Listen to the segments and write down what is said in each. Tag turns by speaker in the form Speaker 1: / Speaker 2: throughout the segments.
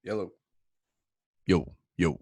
Speaker 1: Yellow.
Speaker 2: Yo, yo.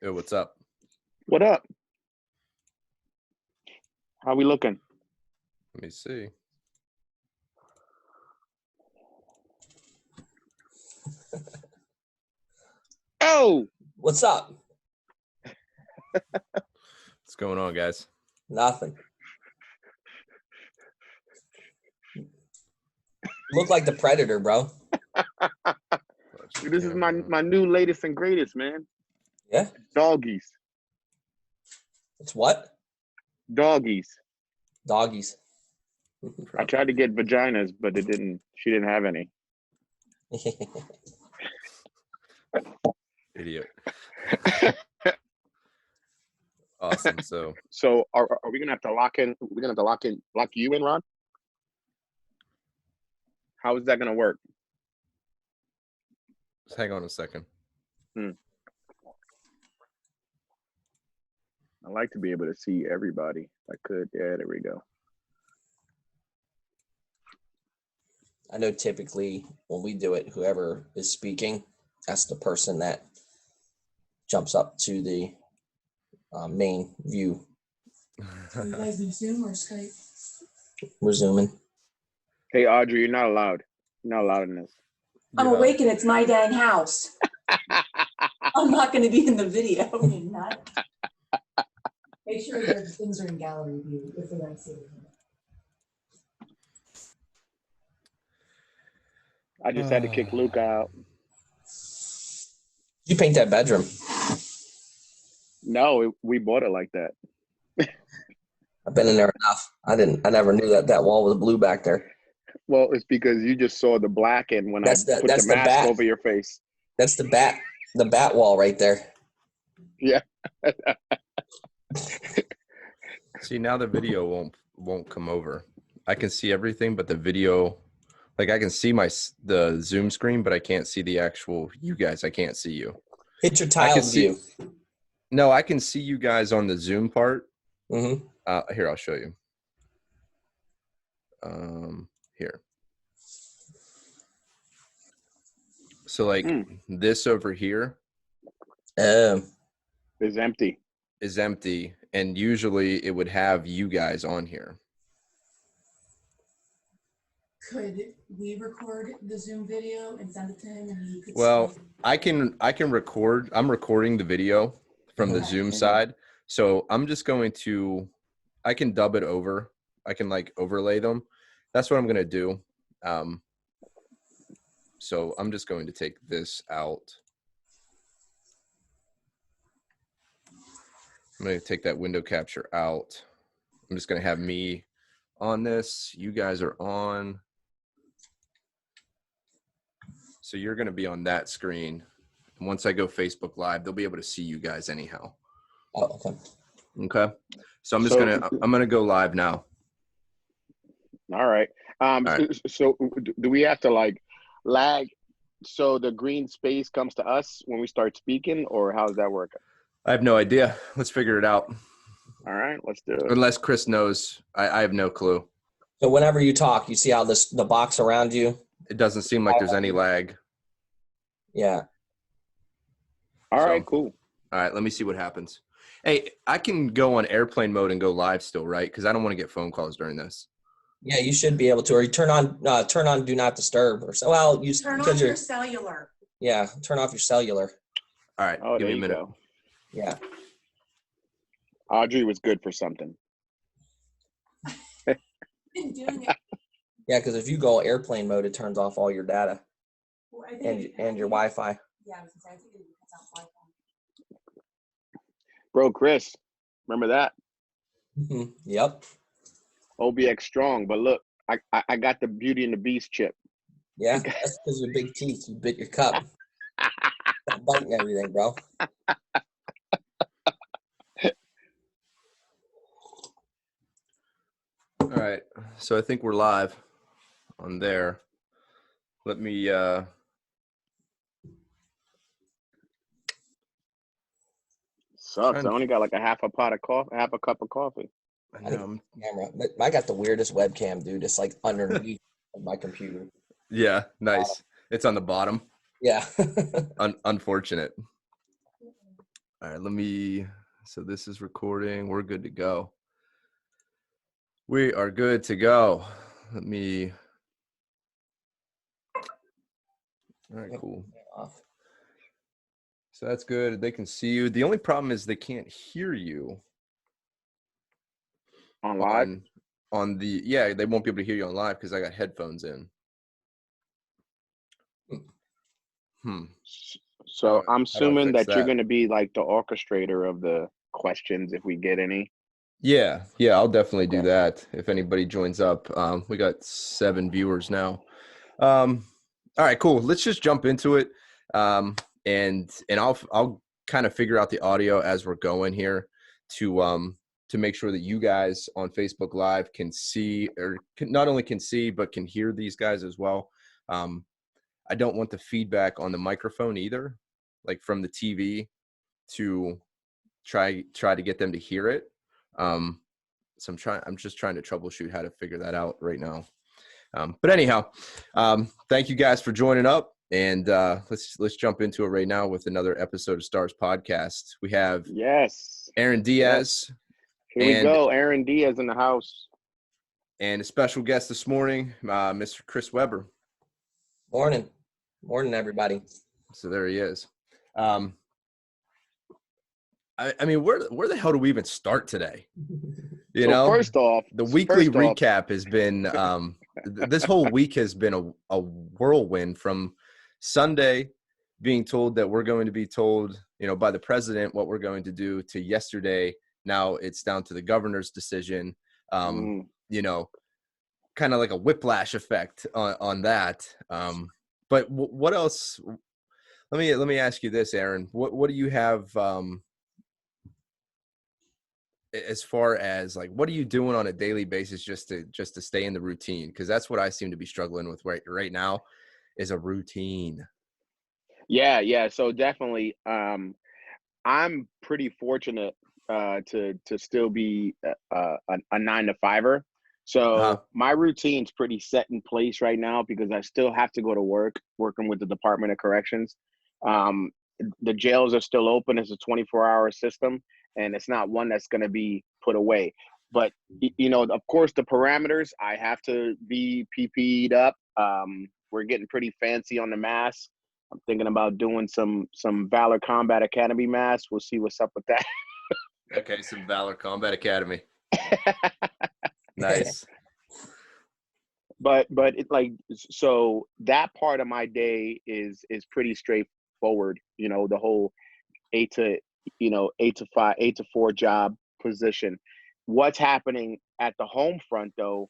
Speaker 1: Yo, what's up?
Speaker 3: What up? How we looking?
Speaker 1: Let me see.
Speaker 3: Oh,
Speaker 4: What's up?
Speaker 1: What's going on, guys?
Speaker 4: Nothing. Look like the Predator, bro.
Speaker 3: this is my new latest and greatest, man.
Speaker 4: Yeah?
Speaker 3: Doggies.
Speaker 4: It's what?
Speaker 3: Doggies.
Speaker 4: Doggies.
Speaker 3: I tried to get vaginas, but it didn't. She didn't have any.
Speaker 1: Idiot. Awesome. So
Speaker 3: are we gonna have to lock in? We're gonna have to lock you in, Ron. How is that gonna work?
Speaker 1: just hang on a second.
Speaker 3: I like to be able to see everybody. If I could. Yeah, there we go.
Speaker 4: I know typically when we do it, whoever is speaking, that's the person that jumps up to the main view.
Speaker 5: So you guys do Zoom or Skype?
Speaker 4: We're zooming.
Speaker 3: Hey, Audrey, you're not allowed. You're not allowed in this.
Speaker 5: I'm
Speaker 1: Yeah.
Speaker 5: awake and it's my dang house. I'm not going to be in the video. You nut. Make sure your things are in gallery view if they're not sitting.
Speaker 3: I just had to kick Luke out.
Speaker 4: You paint that bedroom.
Speaker 3: No, we bought it like that.
Speaker 4: I've been in there enough. I never knew that wall was blue back there.
Speaker 3: Well, it's because you just saw the black and when
Speaker 4: That's
Speaker 3: I
Speaker 4: the-
Speaker 3: put
Speaker 4: that's
Speaker 3: the
Speaker 4: the
Speaker 3: mask
Speaker 4: bat.
Speaker 3: over your face.
Speaker 4: That's the bat wall right there.
Speaker 3: Yeah.
Speaker 1: See, now the video won't come over. I can see everything, but the video, like I can see the Zoom screen, but I can't see the actual you guys. I can't see you.
Speaker 4: Hit your
Speaker 1: I
Speaker 4: tile
Speaker 1: can see.
Speaker 4: view.
Speaker 1: No, I can see you guys on the Zoom part.
Speaker 4: Mm-hmm.
Speaker 1: Here, I'll show you. Here. So like this over here
Speaker 3: It's empty.
Speaker 1: is empty, and usually it would have you guys on here.
Speaker 5: Could we record the Zoom video and send it to him and he could
Speaker 1: Well, I can record. I'm recording the video from the
Speaker 5: Okay.
Speaker 1: Zoom side. So I'm just going to, I can dub it over. I can like overlay them. That's what I'm going to do. So I'm just going to take this out. I'm going to take that window capture out. I'm just going to have me on this. You guys are on. So you're going to be on that screen. And once I go Facebook Live, they'll be able to see you guys anyhow.
Speaker 4: Oh, okay.
Speaker 1: Okay. So I'm just I'm going to go live now.
Speaker 3: All right.
Speaker 1: right.
Speaker 3: So do we have to like lag so the green space comes to us when we start speaking, or how does that work?
Speaker 1: I have no idea. Let's figure it out.
Speaker 3: All right, let's do it.
Speaker 1: Unless Chris knows. I have no clue.
Speaker 4: So whenever you talk, you see how the box around you?
Speaker 1: It doesn't seem like there's any lag.
Speaker 4: Yeah.
Speaker 3: All right,
Speaker 1: So-
Speaker 3: cool.
Speaker 1: All right, let me see what happens. Hey, I can go on airplane mode and go live still, right? Because I don't want to get phone calls during this.
Speaker 4: Yeah, you should be able to, or you turn on do not disturb, or so. Well, you
Speaker 5: turn
Speaker 4: because
Speaker 5: off
Speaker 4: you're
Speaker 5: your cellular.
Speaker 4: yeah, turn off your cellular.
Speaker 1: All right,
Speaker 3: Oh,
Speaker 1: give
Speaker 3: there
Speaker 1: me a
Speaker 3: you
Speaker 1: minute.
Speaker 3: go.
Speaker 4: Yeah.
Speaker 3: Audrey was good for something.
Speaker 5: Been doing it.
Speaker 4: Yeah, because if you go airplane mode, it turns off all your data
Speaker 5: Well, I think
Speaker 4: and your Wi-Fi.
Speaker 5: Yeah, I was gonna say, I think it cuts out Wi-Fi.
Speaker 3: Bro, Chris, remember that?
Speaker 4: Mhm. Yep.
Speaker 3: OBX strong, but look, I got the Beauty and the Beast chip.
Speaker 4: Yeah, that's because your big teeth. You bit your cup. Stop biting everything, bro.
Speaker 1: All right, so I think we're live on there. Let me
Speaker 3: Sucks. I only got like a half a cup of coffee.
Speaker 1: I know,
Speaker 4: Camera. But I got the weirdest webcam, dude. It's like underneath of my computer.
Speaker 1: yeah, nice. It's on the bottom.
Speaker 4: Yeah.
Speaker 1: Unfortunate. All right, so this is recording. We're good to go. We are good to go. All right, cool.
Speaker 4: Off.
Speaker 1: So that's good. They can see you. The only problem is they can't hear you
Speaker 3: On live?
Speaker 1: they won't be able to hear you on live because I got headphones in.
Speaker 3: So I'm
Speaker 1: How do I
Speaker 3: assuming
Speaker 1: fix
Speaker 3: that you're
Speaker 1: that?
Speaker 3: going to be like the orchestrator of the questions if we get any.
Speaker 1: Yeah, I'll definitely do that if anybody joins up. We got 7 viewers now. All right, cool. Let's just jump into it. And I'll kind of figure out the audio as we're going here to make sure that you guys on Facebook Live can see, or not only can see, but can hear these guys as well. I don't want the feedback on the microphone either, like from the TV, to try to get them to hear it. So I'm just trying to troubleshoot how to figure that out right now. But anyhow, thank you guys for joining up, and let's jump into it right now with another episode of Stars Podcast. We have Aaron Diaz.
Speaker 3: Here we go. Aaron Diaz in the house.
Speaker 1: And a special guest this morning, Mr. Chris Weber.
Speaker 4: Morning, everybody.
Speaker 1: So there he is. I mean, where the hell do we even start today?
Speaker 3: First off,
Speaker 1: the weekly recap has been this whole week has been a whirlwind, from Sunday being told that we're going to be told, by the president what we're going to do, to yesterday. Now it's down to the governor's decision. Kind of like a whiplash effect on that. But what else? Let me ask you this, Aaron. What do you have as far as, like, what are you doing on a daily basis just to stay in the routine? Because that's what I seem to be struggling with right now, is a routine. Yeah.
Speaker 3: So definitely, I'm pretty fortunate to still be a 9-to-5er. So my routine's pretty set in place right now because I still have to go to work, working with the Department of Corrections. The jails are still open. It's a 24-hour system, and it's not one that's going to be put away. But, of course, the parameters, I have to be PPE'd up. We're getting pretty fancy on the masks. I'm thinking about doing some Valor Combat Academy masks. We'll see what's up with that.
Speaker 1: Okay, some Valor Combat Academy. Nice.
Speaker 3: But so that part of my day is pretty straightforward. The whole 8 to 5, 8 to 4 job position. What's happening at the home front, though?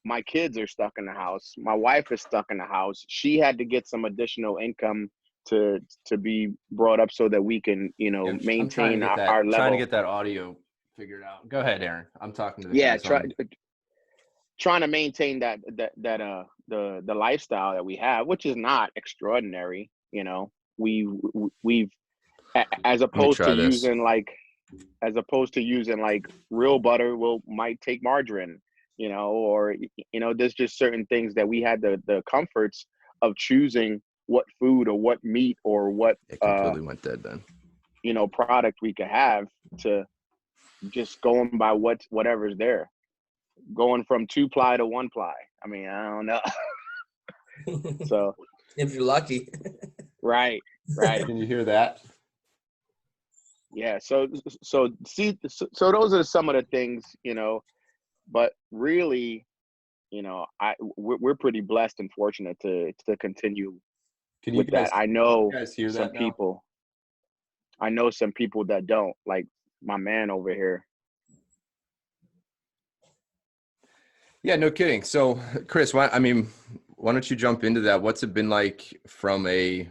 Speaker 3: My kids are stuck in the house. My wife is stuck in the house. She had to get some additional income to be brought up so that we can, maintain our level.
Speaker 1: Trying to get that audio figured out. Go ahead, Aaron. I'm talking to the guys.
Speaker 3: Trying to maintain the lifestyle that we have, which is not extraordinary. We've as opposed to using like real butter, might take margarine, or there's just certain things that we had the comforts of choosing what food or what meat or what
Speaker 1: it completely went dead then.
Speaker 3: Product we could have, to just going by whatever's there. Going from 2-ply to 1-ply. I mean, I don't know. So
Speaker 4: if you're lucky.
Speaker 3: Right.
Speaker 1: Can you hear that?
Speaker 3: Yeah. So those are some of the things, but really, we're pretty blessed and fortunate to continue with that. I know some people. I know some people that don't, like my man over here.
Speaker 1: Yeah, no kidding. So, Chris, why don't you jump into that? What's it been like from a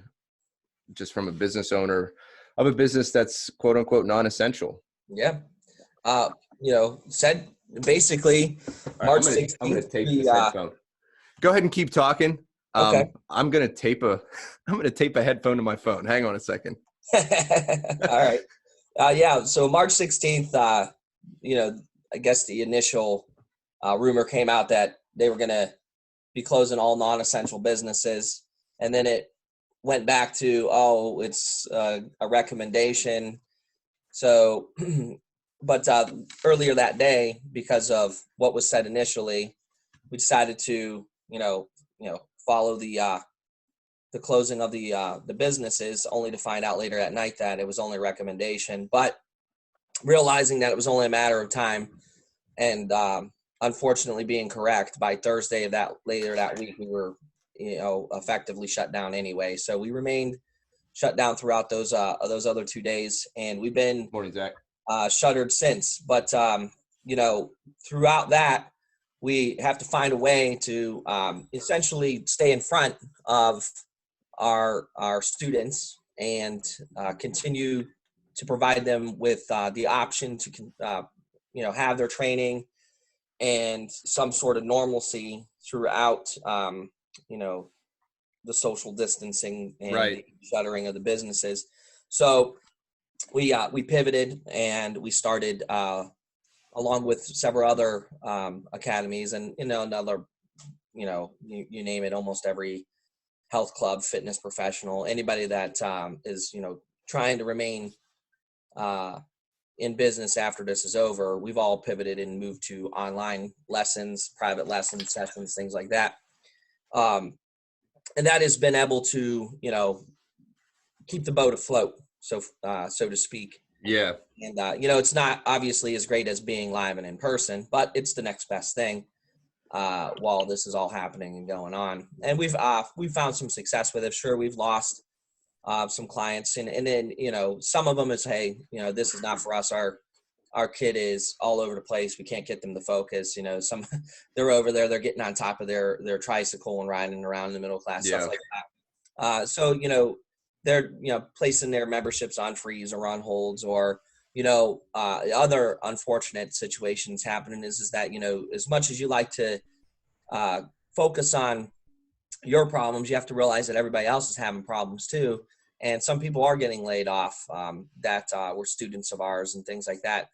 Speaker 1: business owner of a business that's quote unquote non-essential?
Speaker 4: Yeah. Said basically March 16th.
Speaker 1: I'm going to tape this headphone. Go ahead and keep talking.
Speaker 4: Okay.
Speaker 1: I'm going to tape a headphone to my phone. Hang on a second.
Speaker 4: All right. So March 16th, I guess the initial rumor came out that they were going to be closing all non-essential businesses. And then it went back to, it's a recommendation. So, but earlier that day, because of what was said initially, we decided to, follow the closing of the businesses, only to find out later at night that it was only a recommendation. But realizing that it was only a matter of time, and unfortunately being correct, by Thursday later that week, we were, effectively shut down anyway. So we remained shut down throughout those other 2 days, and we've been
Speaker 1: Morning, Zach.
Speaker 4: Shuttered since. But throughout that, we have to find a way to essentially stay in front of our students and continue to provide them with the option to have their training and some sort of normalcy throughout the social distancing and the shuttering of the businesses. So we pivoted, and we started along with several other academies and another you name it, almost every health club, fitness professional, anybody that is, trying to remain in business after this is over. We've all pivoted and moved to online lessons, private lessons, sessions, things like that. And that has been able to, keep the boat afloat, so to speak.
Speaker 1: Yeah.
Speaker 4: And, it's not obviously as great as being live and in person, but it's the next best thing while this is all happening and going on. And we've found some success with it. Sure, we've lost some clients, and then, some of them is, hey, this is not for us. Our kid is all over the place. We can't get them to focus. Some they're over there, they're getting on top of their tricycle and riding around in the middle class, stuff like that. So, they're, placing their memberships on freeze or on holds, or, other unfortunate situations happening is that, as much as you like to focus on your problems, you have to realize that everybody else is having problems too. And some people are getting laid off that were students of ours and things like that.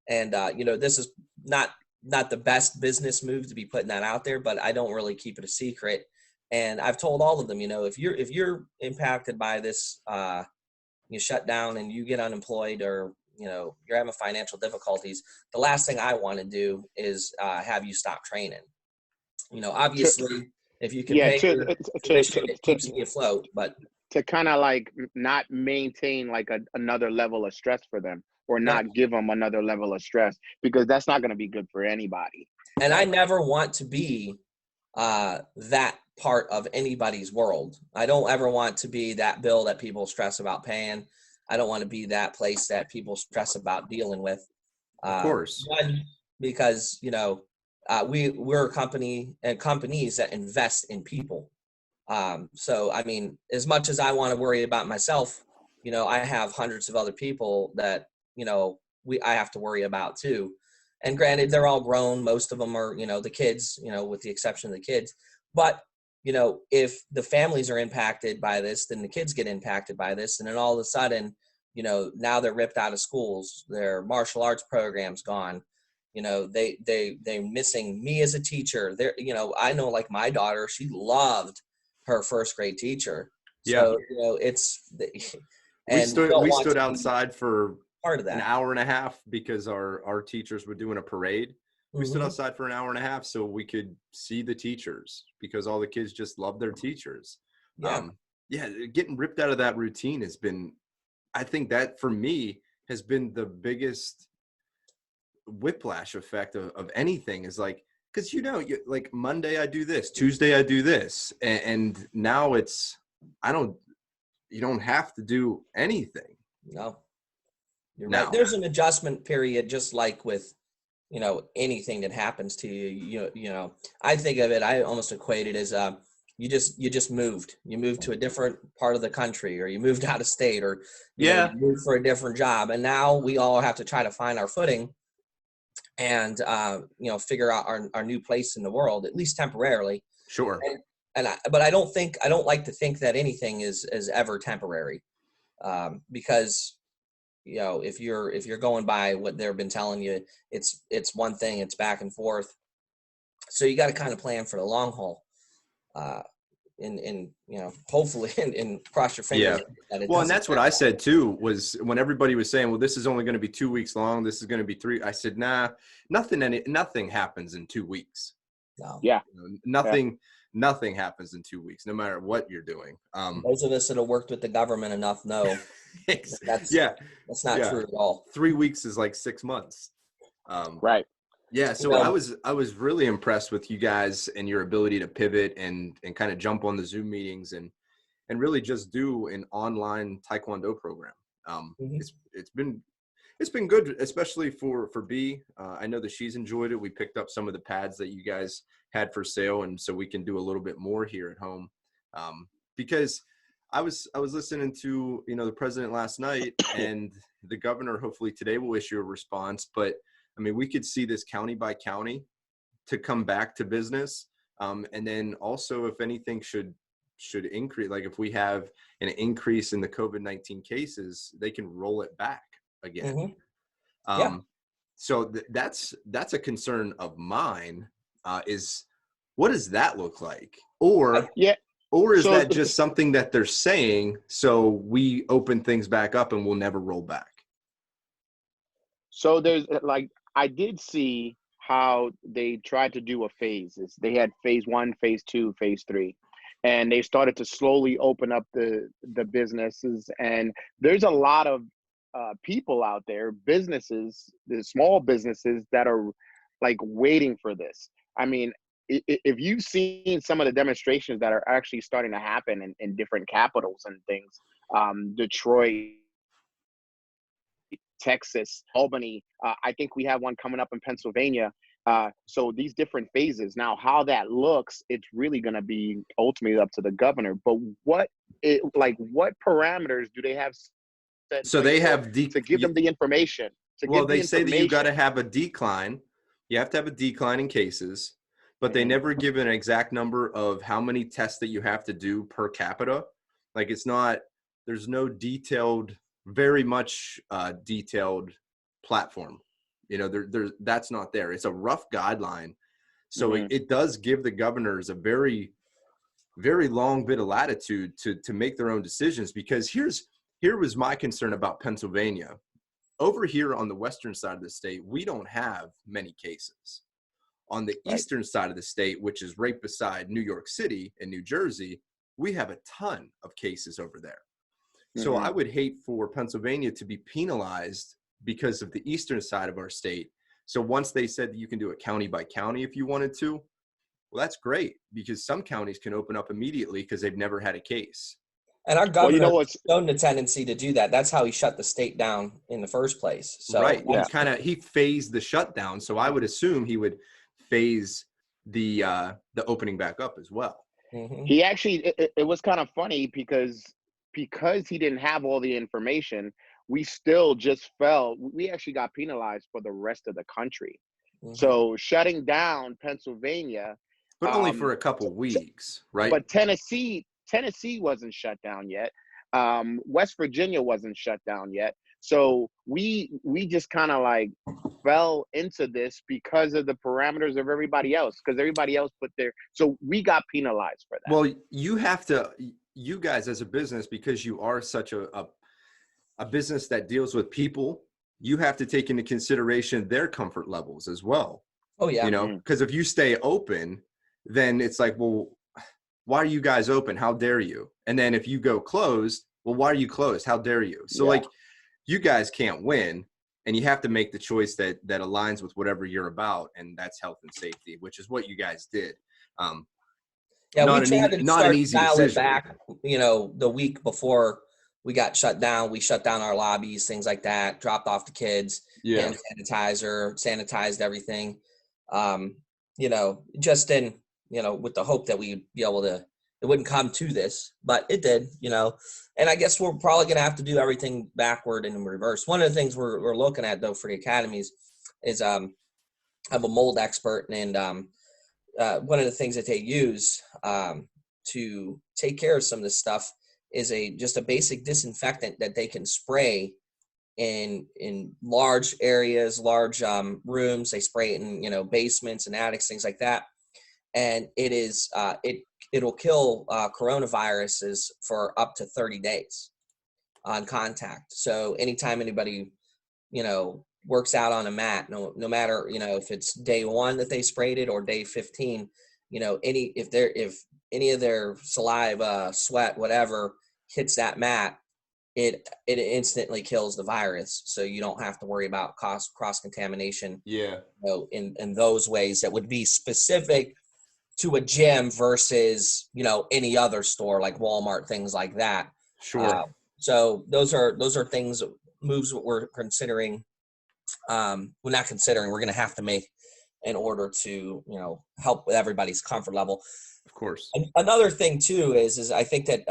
Speaker 4: And, this is not the best business move to be putting that out there, but I don't really keep it a secret. And I've told all of them, if you're impacted by this, you shut down and you get unemployed, or, you're having financial difficulties, the last thing I want to do is have you stop training. Obviously, if you can pay your tuition, it keeps me afloat, but
Speaker 3: to kind of like not maintain like another level of stress for them, or not give them another level of stress, because that's not going to be good for anybody.
Speaker 4: And I never want to be that part of anybody's world. I don't ever want to be that bill that people stress about paying. I don't want to be that place that people stress about dealing with.
Speaker 1: Of course.
Speaker 4: One, because, we're a company and companies that invest in people. So, I mean, as much as I want to worry about myself, I have hundreds of other people that, I have to worry about too. And granted, they're all grown. Most of them are, the kids, with the exception of the kids. But, if the families are impacted by this, then the kids get impacted by this. And then all of a sudden, now they're ripped out of schools. Their martial arts program's gone. They're missing me as a teacher. They're, I know, like my daughter, she loved her first grade teacher. So, it's,
Speaker 1: we stood outside for
Speaker 4: part of that.
Speaker 1: An hour and a half because our teachers were doing a parade. We stood outside for an hour and a half so we could see the teachers, because all the kids just love their teachers. Getting ripped out of that routine has been, I think that for me has been the biggest whiplash effect of anything, is like, because like Monday I do this, Tuesday I do this, and now it's you don't have to do anything.
Speaker 4: No, you're right. There's an adjustment period, just like with anything that happens to you. I think of it, I almost equate it as you just moved to a different part of the country, or you moved out of state, or you moved for a different job, and now we all have to try to find our footing and figure out our new place in the world, at least temporarily.
Speaker 1: Sure.
Speaker 4: But I don't like to think that anything is ever temporary, because if you're going by what they've been telling you, it's one thing, it's back and forth. So you got to kind of plan for the long haul, and hopefully and cross your fingers.
Speaker 1: Well, and that's what I said too, was when everybody was saying, well, this is only going to be 2 weeks long, this is going to be 3. I said, nah, nothing happens in 2 weeks.
Speaker 4: No.
Speaker 3: Yeah.
Speaker 1: Nothing happens in 2 weeks, no matter what you're doing.
Speaker 4: Those of us that have worked with the government enough know that's not true at all.
Speaker 1: 3 weeks is like 6 months.
Speaker 3: Right.
Speaker 1: Yeah. So I was really impressed with you guys and your ability to pivot and kind of jump on the Zoom meetings and really just do an online Taekwondo program. It's been good, especially for B. I know that she's enjoyed it. We picked up some of the pads that you guys had for sale, and so we can do a little bit more here at home. Because I was listening to the president last night, and the governor hopefully today will issue a response. But I mean, we could see this county by county to come back to business, and then also if anything should increase, like if we have an increase in the COVID-19 cases, they can roll it back again. So that's a concern of mine, is what does that look like? Or is
Speaker 3: So
Speaker 1: that just something that they're saying so we open things back up and we'll never roll back?
Speaker 3: So there's like, I did see how they tried to do a phases. They had phase 1, phase 2, phase 3, and they started to slowly open up the businesses. And there's a lot of people out there, businesses, the small businesses that are like waiting for this. I mean, if you've seen some of the demonstrations that are actually starting to happen in different capitals and things, Detroit, Texas, Albany. I think we have one coming up in Pennsylvania. So these different phases. Now, how that looks, it's really going to be ultimately up to the governor. But what parameters do they have set
Speaker 1: So they have
Speaker 3: to give them the information?
Speaker 1: They say that you got to have a decline. You have to have a decline in cases, but they never give an exact number of how many tests that you have to do per capita. Like there's no detailed, very much detailed platform. That's not there. It's a rough guideline. So it does give the governors a very, very long bit of latitude to make their own decisions, because here was my concern about Pennsylvania. Over here on the western side of the state, we don't have many cases. On the eastern side of the state, which is right beside New York City and New Jersey, we have a ton of cases over there. So I would hate for Pennsylvania to be penalized because of the eastern side of our state. So once they said that you can do it county by county if you wanted to, well, that's great, because some counties can open up immediately because they've never had a case.
Speaker 4: And our governor has shown the tendency to do that. That's how he shut the state down in the first place. So
Speaker 1: he phased the shutdown. So I would assume he would phase the opening back up as well.
Speaker 3: He actually, it was kind of funny because he didn't have all the information. We still just we actually got penalized for the rest of the country. So shutting down Pennsylvania,
Speaker 1: but only for a couple weeks, right?
Speaker 3: But Tennessee wasn't shut down yet. West Virginia wasn't shut down yet. So we just kind of like fell into this because of the parameters of everybody else, because everybody else so we got penalized for that.
Speaker 1: Well, you guys as a business, because you are such a business that deals with people, you have to take into consideration their comfort levels as well.
Speaker 4: Oh yeah.
Speaker 1: Because if you stay open, then it's like, well, why are you guys open? How dare you? And then if you go closed, well, why are you closed? How dare you? So like, you guys can't win, and you have to make the choice that aligns with whatever you're about, and that's health and safety, which is what you guys did.
Speaker 4: We tried to start dial it back, the week before we got shut down. We shut down our lobbies, things like that, dropped off the kids, hand sanitizer, sanitized everything, just in, with the hope that we'd be able to, it wouldn't come to this, but it did, and I guess we're probably going to have to do everything backward and in reverse. One of the things we're looking at, though, for the academies is I'm a mold expert, and one of the things that they use to take care of some of this stuff is just a basic disinfectant that they can spray in large areas, large rooms. They spray it in basements and attics, things like that, and it'll kill coronaviruses for up to 30 days on contact. So anytime anybody works out on a mat, no matter if it's day 1 that they sprayed it or day 15, if any of their saliva, sweat, whatever hits that mat, it instantly kills the virus. So you don't have to worry about cross contamination. In those ways that would be specific to a gym versus any other store like Walmart, things like that.
Speaker 1: Sure.
Speaker 4: So those are things, moves that we're considering. We're not considering, we're going to have to make in order to help with everybody's comfort level.
Speaker 1: Of course.
Speaker 4: Another thing too is I think that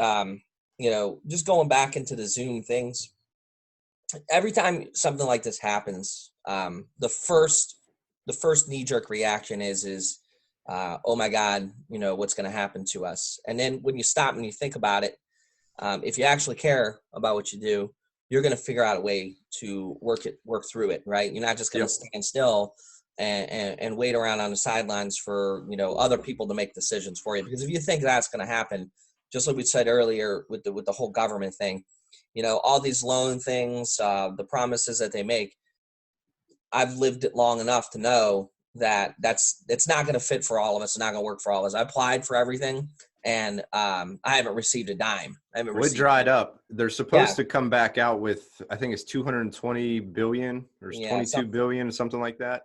Speaker 4: just going back into the Zoom things, every time something like this happens, the first knee-jerk reaction is oh my God, what's going to happen to us? And then when you stop and you think about it, if you actually care about what you do, you're going to figure out a way to work through it, right? You're not just going to stand still and wait around on the sidelines for, other people to make decisions for you. Because if you think that's going to happen, just like we said earlier with the whole government thing, all these loan things, the promises that they make, I've lived it long enough to know that it's not going to fit for all of us. It's not going to work for all of us. I applied for everything, and I haven't received a dime.
Speaker 1: It dried up. They're supposed to come back out with, I think it's 220 billion or 22 billion or something like that.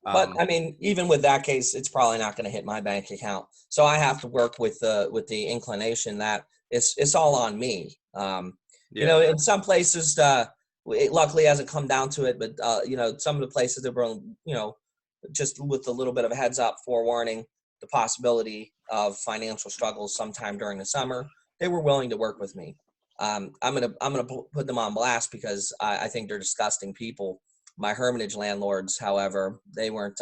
Speaker 4: But I mean, even with that case, it's probably not going to hit my bank account. So I have to work with the inclination that it's all on me. In some places, it luckily hasn't come down to it, but some of the places that were, just with a little bit of a heads up, forewarning the possibility of financial struggles sometime during the summer, they were willing to work with me. I'm gonna put them on blast because I think they're disgusting people. My Hermitage landlords, however, they weren't.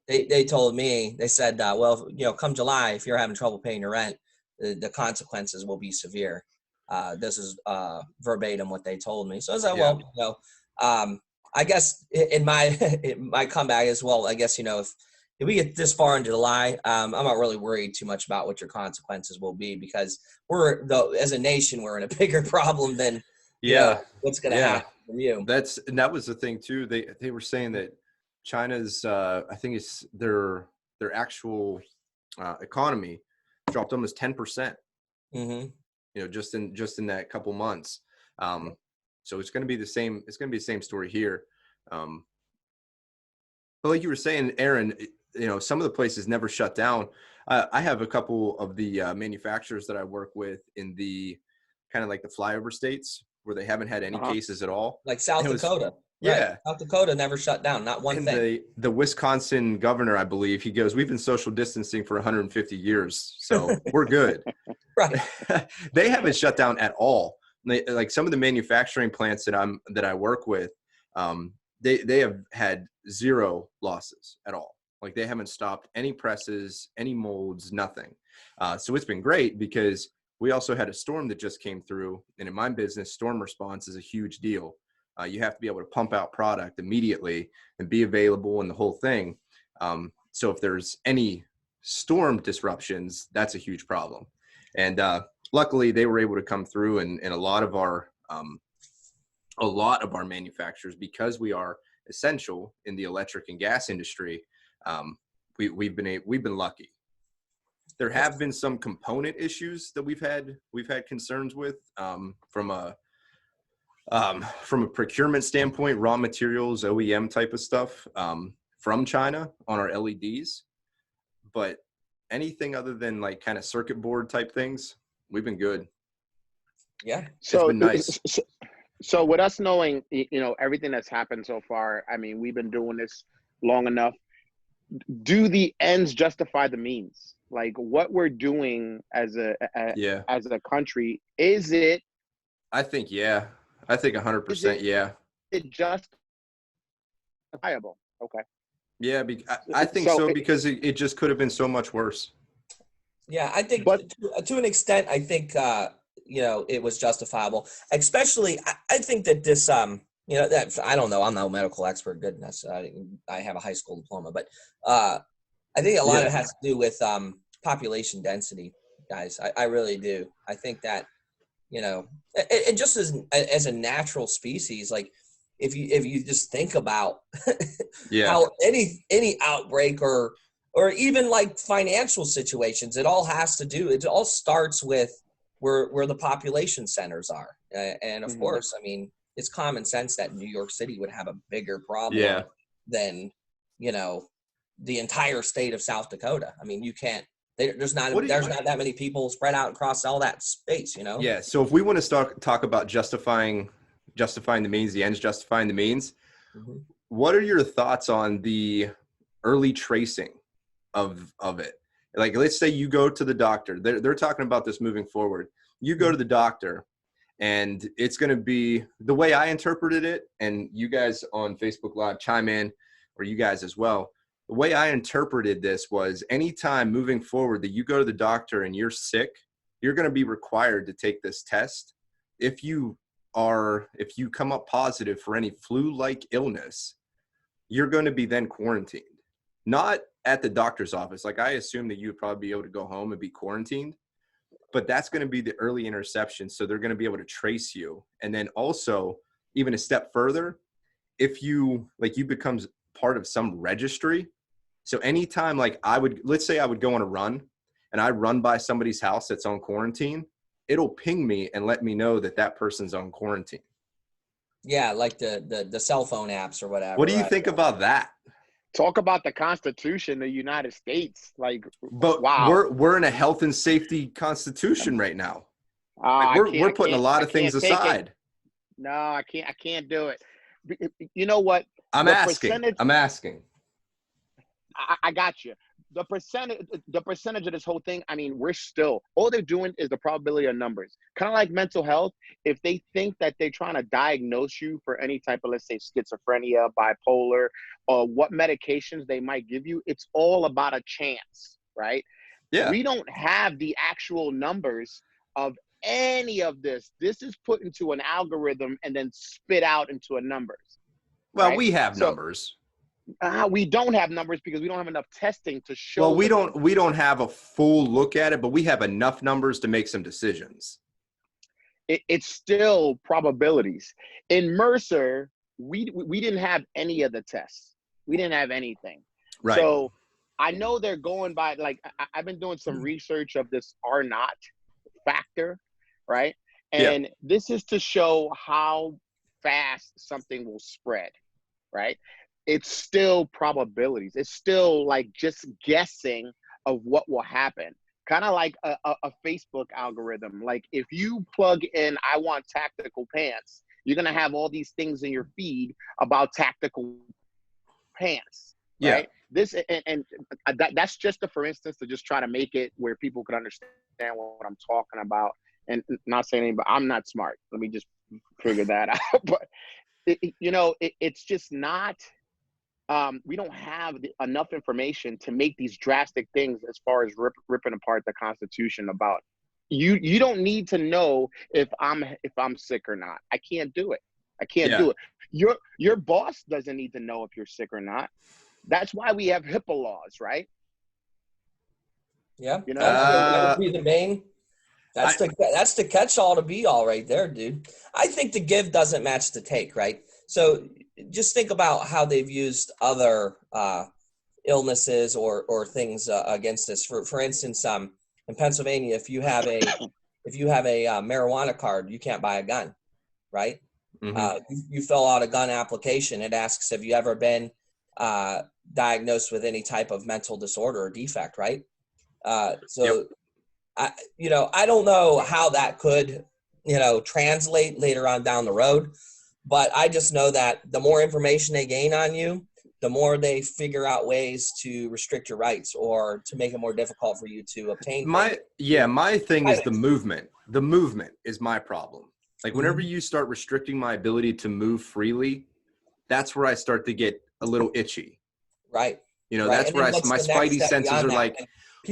Speaker 4: They told me, they said, well, come July, if you're having trouble paying your rent, the consequences will be severe. This is verbatim what they told me. So I said, I guess in my comeback as well, I guess, if we get this far into July, I'm not really worried too much about what your consequences will be, because as a nation, we're in a bigger problem than what's going to happen from you.
Speaker 1: That was the thing too. They were saying that China's I think it's their actual economy dropped almost 10%.
Speaker 4: Mm-hmm.
Speaker 1: Just in that couple months. So it's going to be the same. It's going to be the same story here. But like you were saying, Aaron, some of the places never shut down. I have a couple of the manufacturers that I work with in the kind of like the flyover states where they haven't had any cases at all.
Speaker 4: Like South Dakota.
Speaker 1: Yeah.
Speaker 4: Right. South Dakota never shut down. Not one thing.
Speaker 1: The Wisconsin governor, I believe, he goes, we've been social distancing for 150 years, so we're good.
Speaker 4: Right.
Speaker 1: They haven't shut down at all. Like some of the manufacturing plants that I work with, they have had zero losses at all. Like they haven't stopped any presses, any molds, nothing. So it's been great because we also had a storm that just came through. And in my business, storm response is a huge deal. You have to be able to pump out product immediately and be available and the whole thing. So if there's any storm disruptions, that's a huge problem. And luckily, they were able to come through, and a lot of our manufacturers, because we are essential in the electric and gas industry, we've been lucky. There have been some component issues that we've had concerns with from a procurement standpoint, raw materials, OEM type of stuff from China on our LEDs, but anything other than like kind of circuit board type things, we've been good.
Speaker 4: Yeah.
Speaker 3: So
Speaker 1: it's been nice.
Speaker 3: So with us knowing, everything that's happened so far, I mean, we've been doing this long enough. Do the ends justify the means? Like what we're doing as a country, is it?
Speaker 1: I think 100%. Yeah.
Speaker 3: Is it justifiable? Okay.
Speaker 1: Yeah, I think so because it just could have been so much worse.
Speaker 4: Yeah, I think to an extent, I think it was justifiable. Especially, I think that this that I don't know. I'm no medical expert. Goodness, I have a high school diploma, but I think a lot of it has to do with population density, guys. I really do. I think that it just as a natural species, like. If you just think about how any outbreak or even like financial situations, it all starts with where the population centers are. And of course, I mean, it's common sense that New York City would have a bigger problem than, the entire state of South Dakota. I mean, you can't, there's not that many people spread out across all that space,
Speaker 1: Yeah. So if we want to talk about justifying the means, the ends justifying the means. What are your thoughts on the early tracing of it? Like, let's say you go to the doctor. They're talking about this moving forward. You go to the doctor, and it's going to be the way I interpreted it. And you guys on Facebook Live chime in, or you guys as well. The way I interpreted this was anytime moving forward that you go to the doctor and you're sick, you're going to be required to take this test. If you come up positive for any flu-like illness, you're going to be then quarantined, not at the doctor's office. Like, I assume that you would probably be able to go home and be quarantined, but that's going to be the early interception. So they're going to be able to trace you. And then also, even a step further, if you becomes part of some registry. So anytime, like, let's say I would go on a run and I run by somebody's house that's on quarantine, it'll ping me and let me know that that person's on quarantine.
Speaker 4: Yeah, like the cell phone apps or whatever.
Speaker 1: What do you think about that?
Speaker 3: Talk about the Constitution of the United States. Like,
Speaker 1: But
Speaker 3: wow.
Speaker 1: we're in a health and safety constitution right now. We're putting a lot of things aside.
Speaker 3: No, I can't do it. You know what?
Speaker 1: I'm asking.
Speaker 3: I got you. The percentage of this whole thing, I mean, all they're doing is the probability of numbers. Kind of like mental health. If they think that they're trying to diagnose you for any type of, let's say, schizophrenia, bipolar, or what medications they might give you, it's all about a chance, right?
Speaker 1: Yeah.
Speaker 3: We don't have the actual numbers of any of this. This is put into an algorithm and then spit out into a numbers.
Speaker 1: Well,
Speaker 3: right?
Speaker 1: we have numbers.
Speaker 3: We don't have numbers because we don't have enough testing to show.
Speaker 1: Well, we don't have a full look at it, but we have enough numbers to make some decisions.
Speaker 3: It's still probabilities. In Mercer, we didn't have any of the tests. We didn't have anything.
Speaker 1: Right.
Speaker 3: So I know they're going by, like, I've been doing some research of this R naught factor, right? And this is to show how fast something will spread, right? It's still probabilities. It's still like just guessing of what will happen. Kind of like a Facebook algorithm. Like, if you plug in, I want tactical pants, you're going to have all these things in your feed about tactical pants, right? This and that's just for instance, to just try to make it where people could understand what I'm talking about. And not saying anything, but I'm not smart. Let me just figure that out. But it's just not. We don't have enough information to make these drastic things as far as ripping apart the Constitution about. You don't need to know if I'm sick or not. I can't do it. I can't do it. Your boss doesn't need to know if you're sick or not. That's why we have HIPAA laws, right?
Speaker 4: Yeah, that would be the main. That's the catch-all to be all right there, dude. I think the give doesn't match the take, right? So just think about how they've used other illnesses or things against this. For instance, in Pennsylvania, if you have a marijuana card, you can't buy a gun, right? Mm-hmm. You fill out a gun application. It asks, have you ever been diagnosed with any type of mental disorder or defect, right? I don't know how that could, translate later on down the road, but I just know that the more information they gain on you, the more they figure out ways to restrict your rights or to make it more difficult for you to obtain.
Speaker 1: My thing is the movement. The movement is my problem. Like, whenever you start restricting my ability to move freely, that's where I start to get a little itchy.
Speaker 4: Right.
Speaker 1: That's where my spidey senses are like,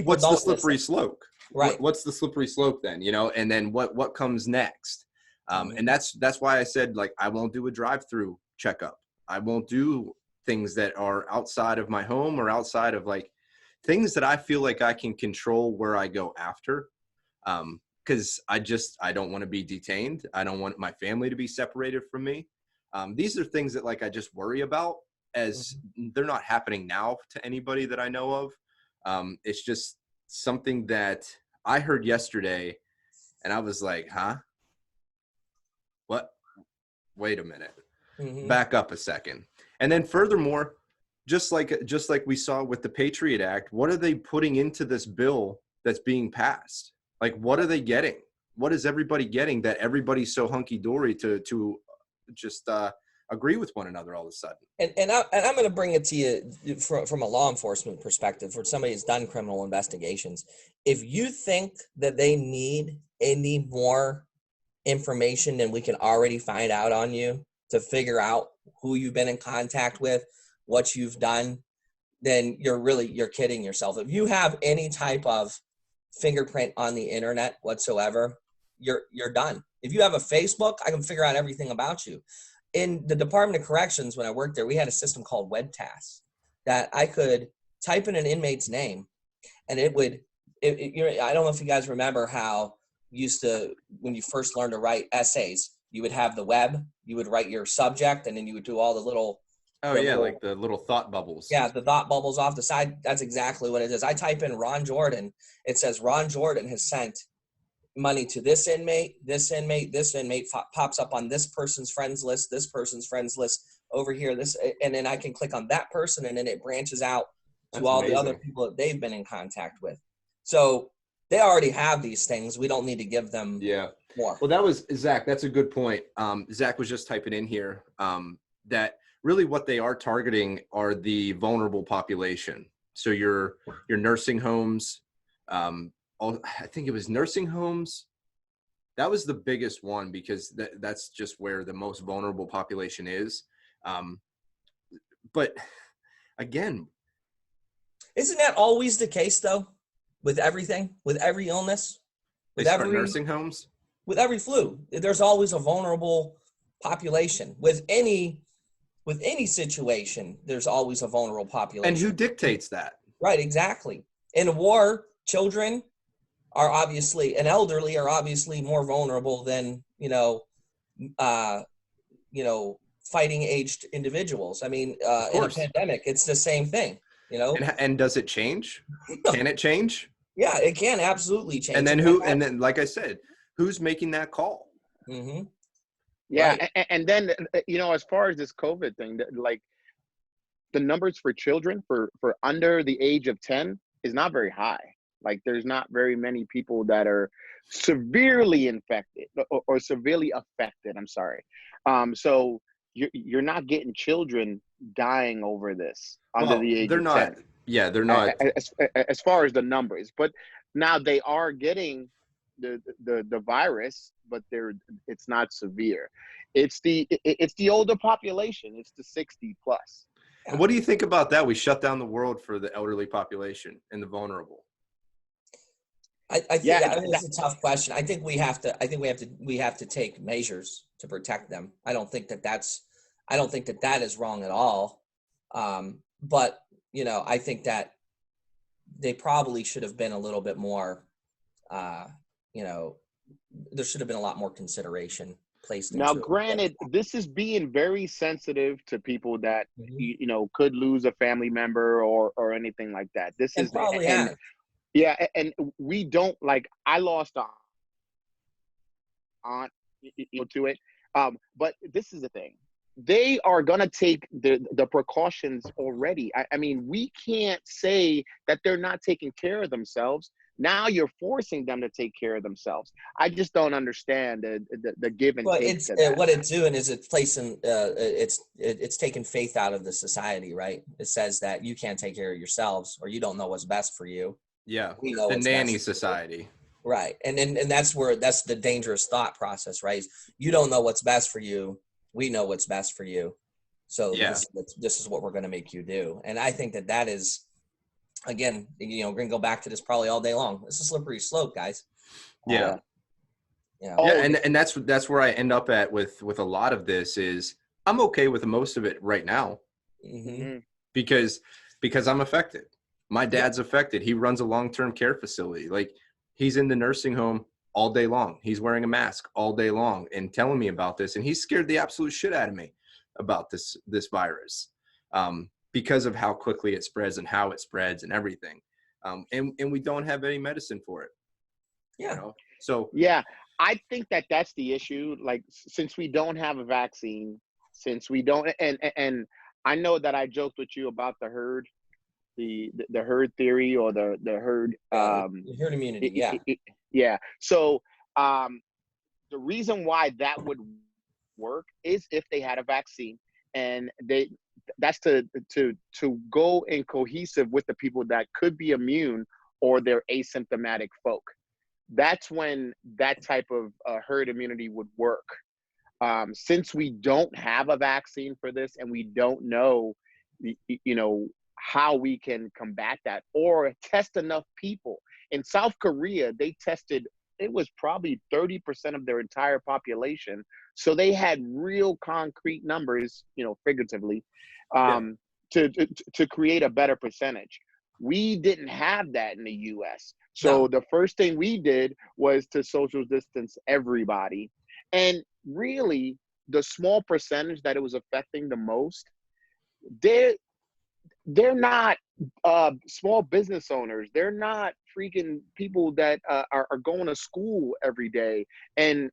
Speaker 1: what's the slippery slope?
Speaker 4: Right.
Speaker 1: What's the slippery slope then? And then what comes next? And that's why I said, like, I won't do a drive-through checkup. I won't do things that are outside of my home or outside of, like, things that I feel like I can control where I go after. Because I don't want to be detained. I don't want my family to be separated from me. These are things that, like, I just worry about, as they're not happening now to anybody that I know of. It's just something that I heard yesterday, and I was like, huh? What? Wait a minute. Back up a second. And then furthermore, just like we saw with the Patriot Act, what are they putting into this bill that's being passed? Like, what are they getting? What is everybody getting that everybody's so hunky-dory to just agree with one another all of a sudden?
Speaker 4: And I'm going to bring it to you from a law enforcement perspective, for somebody who's done criminal investigations. If you think that they need any more information than we can already find out on you to figure out who you've been in contact with, what you've done, then you're kidding yourself. If you have any type of fingerprint on the internet whatsoever, you're done. If you have a Facebook, I can figure out everything about you. in the Department of Corrections, when I worked there, we had a system called WebTask that I could type in an inmate's name, and it would. I don't know if you guys remember how you used to, when you first learned to write essays, you would have the web, you would write your subject, and then you would do all the little.
Speaker 1: Oh yeah, like the little thought bubbles.
Speaker 4: Yeah, the thought bubbles off the side. That's exactly what it is. I type in Ron Jordan. It says Ron Jordan has sent money to this inmate, this inmate, this inmate, pops up on this person's friends list, this person's friends list over here, this, and then I can click on that person, and then it branches out to
Speaker 1: That's
Speaker 4: all
Speaker 1: amazing.
Speaker 4: the other people that they've been in contact with. So they already have these things. We don't need to give them more.
Speaker 1: Well, that was Zach. That's a good point. Zach was just typing in here that really what they are targeting are the vulnerable population. So your nursing homes, I think it was nursing homes. That was the biggest one because that's just where the most vulnerable population is. But again,
Speaker 4: isn't that always the case though? With everything, with every illness, with every
Speaker 1: nursing homes,
Speaker 4: with every flu, there's always a vulnerable population. With any situation, there's always a vulnerable population.
Speaker 1: And who dictates that?
Speaker 4: Right, exactly. In a war, children are obviously, and elderly are obviously more vulnerable than fighting aged individuals. I mean, in a pandemic, it's the same thing.
Speaker 1: And does it change? Can it change?
Speaker 4: Yeah, it can absolutely change.
Speaker 1: And then who? And then, like I said, who's making that call?
Speaker 4: Mm-hmm.
Speaker 3: Yeah,
Speaker 4: right.
Speaker 3: and then as far as this COVID thing, like the numbers for children for under the age of 10 is not very high. Like there's not very many people that are severely infected or severely affected. I'm sorry. So you're not getting children dying over this under the age of 10.
Speaker 1: Yeah, they're not.
Speaker 3: As far as the numbers, but now they are getting the virus, but it's not severe. It's the older population. It's the 60 plus.
Speaker 1: And what do you think about that? We shut down the world for the elderly population and the vulnerable.
Speaker 4: I think it's a tough question. I think we have to take measures to protect them. I don't think that is wrong at all. But I think that they probably should have been a little bit more. There should have been a lot more consideration placed into it.
Speaker 3: Now, granted, this is being very sensitive to people that could lose a family member or anything like that. This is
Speaker 4: probably
Speaker 3: yeah, and we don't I lost an aunt to it. But this is the thing. They are going to take the precautions already. I mean, we can't say that they're not taking care of themselves. Now you're forcing them to take care of themselves. I just don't understand the give and take.
Speaker 4: What it's doing is it's placing it's taking faith out of the society, right? It says that you can't take care of yourselves or you don't know what's best for you.
Speaker 1: Yeah,
Speaker 4: we know
Speaker 1: the nanny society.
Speaker 4: Right, and that's the dangerous thought process, right? You don't know what's best for you. We know what's best for you. So this is what we're going to make you do. And I think that is, again, we're going to go back to this probably all day long. It's a slippery slope, guys.
Speaker 1: Yeah. And that's where I end up at with a lot of this is I'm okay with most of it right now because I'm affected. My dad's affected. He runs a long-term care facility. Like he's in the nursing home all day long. He's wearing a mask all day long and telling me about this. And he's scared the absolute shit out of me about this virus because of how quickly it spreads and how it spreads and everything. And we don't have any medicine for it.
Speaker 4: Yeah.
Speaker 1: So
Speaker 3: yeah, I think that's the issue. Like since we don't have a vaccine, since we don't, and I know that I joked with you about the herd, the herd theory or the herd
Speaker 4: herd immunity.
Speaker 3: Yeah. So the reason why that would work is if they had a vaccine, and that's to go in cohesive with the people that could be immune or they're asymptomatic folk. That's when that type of herd immunity would work. Since we don't have a vaccine for this and we don't know, how we can combat that or test enough people. In South Korea, they tested it was probably 30% of their entire population. So they had real concrete numbers, figuratively, to create a better percentage. We didn't have that in the US. So the first thing we did was to social distance everybody. And really, the small percentage that it was affecting the most, they're not small business owners. They're not freaking people that are going to school every day. And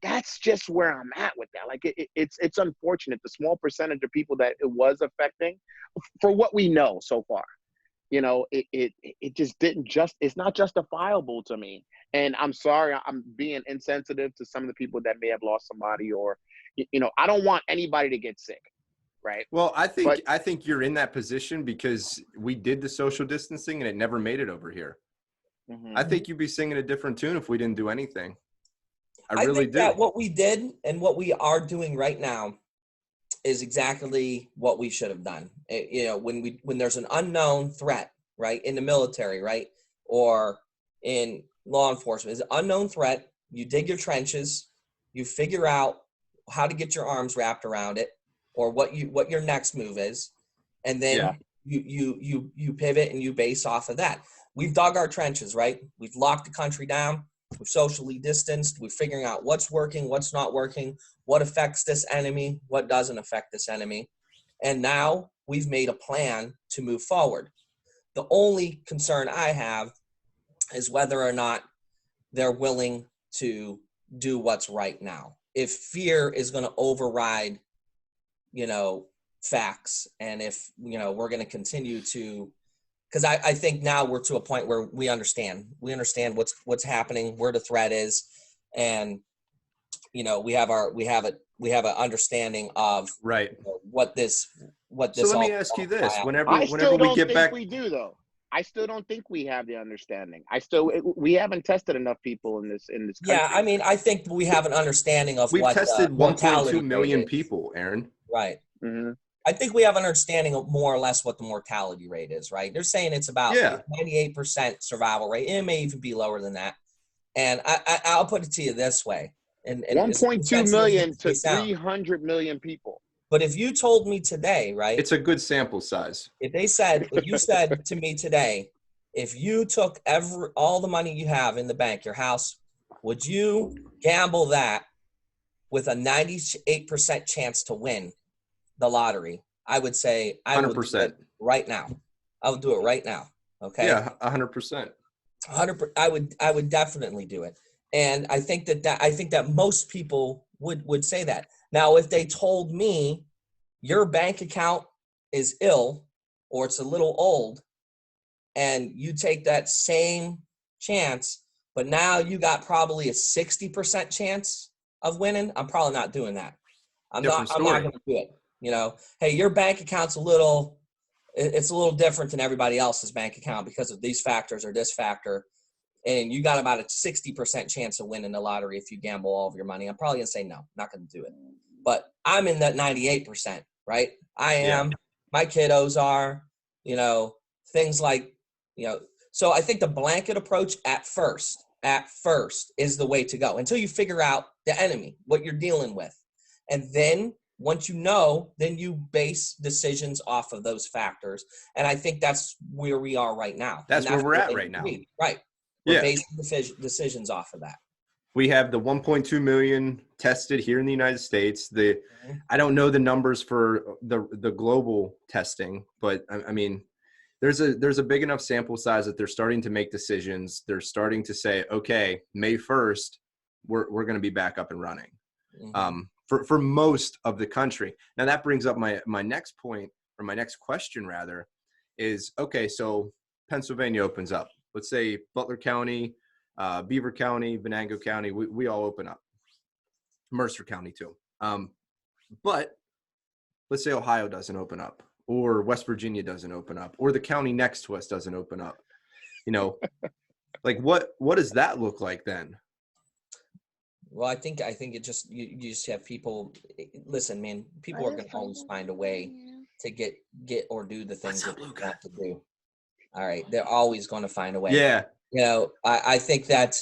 Speaker 3: that's just where I'm at with that. Like it's unfortunate, the small percentage of people that it was affecting, for what we know so far. It just it's not justifiable to me. And I'm sorry, I'm being insensitive to some of the people that may have lost somebody, or, I don't want anybody to get sick. Right.
Speaker 1: Well, I think you're in that position because we did the social distancing and it never made it over here.
Speaker 3: Mm-hmm.
Speaker 1: I think you'd be singing a different tune if we didn't do anything. I really
Speaker 4: think
Speaker 1: do.
Speaker 4: that what we did and what we are doing right now is exactly what we should have done. When there's an unknown threat, right, in the military, right, or in law enforcement, is an unknown threat. You dig your trenches, you figure out how to get your arms wrapped around it, or what your next move is, and then you pivot and you base off of that. We've dug our trenches, right? We've locked the country down. We've socially distanced. We're figuring out what's working, what's not working, what affects this enemy, what doesn't affect this enemy. And now we've made a plan to move forward. The only concern I have is whether or not they're willing to do what's right now. If fear is going to override, facts, and if, we're going to continue to, because I think now we're to a point where we understand what's happening, where the threat is, and we have an understanding of
Speaker 1: right
Speaker 4: what this.
Speaker 1: So let me ask you this: whenever
Speaker 3: we
Speaker 1: get back,
Speaker 3: we do though. I still don't think we have the understanding. We haven't tested enough people in this country.
Speaker 4: Yeah, I mean, I think we have an understanding of
Speaker 1: we've
Speaker 4: what
Speaker 1: tested 1.2 million
Speaker 4: is.
Speaker 1: people, Aaron.
Speaker 4: Right.
Speaker 3: Mm-hmm.
Speaker 4: I think we have an understanding of more or less what the mortality rate is, right? They're saying it's about 98% survival rate. It may even be lower than that. And I'll put it to you this way. And
Speaker 3: 1.2 million to 300 million people.
Speaker 4: But if you told me today, right?
Speaker 1: It's a good sample size.
Speaker 4: If you said to me today, if you took all the money you have in the bank, your house, would you gamble that with a 98% chance to win the lottery? I would say I 100%. Would do it right now. I would do it right now. Okay.
Speaker 1: Yeah, 100%.
Speaker 4: 100%. I would definitely do it. And I think that most people would say that. Now, if they told me your bank account is ill or it's a little old, and you take that same chance, but now you got probably a 60% chance of winning, I'm probably not doing that. I'm not going to do it. Hey, your bank account's it's a little different than everybody else's bank account because of these factors or this factor. And you got about a 60% chance of winning the lottery if you gamble all of your money. I'm probably going to say no, not going to do it. But I'm in that 98%, right? I am. Yeah. My kiddos are, things like, so I think the blanket approach at first is the way to go until you figure out the enemy, what you're dealing with. And then once then you base decisions off of those factors. And I think that's where we are right now.
Speaker 1: That's where we're at right now.
Speaker 4: Right. We're basing decisions off of that.
Speaker 1: We have the 1.2 million tested here in the United States. I don't know the numbers for the global testing, but I mean, there's a big enough sample size that they're starting to make decisions. They're starting to say, okay, May 1st, we're going to be back up and running. Mm-hmm. For most of the country. Now that brings up my next point, or my next question rather, is okay, so Pennsylvania opens up. Let's say Butler County, Beaver County, Venango County, we all open up. Mercer County too. But let's say Ohio doesn't open up, or West Virginia doesn't open up, or the county next to us doesn't open up. Like what does that look like then?
Speaker 4: Well, I think it just you just have people. Listen, man, people are going to always find a way to get or do the things that they have to do. All right, they're always going to find a way.
Speaker 1: Yeah.
Speaker 4: I think that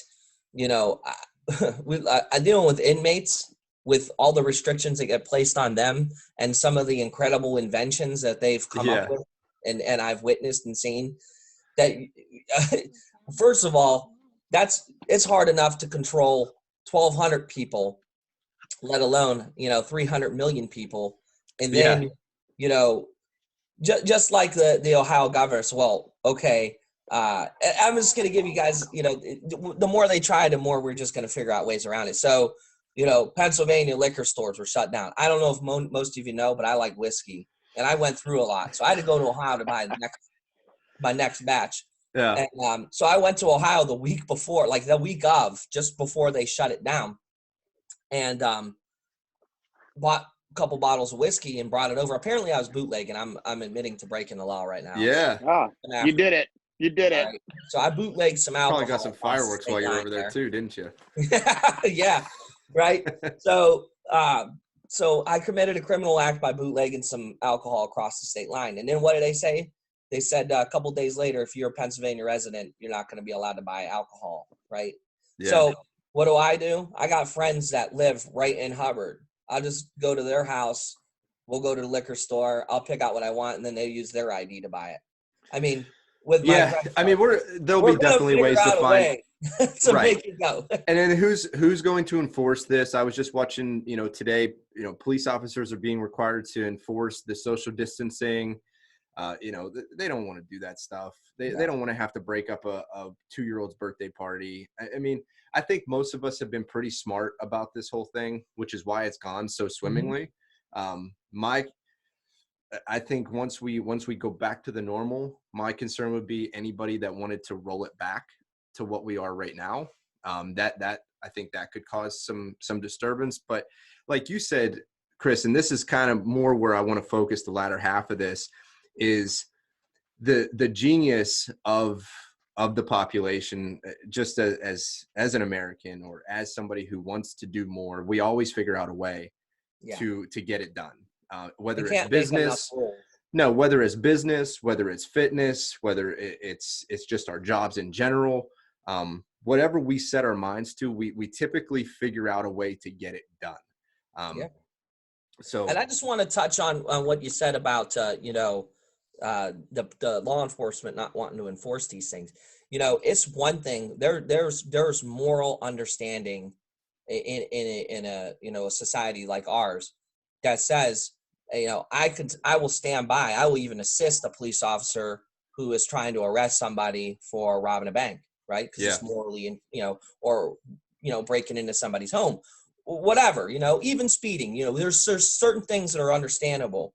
Speaker 4: you know, I deal with inmates with all the restrictions that get placed on them and some of the incredible inventions that they've come up with and I've witnessed and seen that first of all, it's hard enough to control 1,200 people, let alone, 300 million people. And then, just like the Ohio governor. So, well, okay, I'm just going to give you guys, the more they try, the more we're just going to figure out ways around it. So, Pennsylvania liquor stores were shut down. I don't know if most of you know, but I like whiskey, and I went through a lot. So I had to go to Ohio to buy my next batch.
Speaker 1: Yeah.
Speaker 4: And so I went to Ohio the week before, like the week of, just before they shut it down, and bought a couple bottles of whiskey and brought it over. Apparently I was bootlegging. I'm admitting to breaking the law right now.
Speaker 1: Yeah.
Speaker 3: You did it. You did it.
Speaker 4: Right. So I bootlegged some alcohol.
Speaker 1: Probably got some fireworks while you were over there too, didn't you?
Speaker 4: Yeah. Right. So I committed a criminal act by bootlegging some alcohol across the state line. And then what did they say? They said a couple days later, if you're a Pennsylvania resident, you're not going to be allowed to buy alcohol. Right. Yeah. So what do? I got friends that live right in Hubbard. I'll just go to their house. We'll go to the liquor store. I'll pick out what I want, and then they use their ID to buy it. I mean, there'll
Speaker 1: be definitely ways to find
Speaker 4: to make it go.
Speaker 1: And then who's going to enforce this? I was just watching, today, police officers are being required to enforce the social distancing. They don't want to do that stuff. They don't want to have to break up a 2-year-old's birthday party. I mean, I think most of us have been pretty smart about this whole thing, which is why it's gone so swimmingly. I think once we go back to the normal, my concern would be anybody that wanted to roll it back to what we are right now. That I think that could cause some disturbance. But like you said, Chris, and this is kind of more where I want to focus the latter half of this, is the genius of the population. Just as an American or as somebody who wants to do more, we always figure out a way to get it done. Whether it's business, whether it's business, whether it's fitness, whether it's just our jobs in general, whatever we set our minds to, we typically figure out a way to get it done. So,
Speaker 4: and I just want to touch on what you said about the law enforcement not wanting to enforce these things. It's one thing. There's moral understanding in a society like ours that says, I will stand by. I will even assist a police officer who is trying to arrest somebody for robbing a bank, right? Because it's morally, or breaking into somebody's home, whatever. Even speeding. There's certain things that are understandable.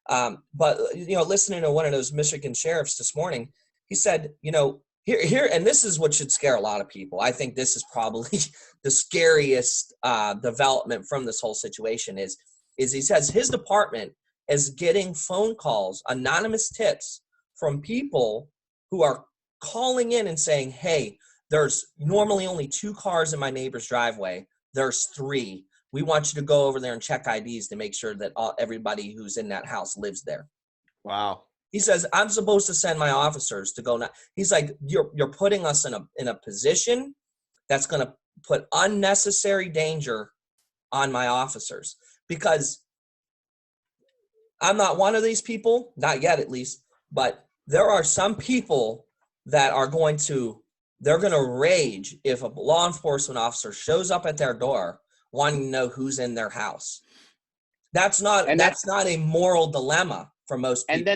Speaker 4: But listening to one of those Michigan sheriffs this morning, he said, here, and this is what should scare a lot of people. I think this is probably the scariest development from this whole situation is he says his department is getting phone calls, anonymous tips from people who are calling in and saying, hey, there's normally only 2 cars in my neighbor's driveway. There's 3. We want you to go over there and check IDs to make sure that everybody who's in that house lives there.
Speaker 1: Wow.
Speaker 4: He says, I'm supposed to send my officers to go now. He's like, you're putting us in a position that's going to put unnecessary danger on my officers, because I'm not one of these people, not yet at least, but there are some people that are going to rage if a law enforcement officer shows up at their door wanting to know who's in their house. That's not a moral dilemma for most people.
Speaker 3: And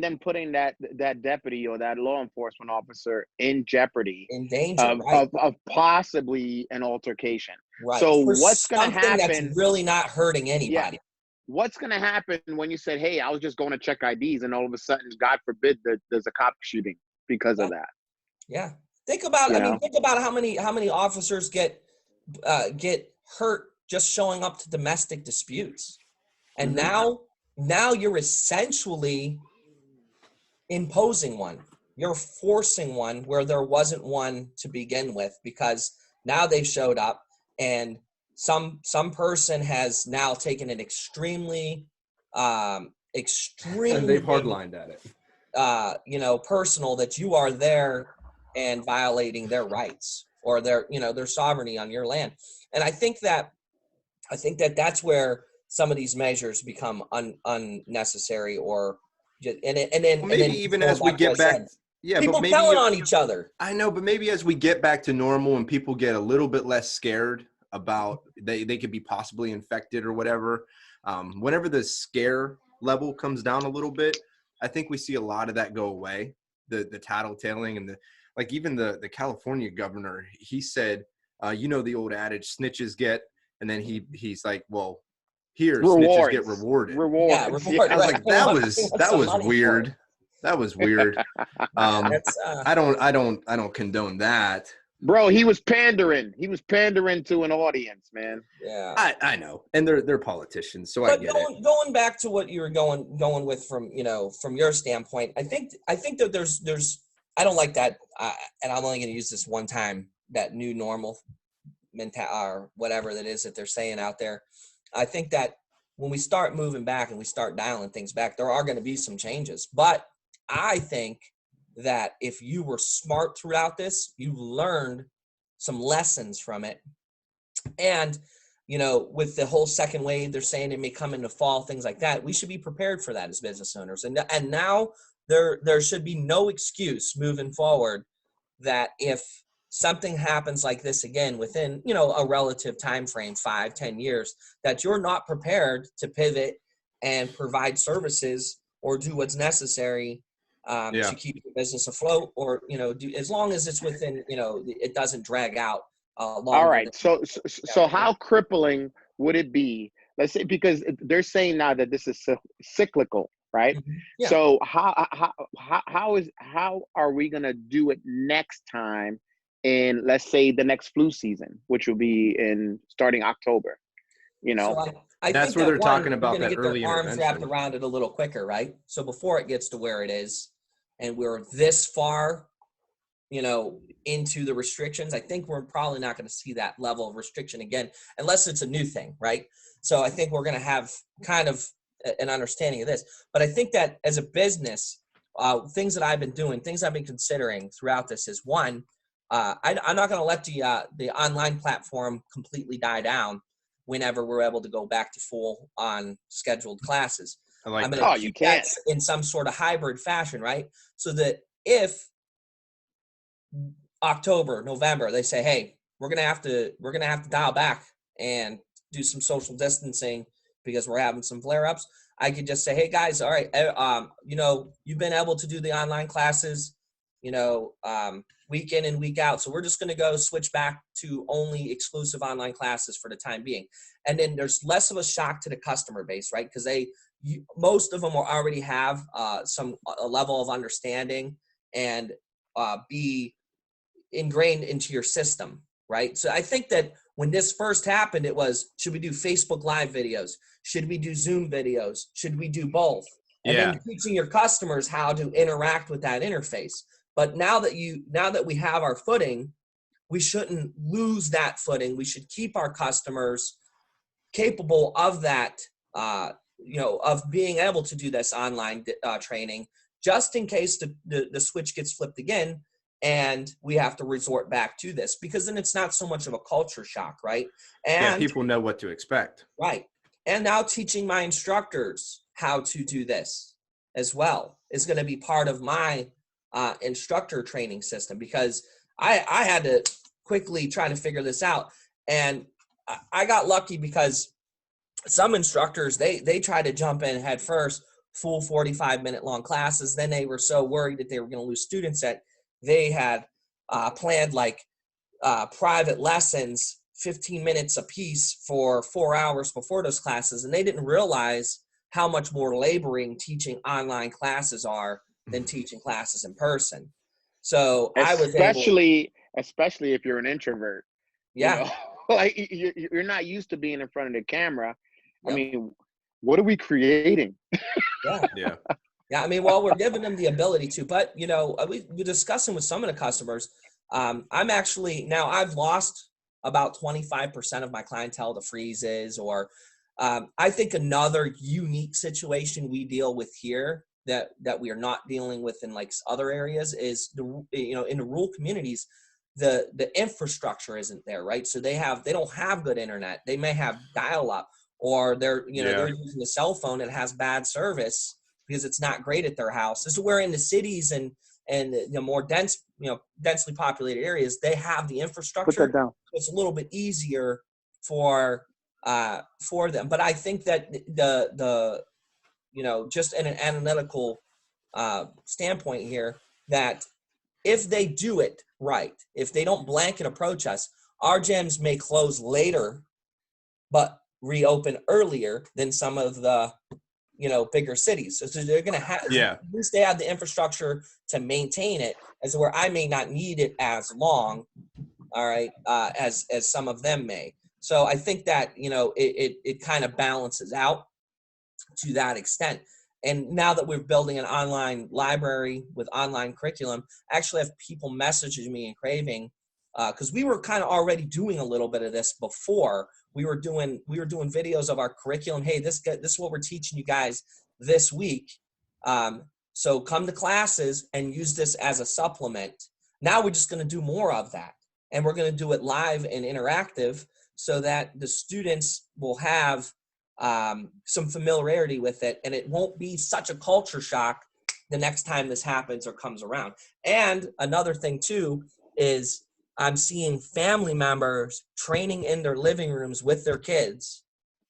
Speaker 3: then putting that deputy or that law enforcement officer in jeopardy,
Speaker 4: in danger,
Speaker 3: of possibly an altercation.
Speaker 4: Right.
Speaker 3: So
Speaker 4: for
Speaker 3: what's going to happen?
Speaker 4: That's really not hurting anybody.
Speaker 3: Yeah. What's going to happen when you said, hey, I was just going to check IDs, and all of a sudden, God forbid, there's a cop shooting because of that?
Speaker 4: Yeah. Think about how many officers get hurt just showing up to domestic disputes. And now you're essentially imposing one. You're forcing one where there wasn't one to begin with, because now they've showed up and some person has now taken it extremely
Speaker 1: and they've hardlined at it.
Speaker 4: Personal, that you are there and violating their rights or their sovereignty on your land. And I think that that's where some of these measures become unnecessary, or just, and then
Speaker 1: maybe even as we get back,
Speaker 4: people
Speaker 1: but maybe
Speaker 4: telling on each other.
Speaker 1: I know, but maybe as we get back to normal and people get a little bit less scared about they could be possibly infected or whatever, whenever the scare level comes down a little bit, I think we see a lot of that go away. The tattletaling and even the California governor, he said, the old adage, snitches get, and then he's like, well, here snitches get rewarded.
Speaker 4: Yeah,
Speaker 1: I was like, that was weird. That was weird. I don't condone that.
Speaker 3: Bro, he was pandering. He was pandering to an audience, man.
Speaker 4: Yeah,
Speaker 1: I know, and they're politicians, so
Speaker 4: but
Speaker 1: I get it.
Speaker 4: Going back to what you were going with from your standpoint, I think that there's I don't like that, and I'm only going to use this one time, that new normal or whatever that is that they're saying out there. I think that when we start moving back and we start dialing things back, there are going to be some changes. But I think that if you were smart throughout this, you learned some lessons from it. And, with the whole second wave, they're saying it may come in the fall, things like that. We should be prepared for that as business owners. And now there should be no excuse moving forward that if something happens like this again within, a relative time frame, 5-10 years, that you're not prepared to pivot and provide services or do what's necessary to keep your business afloat, or, do, as long as it's within, it doesn't drag out.
Speaker 3: All right. So how crippling would it be? Let's say, because they're saying now that this is cyclical, right?
Speaker 4: Mm-hmm. Yeah.
Speaker 3: So how are we going to do it next time in, let's say, the next flu season, which will be in starting October?
Speaker 4: So I
Speaker 1: that's
Speaker 4: think
Speaker 1: where
Speaker 4: that
Speaker 1: they're talking about that
Speaker 4: get
Speaker 1: early
Speaker 4: their arms wrapped
Speaker 1: intervention.
Speaker 4: around it a little quicker, right? So before it gets to where it is, and we're this far, into the restrictions, I think we're probably not going to see that level of restriction again, unless it's a new thing, right? So I think we're going to have kind of an understanding of this. But I think that as a business, things that I've been doing, things I've been considering throughout this is, one, I'm not going to let the online platform completely die down whenever we're able to go back to full on scheduled classes. I'm going to keep that in some sort of hybrid fashion, right? So that if October, November, they say, hey, we're gonna have to dial back and do some social distancing because we're having some flare-ups, I could just say, hey guys, all right, you've been able to do the online classes, week in and week out, so we're just gonna go switch back to only exclusive online classes for the time being. And then there's less of a shock to the customer base, right? Because most of them will already have a level of understanding and be ingrained into your system, right? So I think that when this first happened, it was, should we do Facebook Live videos? Should we do Zoom videos? Should we do both? And then teaching your customers how to interact with that interface. But now that we have our footing, we shouldn't lose that footing. We should keep our customers capable of that, of being able to do this online training, just in case the switch gets flipped again and we have to resort back to this, because then it's not so much of a culture shock, right? And
Speaker 1: people know what to expect.
Speaker 4: Right. And now teaching my instructors how to do this as well is going to be part of my instructor training system, because I had to quickly try to figure this out. And I got lucky because some instructors, they try to jump in head first, full 45-minute long classes. Then they were so worried that they were going to lose students that they had planned private lessons, 15 minutes a piece for 4 hours before those classes. And they didn't realize how much more laboring teaching online classes are than teaching classes in person. So especially
Speaker 3: if you're an introvert, like you're not used to being in front of the camera. Yep. I mean, what are we creating?
Speaker 1: Yeah.
Speaker 4: Yeah, I mean, well, we're giving them the ability to, but, we're discussing with some of the customers. I've lost about 25% of my clientele to freezes, or I think another unique situation we deal with here that we are not dealing with in other areas is in the rural communities, the infrastructure isn't there, right? So they don't have good internet. They may have dial-up, or they're using a cell phone that has bad service because it's not great at their house. This is where in the cities and more densely populated areas, they have the infrastructure.
Speaker 3: Put that down.
Speaker 4: It's a little bit easier for them. But I think that the just in an analytical standpoint here, that if they do it right, if they don't blanket approach us, our gyms may close later, but reopen earlier than some of the bigger cities. So they're going to have, at least they have the infrastructure to maintain it, as where I may not need it as long, all right, as some of them may. So I think that, it kind of balances out to that extent. And now that we're building an online library with online curriculum, I actually have people messaging me and craving, because we were kind of already doing a little bit of this before. We were doing videos of our curriculum. Hey, this is what we're teaching you guys this week. So come to classes and use this as a supplement. Now we're just going to do more of that, and we're going to do it live and interactive so that the students will have some familiarity with it, and it won't be such a culture shock the next time this happens or comes around. And another thing too is I'm seeing family members training in their living rooms with their kids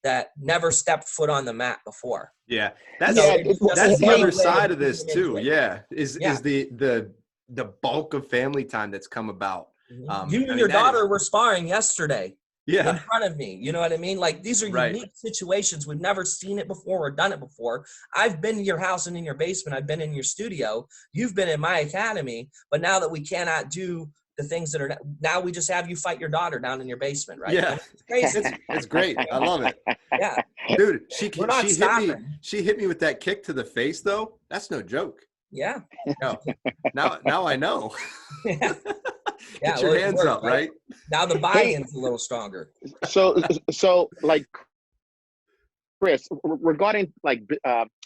Speaker 4: that never stepped foot on the mat before.
Speaker 1: Yeah, that's
Speaker 3: that's
Speaker 1: the other side of this too. Yeah, is
Speaker 4: Yeah.
Speaker 1: the bulk of family time that's come about.
Speaker 4: You and your daughter were sparring yesterday.
Speaker 1: Yeah.
Speaker 4: In front of me. You know what I mean? Like, these are unique situations. We've never seen it before or done it before. I've been in your house and in your basement. I've been in your studio. You've been in my academy. But now that we cannot do the things that are now, we just have you fight your daughter down in your basement, right?
Speaker 1: Yeah.
Speaker 4: It's crazy.
Speaker 1: It's great. I love it.
Speaker 4: Yeah.
Speaker 1: Dude, she hit me with that kick to the face though. That's no joke.
Speaker 4: Yeah.
Speaker 1: No. Now I know.
Speaker 4: Yeah.
Speaker 1: Get your hands up, right?
Speaker 4: Now the buy-in's a little stronger.
Speaker 3: So like, Chris, regarding like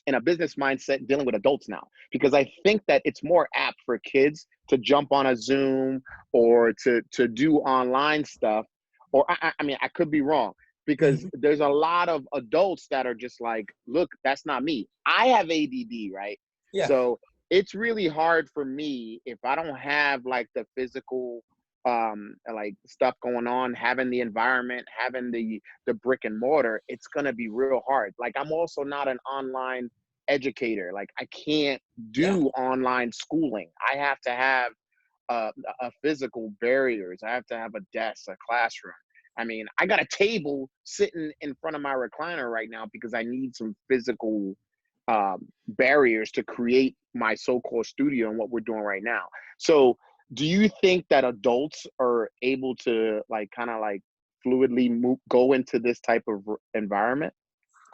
Speaker 3: in a business mindset dealing with adults now, because I think that it's more apt for kids to jump on a Zoom or to do online stuff, or I mean, I could be wrong, because there's a lot of adults that are just like, look, that's not me. I have ADD, right?
Speaker 4: Yeah.
Speaker 3: So it's really hard for me if I don't have like the physical like stuff going on, having the environment, having the brick and mortar. It's gonna be real hard. Like, I'm also not an online educator. Like, I can't do online schooling. I have to have a physical barriers. I have to have a desk, a classroom. I mean, I got a table sitting in front of my recliner right now because I need some physical barriers to create my so-called studio and what we're doing right now. So do you think that adults are able to like kind of like fluidly go into this type of environment?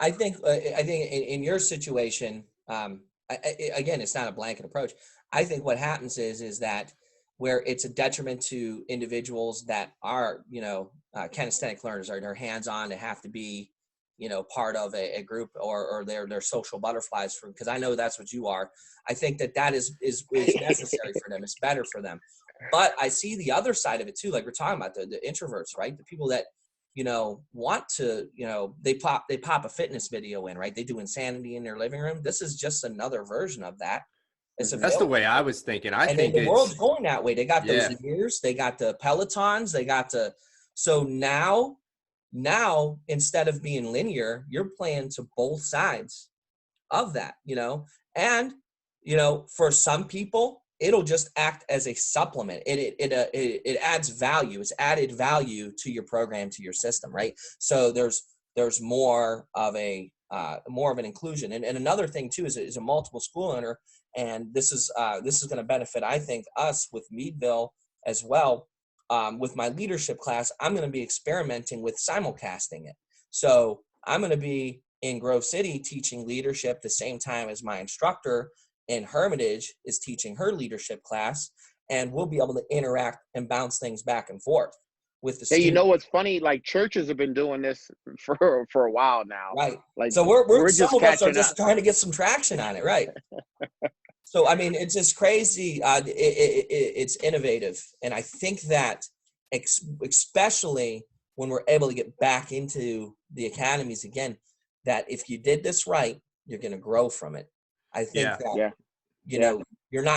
Speaker 4: I think in your situation, again, it's not a blanket approach. I think what happens is that where it's a detriment to individuals that are, kinesthetic learners, are they're hands-on, they have to be, part of a group, or they're social butterflies, because I know that's what you are. I think that is necessary for them. It's better for them. But I see the other side of it too, like we're talking about the introverts, right? The people that, want to, they pop a fitness video in, right? They do insanity in their living room. This is just another version of that.
Speaker 1: That's the way I was thinking. I think
Speaker 4: the world's going that way. They got those years, they got the Pelotons, so now instead of being linear, you're playing to both sides of that, and for some people it'll just act as a supplement. It adds value. It's added value to your program, to your system, right? So there's more of an inclusion. And another thing too is a multiple school owner, and this is going to benefit, I think, us with Meadville as well. With my leadership class, I'm going to be experimenting with simulcasting it. So I'm going to be in Grove City teaching leadership the same time as my instructor in Hermitage is teaching her leadership class, and we'll be able to interact and bounce things back and forth. with the
Speaker 3: Hey, you
Speaker 4: student.
Speaker 3: know what's funny? Like churches have been doing this for a while now.
Speaker 4: Right.
Speaker 3: Like
Speaker 4: So we're
Speaker 3: we're
Speaker 4: some
Speaker 3: just
Speaker 4: of us are
Speaker 3: catching
Speaker 4: just
Speaker 3: up.
Speaker 4: trying to get some traction on it. Right. So, I mean, it's just crazy. It's innovative. And I think that especially when we're able to get back into the academies again, that if you did this right, you're going to grow from it. I think
Speaker 1: Yeah.
Speaker 4: that,
Speaker 3: Yeah.
Speaker 4: you know,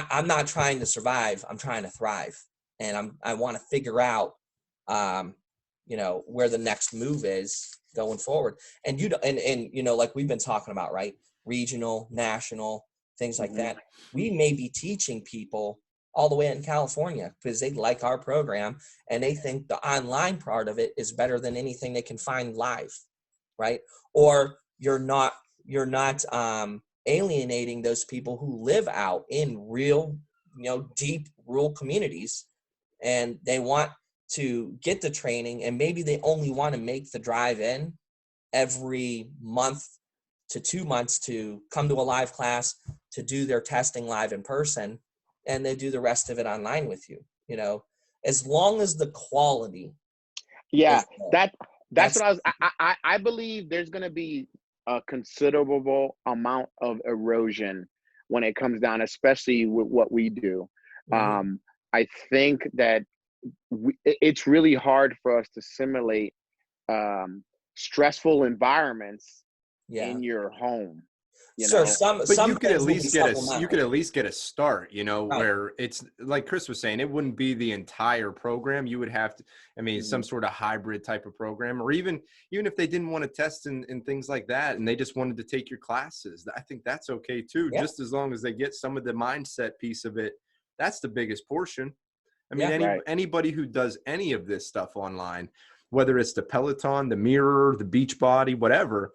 Speaker 4: I'm not trying to survive. I'm trying to thrive. And I want to figure out, you know, where the next move is going forward. And you know, like we've been talking about, right? Regional, national, things like that. We may be teaching people all the way in California because they like our program and they think the online part of it is better than anything they can find live, right? Or you're not alienating those people who live out in real, you know, deep rural communities, and they want to get the training, and maybe they only want to make the drive in every month to 2 months to come to a live class, to do their testing live in person, and they do the rest of it online with you, you know, as long as the quality
Speaker 3: Yeah,
Speaker 4: is there.
Speaker 3: that's what I believe there's going to be a considerable amount of erosion when it comes down, especially with what we do.
Speaker 4: Mhm.
Speaker 3: I think that it's really hard for us to simulate stressful environments
Speaker 4: Yeah.
Speaker 3: in your home, you
Speaker 4: Sure.
Speaker 3: know.
Speaker 4: Some
Speaker 1: But you could at
Speaker 4: things will be
Speaker 1: least get you could
Speaker 4: supplemental.
Speaker 1: at least get a start, you know,
Speaker 4: Right.
Speaker 1: where it's like Chris was saying, it wouldn't be the entire program. You would have to, I mean, some sort of hybrid type of program, or even if they didn't want to test and things like that, and they just wanted to take your classes, I think that's okay too,
Speaker 4: Yeah.
Speaker 1: just as long as they get some of the mindset piece of it. That's the biggest portion. I mean,
Speaker 4: Yeah.
Speaker 3: Right.
Speaker 1: anybody who does any of this stuff online, whether it's the Peloton, the Mirror, the Beachbody, whatever,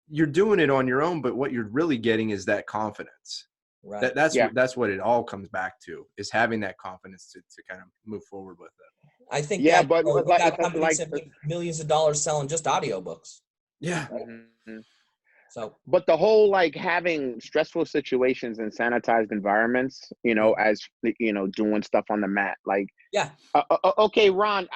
Speaker 1: you're doing it on your own, but what you're really getting is that confidence.
Speaker 4: Right.
Speaker 3: Yeah.
Speaker 1: That's what it all comes back to, is having that confidence to kind of move forward with it.
Speaker 4: I think
Speaker 3: Yeah,
Speaker 4: that,
Speaker 3: but
Speaker 4: you know, you got companies
Speaker 3: like
Speaker 4: that make millions of dollars selling just audiobooks.
Speaker 1: Yeah.
Speaker 4: So
Speaker 3: but the whole like having stressful situations in sanitized environments, you know, as you know, doing stuff on the mat, like
Speaker 4: yeah.
Speaker 3: Okay, Ron,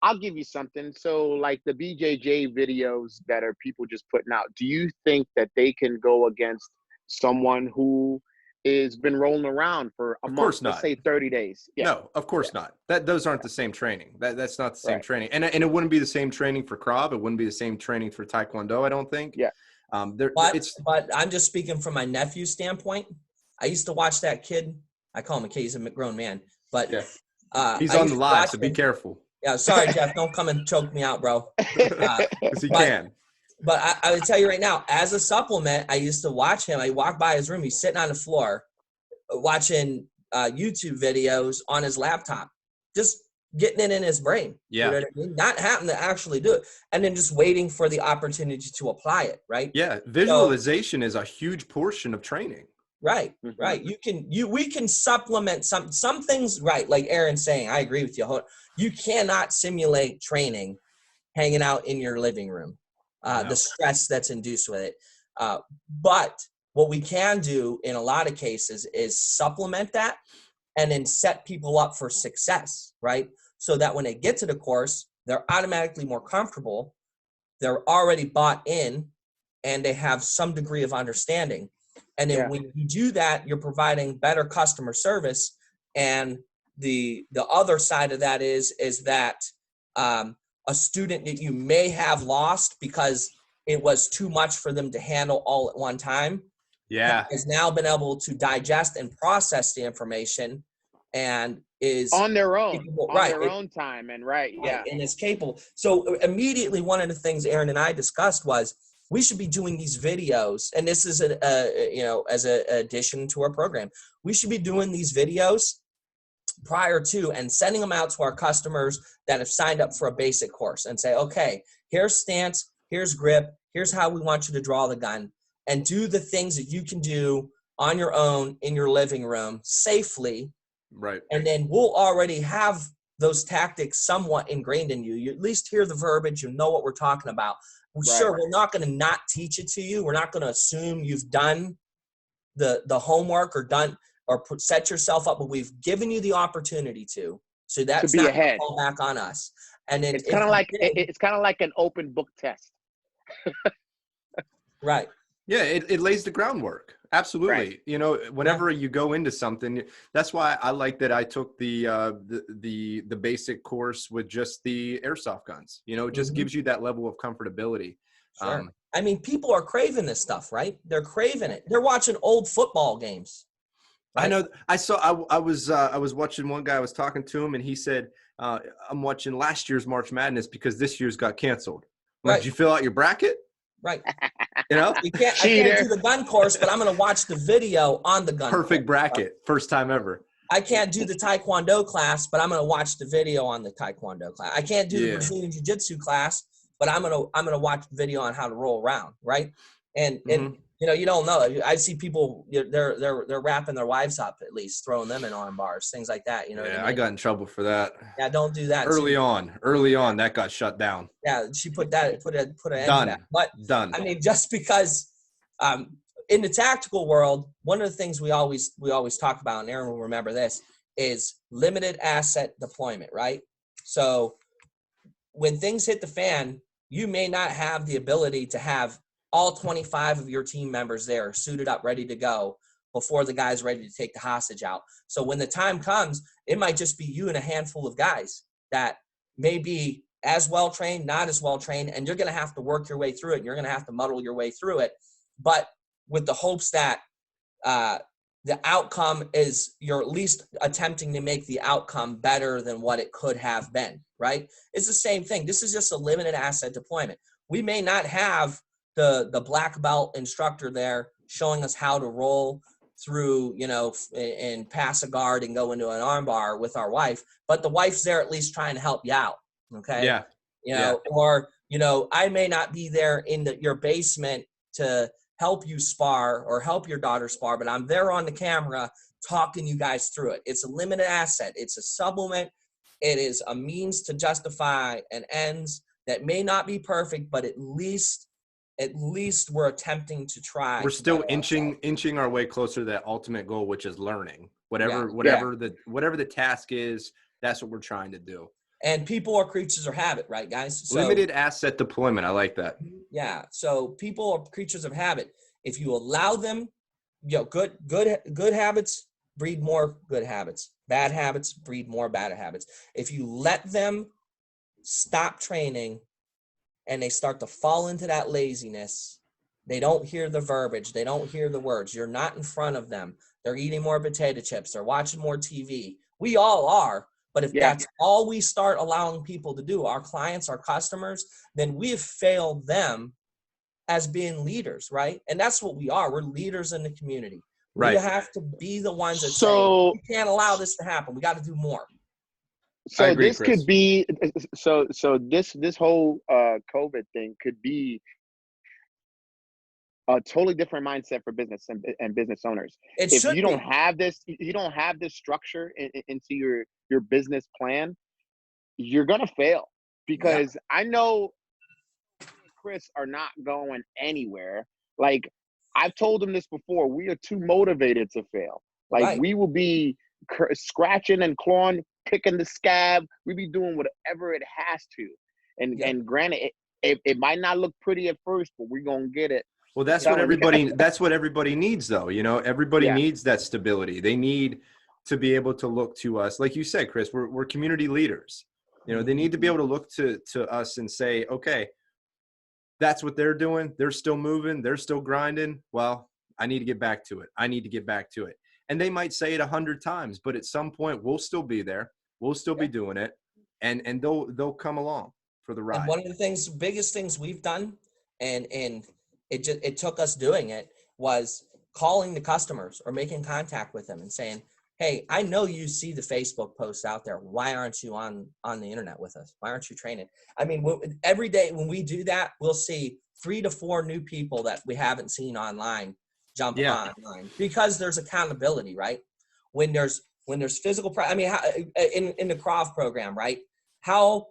Speaker 3: I'll give you something. So like the BJJ videos that are people just putting out, do you think that they can go against someone who is been rolling around for a
Speaker 1: Of
Speaker 3: month,
Speaker 1: course
Speaker 3: let's
Speaker 1: not.
Speaker 3: say 30 days? Yeah.
Speaker 1: No, of course not. Those aren't the same training. That's not the same
Speaker 3: Right.
Speaker 1: training. And it wouldn't be the same training for Krav. It wouldn't be the same training for Taekwondo, I don't think.
Speaker 3: Yeah.
Speaker 4: But I'm just speaking from my nephew's standpoint. I used to watch that kid. I call him a kid. He's a grown man. But
Speaker 1: yeah. He's
Speaker 4: I
Speaker 1: on
Speaker 4: used
Speaker 1: the
Speaker 4: to
Speaker 1: live,
Speaker 4: watch
Speaker 1: so be
Speaker 4: him.
Speaker 1: careful.
Speaker 4: Yeah, sorry, Jeff. Don't come and choke me out, bro.
Speaker 1: Because he
Speaker 4: but
Speaker 1: can.
Speaker 4: but I would tell you right now, as a supplement, I used to watch him. I walk by his room. He's sitting on the floor watching YouTube videos on his laptop, just getting it in his brain.
Speaker 1: Yeah.
Speaker 4: You know what I mean? Not having to actually do it, and then just waiting for the opportunity to apply it, right?
Speaker 1: Yeah. Visualization is a huge portion of training.
Speaker 4: Right, right. We can supplement some things, right? Like Aaron's saying, I agree with you. You cannot simulate training hanging out in your living room, the stress that's induced with it. But what we can do in a lot of cases is supplement that and then set people up for success, right? So that when they get to the course, they're automatically more comfortable. They're already bought in and they have some degree of understanding. And then when you do that, you're providing better customer service. And the other side of that is that a student that you may have lost because it was too much for them to handle all at one time has now been able to digest and process the information and is
Speaker 3: on their own,
Speaker 4: capable,
Speaker 3: on their own time, and
Speaker 4: and is capable. So immediately, one of the things Aaron and I discussed was we should be doing these videos, and this is as an addition to our program. We should be doing these videos prior to and sending them out to our customers that have signed up for a basic course and say, okay, here's stance, here's grip, here's how we want you to draw the gun, and do the things that you can do on your own in your living room safely.
Speaker 1: Right.
Speaker 4: And then we'll already have those tactics somewhat ingrained in you. You at least hear the verbiage, you know what we're talking about. Sure, we're not going to not teach it to you. We're not going to assume you've done the homework or set yourself up, but we've given you the opportunity to. So that's
Speaker 3: be
Speaker 4: not going to
Speaker 3: ahead.
Speaker 4: fall back on us. And then
Speaker 3: It's kind of like an open book test.
Speaker 4: Right.
Speaker 1: Yeah, it lays the groundwork. Absolutely.
Speaker 3: Right.
Speaker 1: You know, whenever you go into something, that's why I like that I took the basic course with just the airsoft guns. You know, it just gives you that level of comfortability.
Speaker 4: Sure. I mean, people are craving this stuff, right? They're craving it. They're watching old football games. Right?
Speaker 1: I know. I was watching one guy. I was talking to him, and he said, "I'm watching last year's March Madness because this year's got canceled." I'm like, did you fill out your bracket?
Speaker 4: Right.
Speaker 1: You know,
Speaker 4: I can't do the gun course, but I'm going to watch the video on the gun.
Speaker 1: Perfect
Speaker 4: course,
Speaker 1: bracket,
Speaker 4: right?
Speaker 1: first time ever.
Speaker 4: I can't do the Taekwondo class, but I'm going to watch the video on the Taekwondo class. I can't do the Brazilian Jiu-Jitsu class, but I'm gonna watch the video on how to roll around, right? And you know, you don't know. I see people they're wrapping their wives up, at least throwing them in arm bars, things like that. You know.
Speaker 1: Yeah,
Speaker 4: what I mean?
Speaker 1: I got in trouble for that.
Speaker 4: Yeah, don't do that.
Speaker 1: Early on, that got shut down.
Speaker 4: Yeah, she put an end to that. But
Speaker 1: Done.
Speaker 4: I mean, just because in the tactical world, one of the things we always talk about, and Aaron will remember this, is limited asset deployment, right? So when things hit the fan, you may not have the ability to have all 25 of your team members there suited up, ready to go before the guy's ready to take the hostage out. So when the time comes, it might just be you and a handful of guys that may be as well trained, not as well trained, and you're going to have to work your way through it. And you're going to have to muddle your way through it, but with the hopes that the outcome is you're at least attempting to make the outcome better than what it could have been, right? It's the same thing. This is just a limited asset deployment. We may not have the black belt instructor there showing us how to roll through, you know, and pass a guard and go into an arm bar with our wife, but the wife's there at least trying to help you out. Okay.
Speaker 1: Yeah.
Speaker 4: You know, or, you know, I may not be there in your basement to help you spar or help your daughter spar, but I'm there on the camera talking you guys through it. It's a limited asset. It's a supplement. It is a means to justify an ends that may not be perfect, but at least we're attempting to try.
Speaker 1: We're still inching our way closer to that ultimate goal, which is learning. Whatever the task is, that's what we're trying to do.
Speaker 4: And people are creatures of habit, right, guys? So,
Speaker 1: limited asset deployment. I like that.
Speaker 4: Yeah. So people are creatures of habit. If you allow them, you know, good habits breed more good habits. Bad habits breed more bad habits. If you let them stop training and they start to fall into that laziness, they don't hear the verbiage. They don't hear the words. You're not in front of them. They're eating more potato chips. They're watching more TV. We all are. But if that's all we start allowing people to do, our clients, our customers, then we have failed them as being leaders, right? And that's what we are. We're leaders in the community. Right. We have to be the ones that say, we can't allow this to happen. We got to do more.
Speaker 3: So agree, this Chris. Could be so this whole COVID thing could be a totally different mindset for business and business owners. If you don't have this, structure into your business plan, you're gonna fail. Because I know Chris are not going anywhere. Like I've told him this before, we are too motivated to fail. Like we will be scratching and clawing, picking the scab. We be doing whatever it has to. And granted, it might not look pretty at first, but we're gonna get it.
Speaker 1: Well, that's what everybody needs, though. You know, everybody needs that stability. They need to be able to look to us. Like you said, Chris, we're community leaders. You know, they need to be able to look to us and say, okay, that's what they're doing. They're still moving. They're still grinding. Well, I need to get back to it. I need to get back to it. And they might say it 100 times, but at some point we'll still be there. We'll still be doing it. And they'll come along for the ride.
Speaker 4: And one of the biggest things we've done, and it took us doing it, was calling the customers or making contact with them and saying, hey, I know you see the Facebook posts out there. Why aren't you on the internet with us? Why aren't you training? I mean, every day when we do that, we'll see 3 to 4 new people that we haven't seen online jump online, because there's accountability, right? When there's physical, in the CROV program, right? How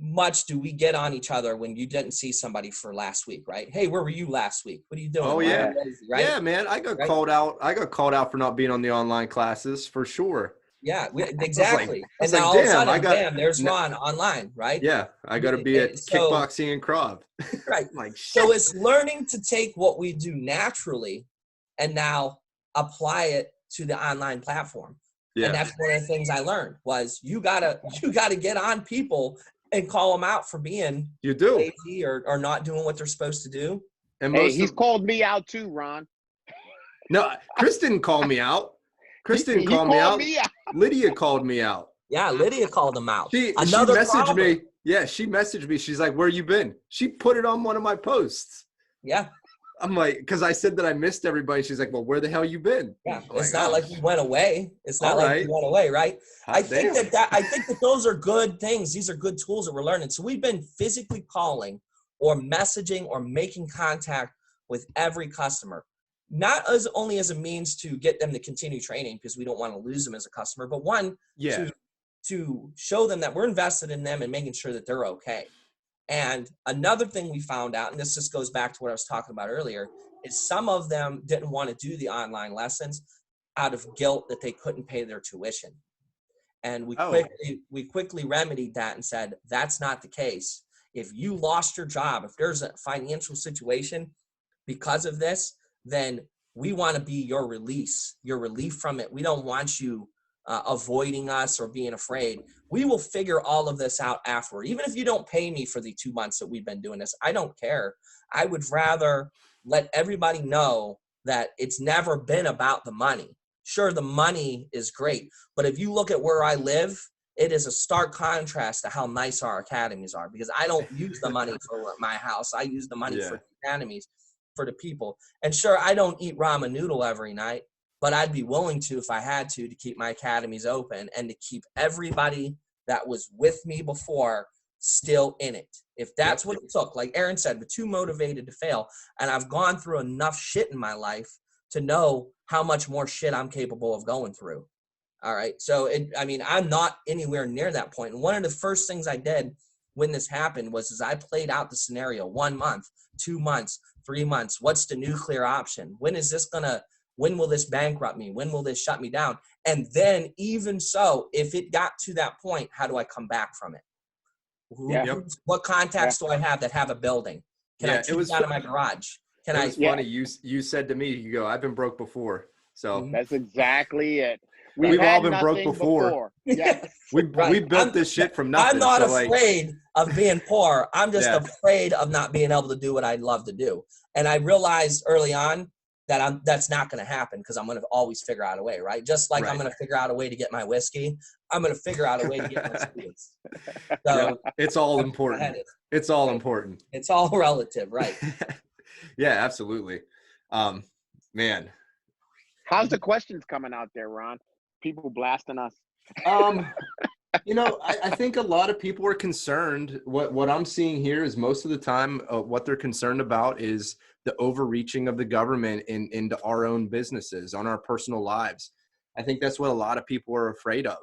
Speaker 4: much do we get on each other when you didn't see somebody for last week, right? Hey, where were you last week? What are you doing?
Speaker 1: Oh yeah,
Speaker 4: right?
Speaker 1: Yeah, man. I got called out. I got called out for not being on the online classes for sure.
Speaker 4: Yeah, exactly.
Speaker 1: I was
Speaker 4: And now
Speaker 1: like,
Speaker 4: all of a
Speaker 1: damn,
Speaker 4: sudden, bam, there's Ron online, right?
Speaker 1: Yeah, I got to be at
Speaker 4: So,
Speaker 1: kickboxing and Krav.
Speaker 4: right.
Speaker 1: Like, shit.
Speaker 4: So it's learning to take what we do naturally and now apply it to the online platform.
Speaker 1: Yeah.
Speaker 4: And that's one of the things I learned was you gotta get on people and call them out for being lazy or not doing what they're supposed to do.
Speaker 3: And he's called me out too, Ron.
Speaker 1: No, Chris didn't call me out. Chris didn't call me out. Lydia called me out.
Speaker 4: Yeah, Lydia called him out.
Speaker 1: She messaged me. Yeah, she messaged me. She's like, "Where you been?" She put it on one of my posts.
Speaker 4: Yeah.
Speaker 1: I'm like, because I said that I missed everybody. She's like, "Well, where the hell you been?"
Speaker 4: Yeah, it's not like we went away. It's not like we went away, right? I think that those are good things. These are good tools that we're learning. So we've been physically calling or messaging or making contact with every customer, not as only as a means to get them to continue training because we don't want to lose them as a customer, but one, to show them that we're invested in them and making sure that they're okay. And another thing we found out, and this just goes back to what I was talking about earlier, is some of them didn't want to do the online lessons out of guilt that they couldn't pay their tuition. And we quickly remedied that and said, that's not the case. If you lost your job, if there's a financial situation because of this, then we want to be your relief from it. We don't want you avoiding us or being afraid. We will figure all of this out afterward. Even if you don't pay me for the 2 months that we've been doing this, I don't care. I would rather let everybody know that it's never been about the money. Sure, the money is great, but if you look at where I live, it is a stark contrast to how nice our academies are, because I don't use the money for my house. I use the money for the academies, for the people. And sure, I don't eat ramen noodle every night, but I'd be willing to, if I had to keep my academies open and to keep everybody that was with me before still in it. If that's what it took, like Aaron said, we're too motivated to fail. And I've gone through enough shit in my life to know how much more shit I'm capable of going through. All right. So, I'm not anywhere near that point. And one of the first things I did when this happened was I played out the scenario 1 month, 2 months, 3 months. What's the nuclear option? When will this bankrupt me? When will this shut me down? And then even so, if it got to that point, how do I come back from it? What contacts do I have that have a building? Can I keep it out of my garage? It was
Speaker 1: funny. You said to me, you go, I've been broke before. So
Speaker 3: that's exactly it.
Speaker 1: We've all been broke before.
Speaker 3: Yeah.
Speaker 1: we built this shit from nothing.
Speaker 4: I'm not afraid of being poor. I'm just afraid of not being able to do what I'd love to do. And I realized early on that that's not going to happen because I'm going to always figure out a way, right? Just like I'm going to figure out a way to get my whiskey, I'm going to figure out a way to get my students. So
Speaker 1: it's all important. It's all important.
Speaker 4: It's all relative, right?
Speaker 1: Yeah, absolutely. Man.
Speaker 3: How's the questions coming out there, Ron? People blasting us.
Speaker 1: I think a lot of people are concerned. What I'm seeing here is most of the time what they're concerned about is the overreaching of the government into our own businesses, on our personal lives. I think that's what a lot of people are afraid of.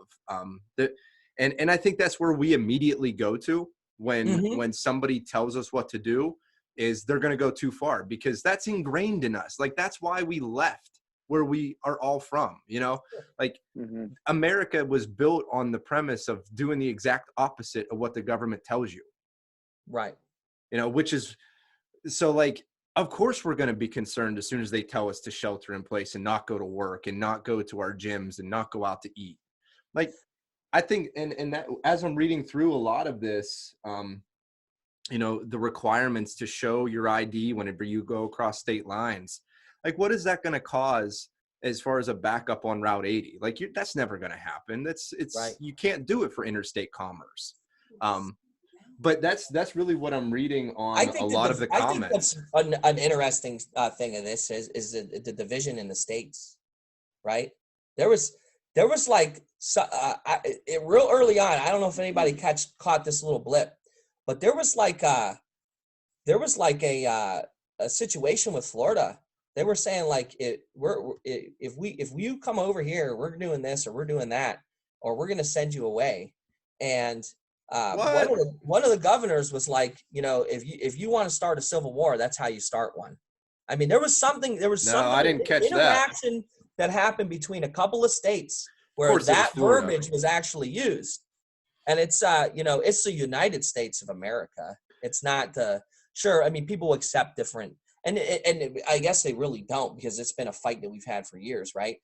Speaker 1: And I think that's where we immediately go to when somebody tells us what to do, is they're going to go too far, because that's ingrained in us. Like, that's why we left where we are all from, America was built on the premise of doing the exact opposite of what the government tells you.
Speaker 4: Right.
Speaker 1: Which is, so of course we're going to be concerned as soon as they tell us to shelter in place and not go to work and not go to our gyms and not go out to eat. I think, and that, as I'm reading through a lot of this, the requirements to show your ID whenever you go across state lines, what is that going to cause as far as a backup on Route 80? That's never going to happen. You can't do it for interstate commerce. But that's really what I'm reading on a lot of the comments.
Speaker 4: I think that's an interesting thing of this is the division in the states, right? There was real early on. I don't know if anybody caught this little blip, but there was a situation with Florida. They were saying if you come over here, we're doing this or we're doing that, or we're going to send you away. And one of the governors was like, if you want to start a civil war, that's how you start one. I mean, there was some
Speaker 1: I didn't catch
Speaker 4: interaction that happened between a couple of states where
Speaker 1: course it was
Speaker 4: that
Speaker 1: Florida.
Speaker 4: verbiage was actually used. And it's, it's the United States of America. It's not sure. I mean, people accept different, and I guess they really don't, because it's been a fight that we've had for years, right?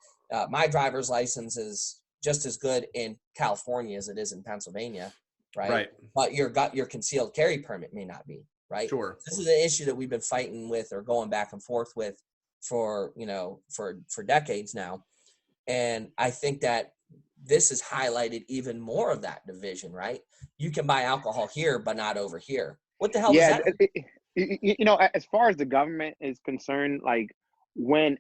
Speaker 4: My driver's license is just as good in California as it is in Pennsylvania, right?
Speaker 1: Right.
Speaker 4: But your concealed carry permit may not be, right?
Speaker 1: Sure.
Speaker 4: This is an issue that we've been fighting with or going back and forth with for decades now. And I think that this has highlighted even more of that division, right? You can buy alcohol here, but not over here. What the hell does that mean?
Speaker 3: As far as the government is concerned, like when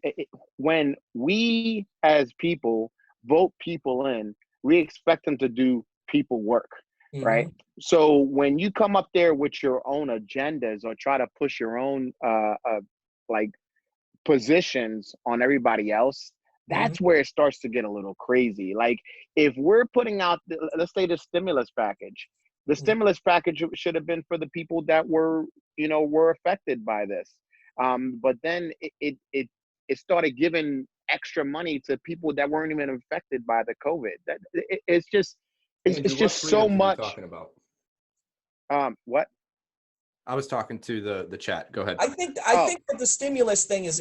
Speaker 3: we as people vote people in, we expect them to do people work, right? So when you come up there with your own agendas or try to push your own like positions on everybody else, that's where it starts to get a little crazy. Like if we're putting out, let's say, the stimulus package, the stimulus package should have been for the people that were affected by this. But then it started giving extra money to people that weren't even affected by the COVID. It's just so much.
Speaker 1: Talking about
Speaker 3: what?
Speaker 1: I was talking to the chat. Go ahead.
Speaker 4: I think that the stimulus thing is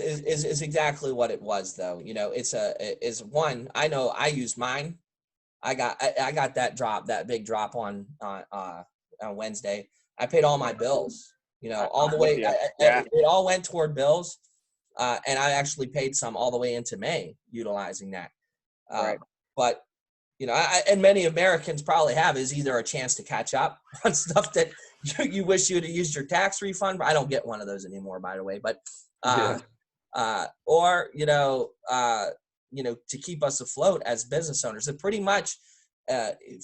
Speaker 4: exactly what it was, though. It's one. I know I used mine. I got that big drop on Wednesday. I paid all my bills. All the way. It all went toward bills, and I actually paid some all the way into May utilizing that.
Speaker 3: Right.
Speaker 4: But and many Americans probably have, is either a chance to catch up on stuff that you wish you had used your tax refund. I don't get one of those anymore, by the way. But or to keep us afloat as business owners. So pretty much,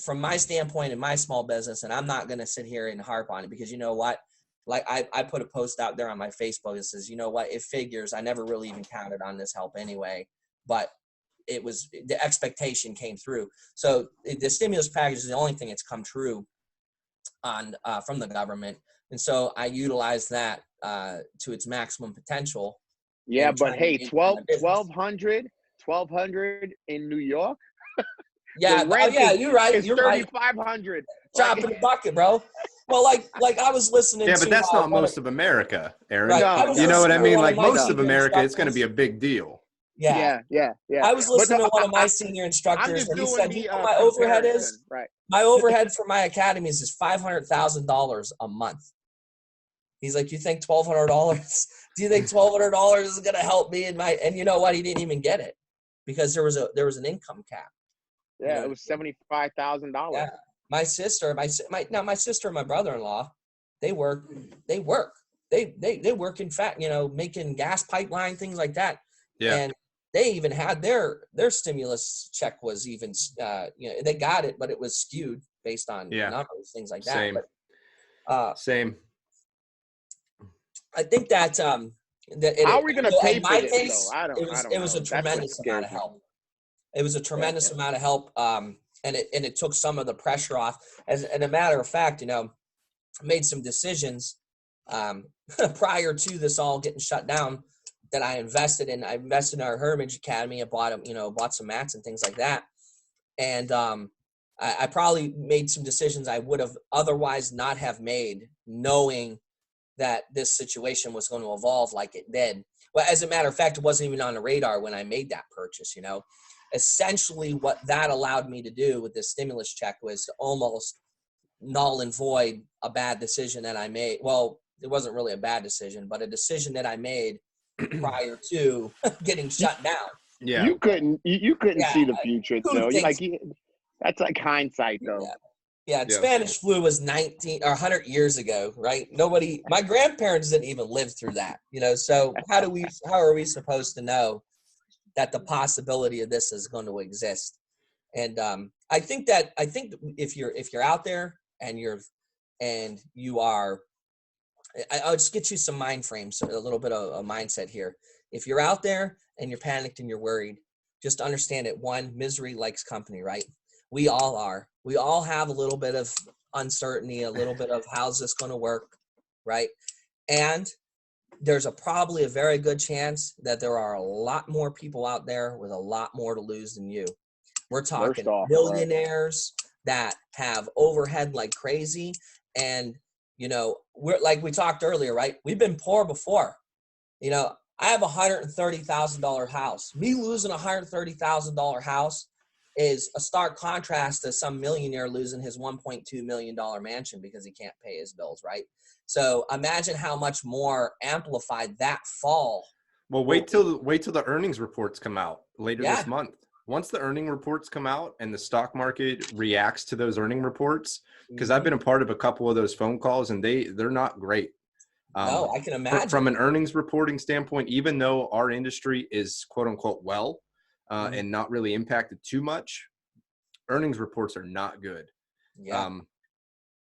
Speaker 4: from my standpoint in my small business, and I'm not going to sit here and harp on it, because you know what? Like I put a post out there on my Facebook that says, it figures. I never really even counted on this help anyway, but the expectation came through. So the stimulus package is the only thing that's come true on from the government, and so I utilized that to its maximum potential.
Speaker 3: Yeah, but hey, 1,200 in New York.
Speaker 4: Yeah, you're right. You're
Speaker 3: 3,500.
Speaker 4: Drop in the bucket, bro. Well, like I was listening.
Speaker 1: Yeah,
Speaker 4: to,
Speaker 1: but that's not most of America, Aaron.
Speaker 4: Right.
Speaker 3: No,
Speaker 1: you know what I mean? Like most
Speaker 4: senior
Speaker 1: of America, it's going to be a big deal.
Speaker 4: Yeah.
Speaker 3: I
Speaker 4: was listening to one of my senior instructors, and he said, my overhead is
Speaker 3: right.
Speaker 4: My overhead for my academies is $500,000 a month. He's like, you think $1,200? Do you think $1,200 is going to help me and you know what? He didn't even get it because there was an income cap.
Speaker 3: Yeah, it was $75,000.
Speaker 4: Yeah. My sister and my brother-in-law, they work. They work, in fact, making gas pipeline, things like that.
Speaker 1: Yeah.
Speaker 4: And they even had their stimulus check was even, they got it, but it was skewed based on numbers, things like that.
Speaker 1: Same.
Speaker 4: But,
Speaker 1: Same.
Speaker 4: I think that
Speaker 3: how are we going to pay for this?
Speaker 4: Case,
Speaker 3: though? I don't
Speaker 4: it was
Speaker 3: know.
Speaker 4: a tremendous amount of help. It was a tremendous amount of help, and it took some of the pressure off. And a matter of fact, made some decisions prior to this all getting shut down that I invested in. I invested in our Hermitage Academy. I bought some mats and things like that. And I probably made some decisions I would have otherwise not have made, knowing that this situation was going to evolve like it did. Well, as a matter of fact, it wasn't even on the radar when I made that purchase, Essentially what that allowed me to do with this stimulus check was to almost null and void a bad decision that I made. Well, it wasn't really a bad decision, but a decision that I made prior to getting shut down.
Speaker 3: Yeah, you couldn't see the future though. That's like hindsight though.
Speaker 4: Yeah. Spanish flu was 19 or 100 years ago, right? My grandparents didn't even live through that, So how are we supposed to know that the possibility of this is going to exist? And I think if you're out there and you are, I'll just get you some mind frames, a little bit of a mindset here. If you're out there and you're panicked and you're worried, just understand it. One, misery likes company, right? We all are. We all have a little bit of uncertainty, a little bit of how's this going to work, right? And there's probably a very good chance that there are a lot more people out there with a lot more to lose than you. We're talking
Speaker 3: off, right.
Speaker 4: millionaires that have overhead like crazy. And, you know, we're like we talked earlier, right? We've been poor before. You know, I have a $130,000 house. Me losing a $130,000 house is a stark contrast to some millionaire losing his $1.2 million mansion because he can't pay his bills, right? So imagine how much more amplified that fall.
Speaker 1: Well, wait till the earnings reports come out later
Speaker 4: Yeah.
Speaker 1: this month. Once the earning reports come out and the stock market reacts to those earning reports, because I've been a part of a couple of those phone calls and they're not great.
Speaker 4: No, I can imagine.
Speaker 1: From an earnings reporting standpoint, even though our industry is quote unquote well and not really impacted too much, earnings reports are not good.
Speaker 4: Yeah.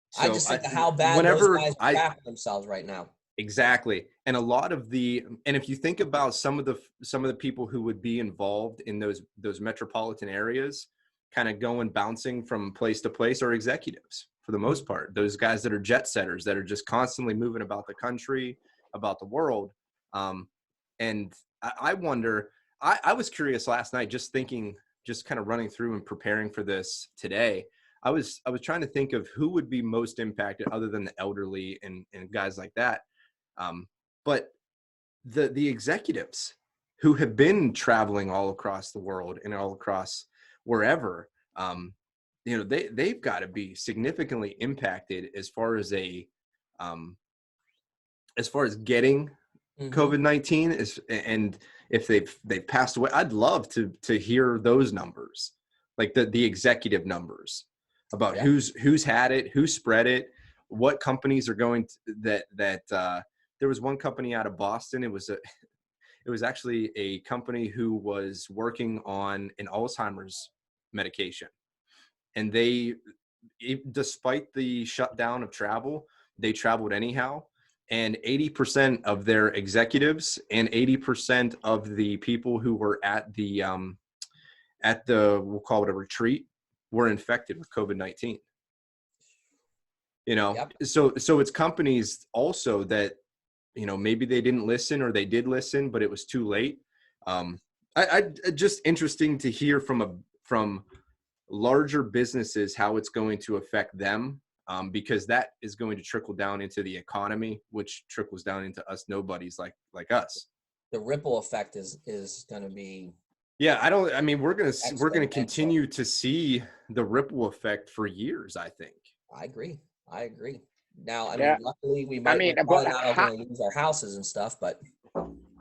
Speaker 1: So
Speaker 4: I just think of how bad those guys are trapping themselves right now.
Speaker 1: Exactly. And a lot of and if you think about some of the people who would be involved in those metropolitan areas, kind of bouncing from place to place, are executives for the most part. Those guys that are jet setters that are just constantly moving about the country, about the world. And I wonder, I was curious last night, just thinking, just kind of running through and preparing for this today. I was trying to think of who would be most impacted other than the elderly and guys like that. But the executives who have been traveling all across the world and all across wherever, you know, they've got to be significantly impacted as far as getting COVID-19 is, and if they've passed away. I'd love to hear those numbers, like the executive numbers about who's had it, who spread it, what companies are going to, that there was one company out of Boston. It was actually a company who was working on an Alzheimer's medication, and despite the shutdown of travel, they traveled anyhow. And 80% of their executives and 80% of the people who were at the we'll call it a retreat, were infected with COVID-19. You know, so it's companies also that, you know, maybe they didn't listen, or they did listen, but it was too late. I just interesting to hear from larger businesses how it's going to affect them, because that is going to trickle down into the economy, which trickles down into us nobodies like us.
Speaker 4: The ripple effect is going to be.
Speaker 1: Yeah, I mean, we're going to continue to see the ripple effect for years, I think.
Speaker 4: I agree. Now, I mean, luckily we might not going to lose our houses and stuff, but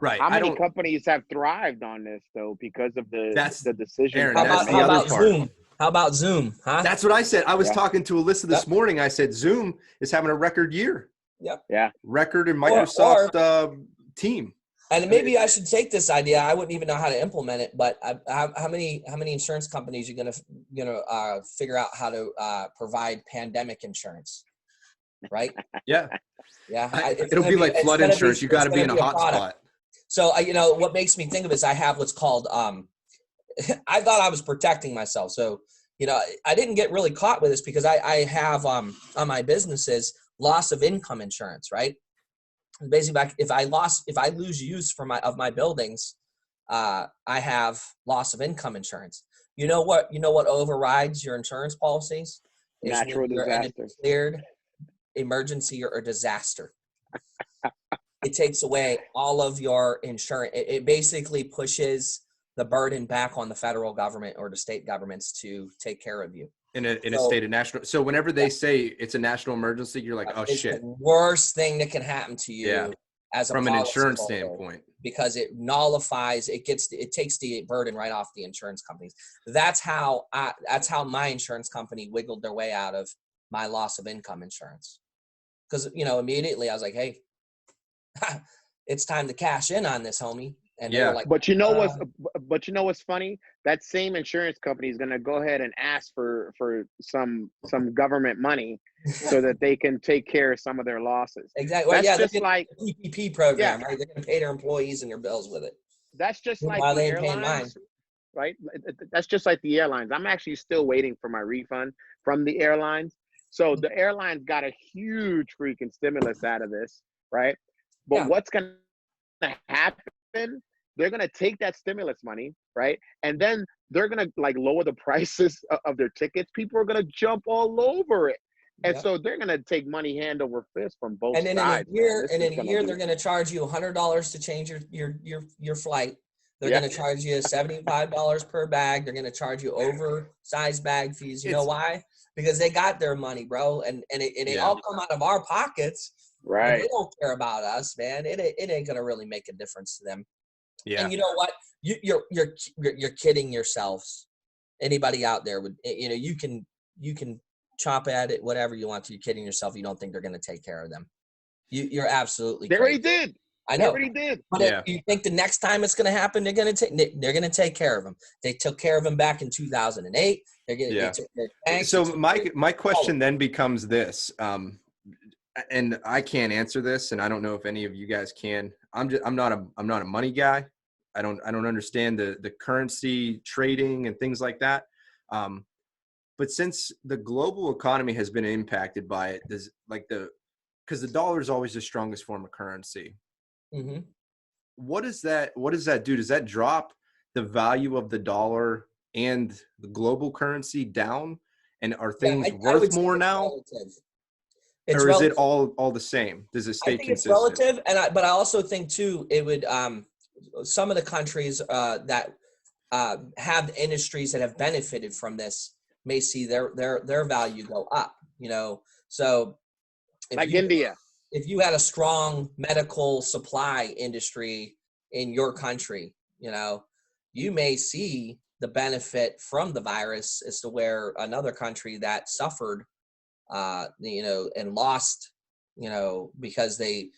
Speaker 1: right.
Speaker 3: How many companies have thrived on this though because of the decision?
Speaker 1: Aaron,
Speaker 4: how about Zoom? How about Zoom? Huh?
Speaker 1: That's what I said. I was talking to Alyssa this morning. I said Zoom is having a record year.
Speaker 4: Yep.
Speaker 3: Yeah.
Speaker 1: Record in Microsoft team.
Speaker 4: And maybe I should take this idea. I wouldn't even know how to implement it, but how many insurance companies are going to figure out how to provide pandemic insurance, right?
Speaker 1: Yeah.
Speaker 4: Yeah.
Speaker 1: It'll be like flood insurance. You got to be in a hot spot.
Speaker 4: So you know what makes me think of is I have what's called I thought I was protecting myself. So you know I didn't get really caught with this because I have on my businesses loss of income insurance, right? Basically, if I lose use for my buildings, I have loss of income insurance. You know what overrides your insurance policies?
Speaker 3: Natural disaster,
Speaker 4: declared emergency or disaster. It takes away all of your insurance. It basically pushes the burden back on the federal government or the state governments to take care of you.
Speaker 1: In a state of national. So whenever they say it's a national emergency, you're like, oh shit.
Speaker 4: The worst thing that can happen to you as
Speaker 1: from an insurance standpoint,
Speaker 4: because it nullifies, it takes the burden right off the insurance companies. That's how my insurance company wiggled their way out of my loss of income insurance. Because, you know, immediately I was like, hey, it's time to cash in on this, homie. And they were like,
Speaker 3: but you know what's funny? That same insurance company is going to go ahead and ask for some government money so that they can take care of some of their losses.
Speaker 4: Exactly. Well,
Speaker 3: that's just like
Speaker 4: the PPP program, right? They're going to pay their employees and their bills with it.
Speaker 3: That's just like the airlines, right? That's just like the airlines. I'm actually still waiting for my refund from the airlines. So the airlines got a huge freaking stimulus out of this, right? But what's going to happen they're going to take that stimulus money, right? And then they're going to like lower the prices of their tickets. People are going to jump all over it. And so they're going to take money hand over fist from both sides.
Speaker 4: And then in a year,
Speaker 3: be...
Speaker 4: they're going to charge you $100 to change your flight. They're going to charge you $75 per bag. They're going to charge you oversized bag fees. You know why? Because they got their money, bro. And it all come out of our pockets.
Speaker 3: Right.
Speaker 4: They don't care about us, man. It ain't going to really make a difference to them.
Speaker 1: Yeah.
Speaker 4: And you know what? You're kidding yourselves. Anybody out there would, you can chop at it, whatever you want to. You're kidding yourself. You don't think they're going to take care of them. You're absolutely
Speaker 3: They
Speaker 4: crazy.
Speaker 3: already did.
Speaker 4: I know.
Speaker 3: They already did.
Speaker 4: But if you think the next time it's going to happen, they're going to take care of them. They took care of them back in 2008. They took their banks.
Speaker 1: So my question then becomes this, and I can't answer this, and I don't know if any of you guys can. I'm not a money guy. I don't understand the currency trading and things like that. But since the global economy has been impacted by it, because the dollar is always the strongest form of currency.
Speaker 4: Mm-hmm.
Speaker 1: What does that do? Does that drop the value of the dollar and the global currency down? And are things worth more now? Or is it all the same? Does it stay consistent?
Speaker 4: It's relative, but I also think too it would some of the countries that have industries that have benefited from this may see their value go up. So
Speaker 3: like India.
Speaker 4: If you had a strong medical supply industry in your country, you may see the benefit from the virus as to where another country that suffered, and lost, because they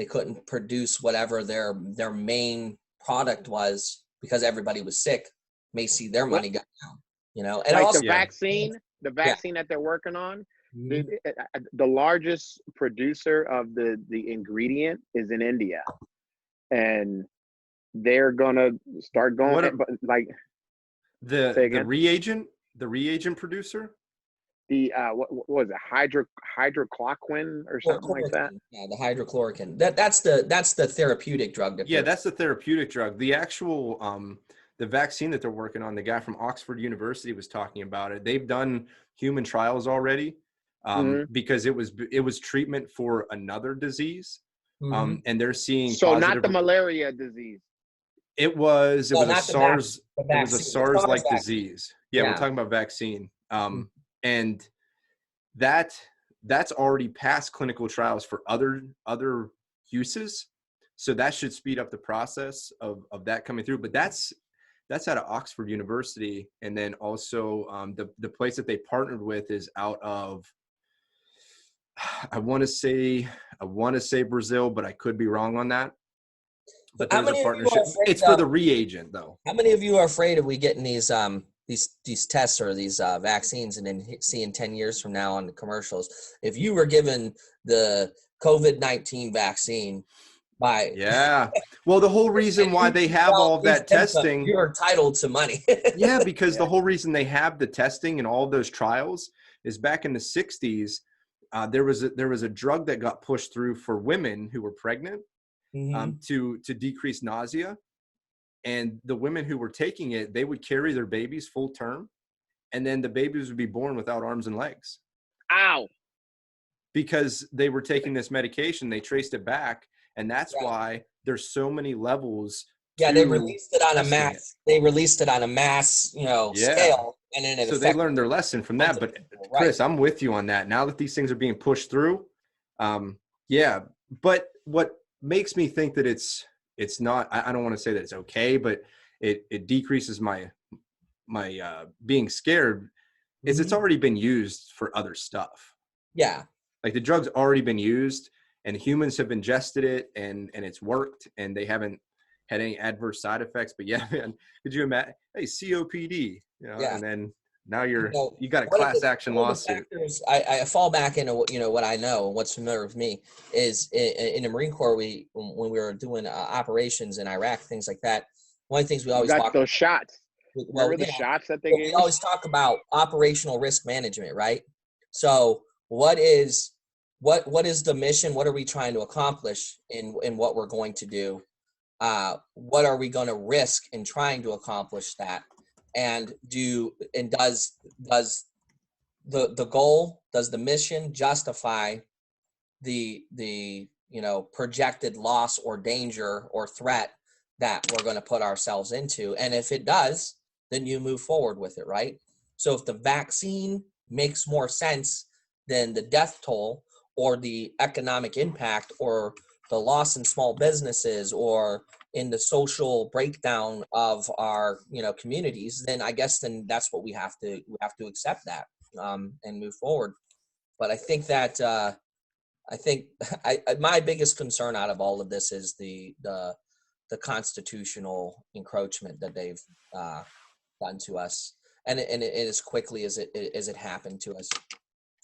Speaker 4: couldn't produce whatever their main product was because everybody was sick, may see their money go down, and
Speaker 3: like
Speaker 4: also
Speaker 3: the vaccine that they're working on. The largest producer of the ingredient is in India, and they're gonna start going
Speaker 1: the reagent producer.
Speaker 3: What was it, hydrochloroquine or something like that?
Speaker 4: Yeah, the hydrochloroquine. That's the therapeutic drug.
Speaker 1: That's the therapeutic drug. The actual the vaccine that they're working on, the guy from Oxford University was talking about it. They've done human trials already. Because it was treatment for another disease, and they're seeing
Speaker 3: not the malaria disease.
Speaker 1: It was a SARS. It was a SARS-like disease. Yeah, we're talking about vaccine, and that's already passed clinical trials for other uses. So that should speed up the process of that coming through. But that's out of Oxford University, and then also the place that they partnered with is out of. I want to say Brazil, but I could be wrong on that. But there's a partnership. It's for the reagent, though.
Speaker 4: How many of you are afraid of we getting these tests or these vaccines and then seeing 10 years from now on the commercials? If you were given the COVID-19 vaccine
Speaker 1: well, the whole reason why they have all of that testing,
Speaker 4: you're entitled to money.
Speaker 1: Because the whole reason they have the testing and all of those trials is back in the 60s. There was a drug that got pushed through for women who were pregnant to decrease nausea, and the women who were taking it, they would carry their babies full term, and then the babies would be born without arms and legs.
Speaker 3: Ow!
Speaker 1: Because they were taking this medication, they traced it back, and that's why there's so many levels.
Speaker 4: Yeah, they released it on a mass. They released it on a mass, scale. And then
Speaker 1: so they learned their lesson from that. But Chris, I'm with you on that. Now that these things are being pushed through, but what makes me think that it's not, I don't want to say that it's okay, but it decreases my being scared is it's already been used for other stuff.
Speaker 4: Yeah.
Speaker 1: Like the drug's already been used and humans have ingested it and it's worked and they haven't had any adverse side effects. But man, could you imagine, hey, COPD, and then now you got a class action lawsuit.
Speaker 4: I fall back into what I know and what's familiar with me is in the Marine Corps, when we were doing operations in Iraq, things like that, one of the things we always
Speaker 3: got
Speaker 4: talk
Speaker 3: those shots. Remember the shots that they gave?
Speaker 4: We always talk about operational risk management, right? So what is the mission? What are we trying to accomplish in what we're going to do? what are we going to risk in trying to accomplish that? And does the goal, does the mission justify the projected loss or danger or threat that we're going to put ourselves into? And if it does, then you move forward with it, right? So if the vaccine makes more sense than the death toll or the economic impact or the loss in small businesses or in the social breakdown of our communities, then I guess then that's what we have to accept that and move forward. But I think that my biggest concern out of all of this is the constitutional encroachment that they've done to us, and as quickly as it happened to us.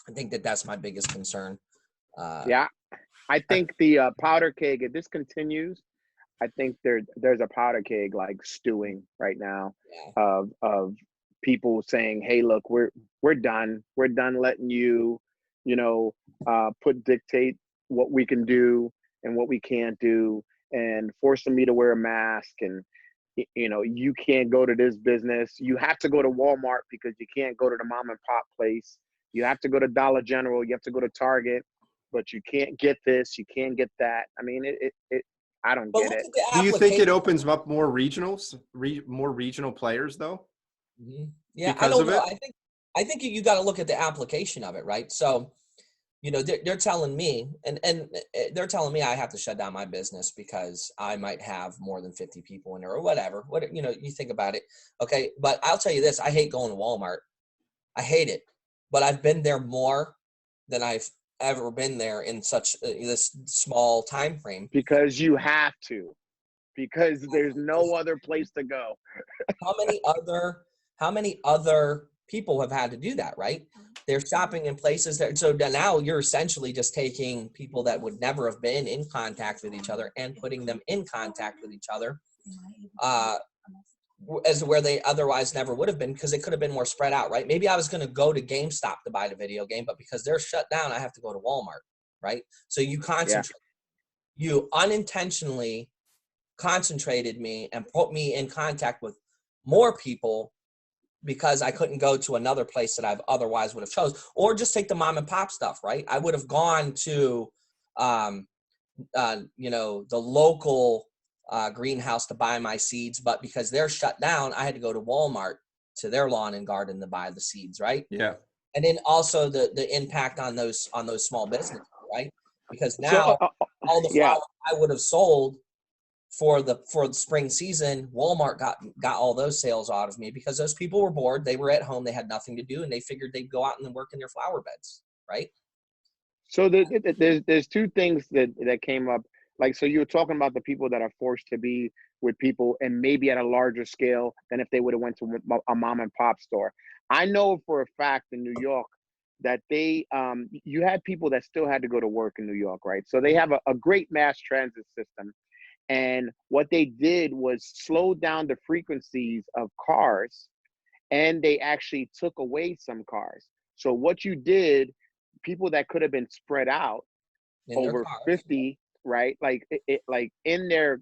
Speaker 4: I think that's my biggest concern.
Speaker 3: Yeah, I think the powder keg, if this continues, I think there's a powder keg like stewing right now of people saying, "Hey, look, we're done. We're done letting you, dictate what we can do and what we can't do, and forcing me to wear a mask, and you can't go to this business. You have to go to Walmart because you can't go to the mom and pop place. You have to go to Dollar General. You have to go to Target, but you can't get this. You can't get that." I mean, I don't get it.
Speaker 1: Do you think it opens up more regionals, more regional players though?
Speaker 4: Mm-hmm. Yeah,
Speaker 1: because
Speaker 4: I don't
Speaker 1: of
Speaker 4: know.
Speaker 1: it?
Speaker 4: I think you got to look at the application of it, right? So, they're telling me, and they're telling me I have to shut down my business because I might have more than 50 people in there or whatever. You think about it. Okay. But I'll tell you this, I hate going to Walmart. I hate it, but I've been there more than I've ever been there in such this small time frame.
Speaker 3: Because you have to, because there's no other place to go.
Speaker 4: How many other people have had to do that, right? They're shopping in places that, so now you're essentially just taking people that would never have been in contact with each other and putting them in contact with each other as where they otherwise never would have been, because it could have been more spread out, right? Maybe I was going to go to GameStop to buy the video game, but because they're shut down, I have to go to Walmart, right? So you concentrate, you unintentionally concentrated me and put me in contact with more people because I couldn't go to another place that I've otherwise would have chose. Or just take the mom and pop stuff, right? I would have gone to, the local greenhouse to buy my seeds, but because they're shut down, I had to go to Walmart to their lawn and garden to buy the seeds, right?
Speaker 1: Yeah.
Speaker 4: And then also the impact on those small businesses, right? Because now all the flowers I would have sold for the spring season, Walmart got all those sales out of me because those people were bored. They were at home. They had nothing to do, and they figured they'd go out and work in their flower beds, right?
Speaker 3: So there's two things that came up. Like, so you were talking about the people that are forced to be with people and maybe at a larger scale than if they would have went to a mom and pop store. I know for a fact in New York that you had people that still had to go to work in New York, right? So they have a great mass transit system. And what they did was slow down the frequencies of cars, and they actually took away some cars. So what you did, people that could have been spread out over 50, right? Like like in their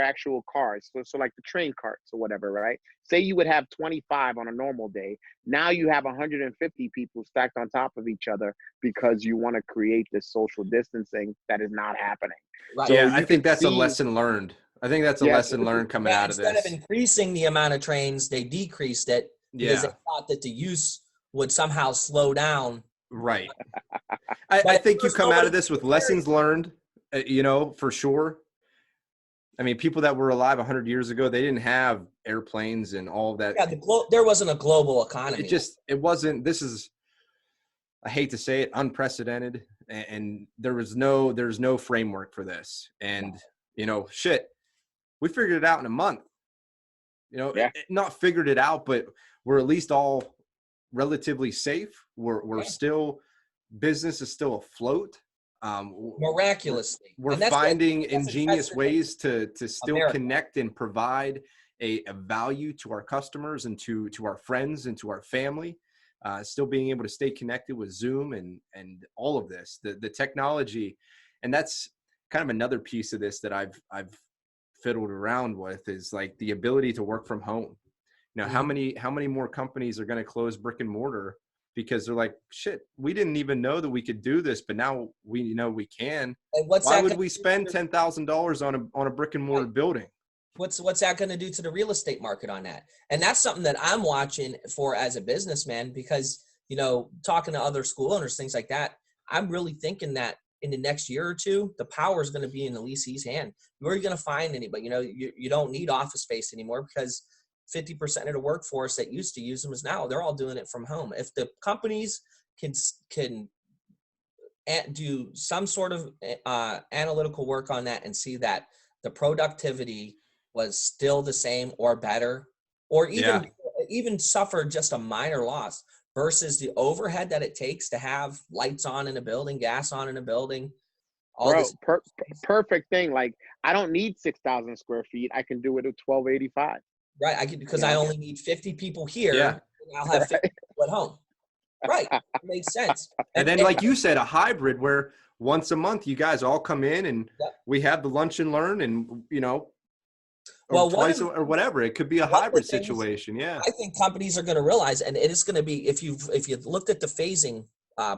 Speaker 3: actual cars. So like the train carts or whatever, right? Say you would have 25 on a normal day. Now you have 150 people stacked on top of each other because you want to create this social distancing that is not happening.
Speaker 1: Right. So yeah, I think that's a lesson learned. I think that's a lesson learned coming out of this.
Speaker 4: Instead of increasing the amount of trains, they decreased it because they thought that the use would somehow slow down.
Speaker 1: Right. I think you come out of this with lessons learned, for sure. I mean, people that were alive 100 years ago, they didn't have airplanes and all of that.
Speaker 4: Yeah, there wasn't a global economy.
Speaker 1: It wasn't, this is, I hate to say it, unprecedented. And there's no framework for this. And, shit, we figured it out in a month. Not figured it out, but we're at least all relatively safe. We're still, business is still afloat.
Speaker 4: Miraculously,
Speaker 1: we're finding ingenious ways to still connect and provide a value to our customers and to our friends and to our family. Still being able to stay connected with Zoom and all of this, the technology, and that's kind of another piece of this that I've fiddled around with is like the ability to work from home. Now, how many more companies are going to close brick and mortar because they're like, shit, we didn't even know that we could do this, but now we know we can.
Speaker 4: And what's
Speaker 1: Why
Speaker 4: that
Speaker 1: would
Speaker 4: gonna
Speaker 1: we
Speaker 4: do
Speaker 1: spend
Speaker 4: to
Speaker 1: $10,000 on a brick and mortar building?
Speaker 4: what's that going to do to the real estate market on that? And that's something that I'm watching for as a businessman, because, you know, talking to other school owners, things like that, I'm really thinking that in the next year or two, the power is going to be in the leasee's hand. Where are you going to find anybody? You know, you don't need office space anymore, because 50% of the workforce that used to use them is now they're all doing it from home. If the companies can do some sort of analytical work on that and see that the productivity was still the same or better, or even suffer just a minor loss versus the overhead that it takes to have lights on in a building, gas on in a building.
Speaker 3: Bro, perfect thing. Like, I don't need 6,000 square feet. I can do it at 1,285.
Speaker 4: Right. I can, because I only need 50 people here.
Speaker 1: Yeah.
Speaker 4: And I'll have 50 people at home. Right. It makes sense.
Speaker 1: And then, like you said, a hybrid where once a month you guys all come in and we have the lunch and learn, and, you know, or twice or whatever. It could be a hybrid situation. Yeah.
Speaker 4: I think companies are going to realize, and it is going to be, if you looked at the phasing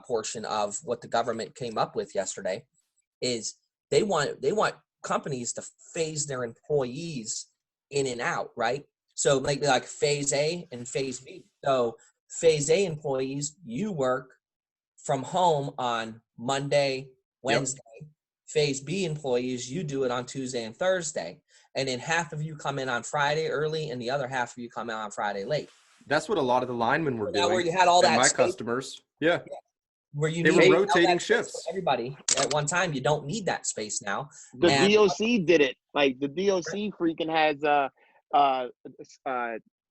Speaker 4: portion of what the government came up with yesterday, is they want companies to phase their employees in and out, right? So like phase A and phase B. So phase A employees, you work from home on Monday, Wednesday. Yep. Phase B employees, you do it on Tuesday and Thursday. And then half of you come in on Friday early and the other half of you come in on Friday late.
Speaker 1: That's what a lot of the linemen were doing.
Speaker 4: Where you had all that
Speaker 1: my
Speaker 4: space,
Speaker 1: customers. Yeah.
Speaker 4: Where you
Speaker 1: they were rotating shifts.
Speaker 4: Everybody at one time, you don't need that space now.
Speaker 3: The DOC did it. Like, the DOC freaking has